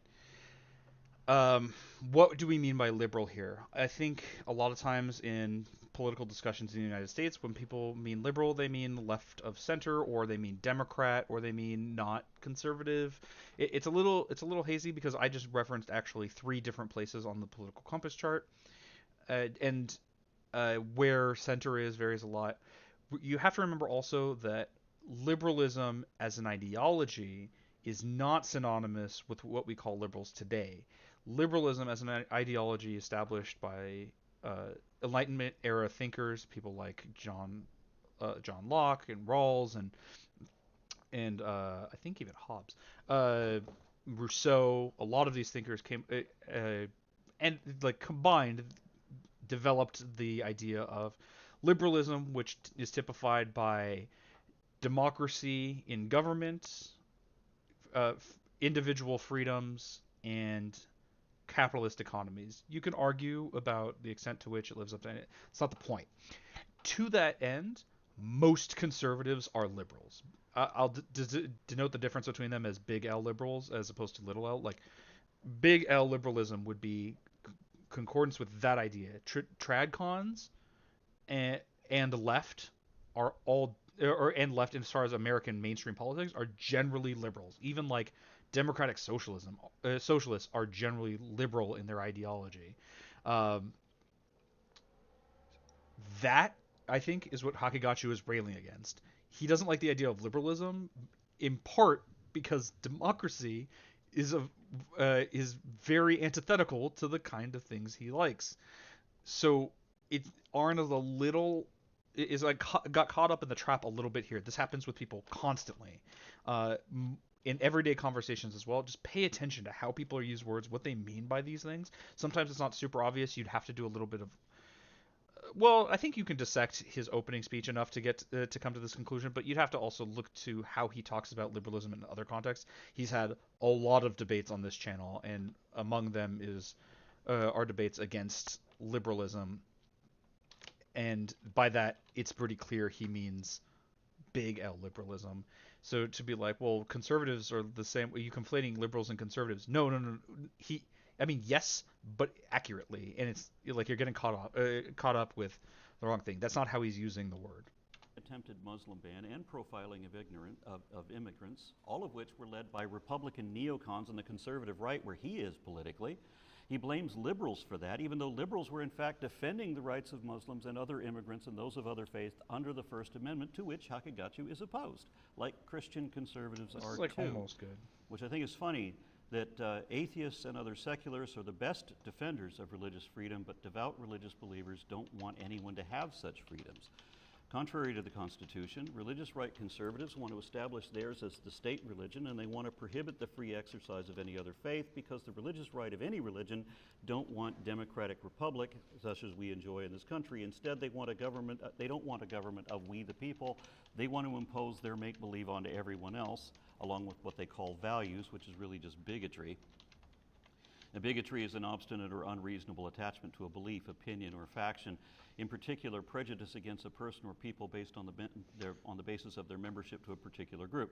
What do we mean by liberal here? I think a lot of times in political discussions in the United States, when people mean liberal, they mean left of center, or they mean Democrat, or they mean not conservative. It's a little hazy because I just referenced actually 3 different places on the political compass chart, and where center is varies a lot. You have to remember also that liberalism as an ideology is not synonymous with what we call liberals today. Liberalism as an ideology established by Enlightenment era thinkers, people like John Locke and Rawls and I think even Hobbes, Rousseau. A lot of these thinkers came and like combined developed the idea of liberalism, which is typified by democracy in government, individual freedoms, and capitalist economies. You can argue about the extent to which it lives up to it. It's not the point. To that end, most conservatives are liberals. I'll denote the difference between them as big L liberals as opposed to little l. Like, big L liberalism would be concordance with that idea. Tradcons and left are all, and left as far as American mainstream politics, are generally liberals. Even like democratic socialists are generally liberal in their ideology. Um, that, I think, is what Haqiqatjou is railing against. He doesn't like the idea of liberalism, in part because democracy is very antithetical to the kind of things he likes. So Aron is like got caught up in the trap a little bit here. This happens with people constantly, uh, in everyday conversations as well. Just pay attention to how people use words, what they mean by these things. Sometimes it's not super obvious. You'd have to do a little bit of, well, I think you can dissect his opening speech enough to get to come to this conclusion, but you'd have to also look to how he talks about liberalism in other contexts. He's had a lot of debates on this channel, and among them is our debates against liberalism, and by that it's pretty clear he means big L liberalism. So to be like, well, conservatives are the same. Are you conflating liberals and conservatives? No, no, no. I mean, yes, but accurately, and it's like you're getting caught up with the wrong thing. That's not how he's using the word. Attempted Muslim ban and profiling of immigrants, all of which were led by Republican neocons on the conservative right, where he is politically. He blames liberals for that, even though liberals were in fact defending the rights of Muslims and other immigrants and those of other faiths under the First Amendment, to which Haqiqatjou is opposed, like Christian conservatives This are is like too. almost good. Which I think is funny, that atheists and other secularists are the best defenders of religious freedom, but devout religious believers don't want anyone to have such freedoms. Contrary to the Constitution, religious right conservatives want to establish theirs as the state religion, and they want to prohibit the free exercise of any other faith, because the religious right of any religion don't want democratic republic such as we enjoy in this country. Instead, they want a government. They don't want a government of we the people. They want to impose their make-believe onto everyone else, along with what they call values, which is really just bigotry. And bigotry is an obstinate or unreasonable attachment to a belief, opinion, or faction, in particular prejudice against a person or people based on the basis of their membership to a particular group.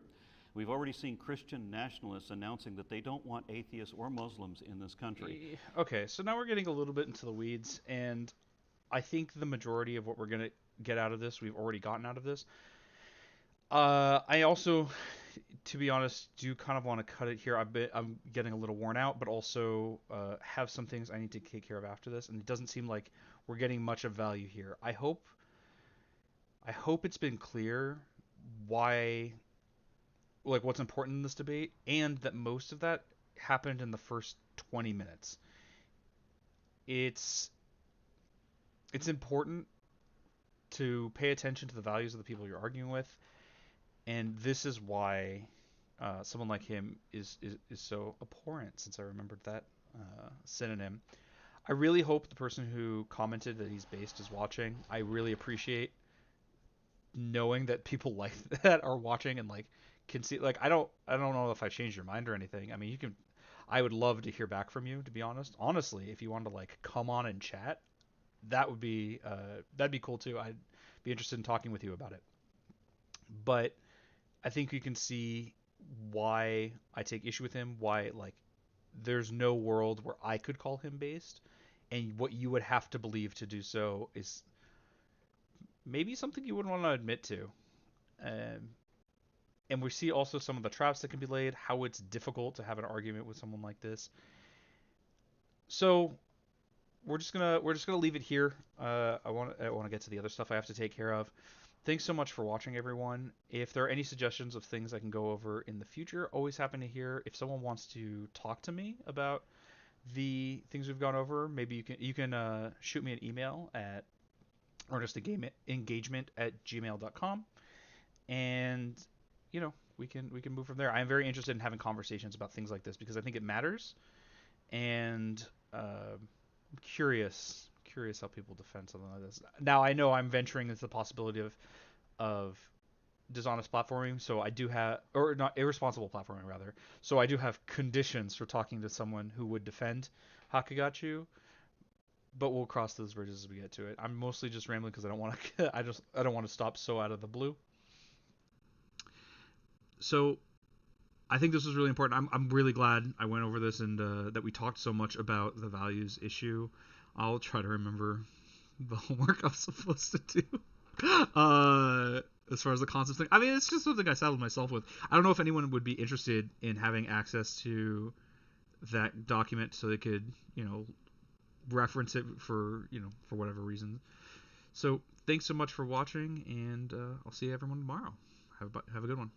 We've already seen Christian nationalists announcing that they don't want atheists or Muslims in this country. Okay, so now we're getting a little bit into the weeds, and I think the majority of what we're going to get out of this, we've already gotten out of this. I also, to be honest, do kind of want to cut it here. I'm getting a little worn out, but also have some things I need to take care of after this, and it doesn't seem like we're getting much of value here. I hope it's been clear why, like, what's important in this debate, and that most of that happened in the first 20 minutes. It's important to pay attention to the values of the people you're arguing with. And this is why someone like him is so abhorrent, since I remembered that synonym. I really hope the person who commented that he's based is watching. I really appreciate knowing that people like that are watching and like can see. Like, I don't know if I've changed your mind or anything. I mean, you can. I would love to hear back from you, to be honest. Honestly, if you wanted to like come on and chat, that'd be cool too. I'd be interested in talking with you about it. But I think you can see why I take issue with him, why, like, there's no world where I could call him based, and what you would have to believe to do so is maybe something you wouldn't want to admit to. And we see also some of the traps that can be laid, how it's difficult to have an argument with someone like this. So we're just gonna leave it here. I want to get to the other stuff I have to take care of. Thanks so much for watching, everyone. If there are any suggestions of things I can go over in the future, always happy to hear. If someone wants to talk to me about the things we've gone over, maybe you can shoot me an email at earnestengagement@gmail.com, and we can move from there. I'm very interested in having conversations about things like this because I think it matters, and I'm curious curious how people defend something like this. Now I know I'm venturing into the possibility of dishonest platforming, so I do have, or not, irresponsible platforming rather. So I do have conditions for talking to someone who would defend Haqiqatjou, but we'll cross those bridges as we get to it. I'm mostly just rambling because I don't want to. I don't want to stop so out of the blue. So I think this was really important. I'm really glad I went over this and that we talked so much about the values issue. I'll try to remember the homework I'm supposed to do. As far as the concept thing, I mean, it's just something I saddled myself with. I don't know if anyone would be interested in having access to that document so they could, reference it for, for whatever reason. So thanks so much for watching, and I'll see everyone tomorrow. Have a good one.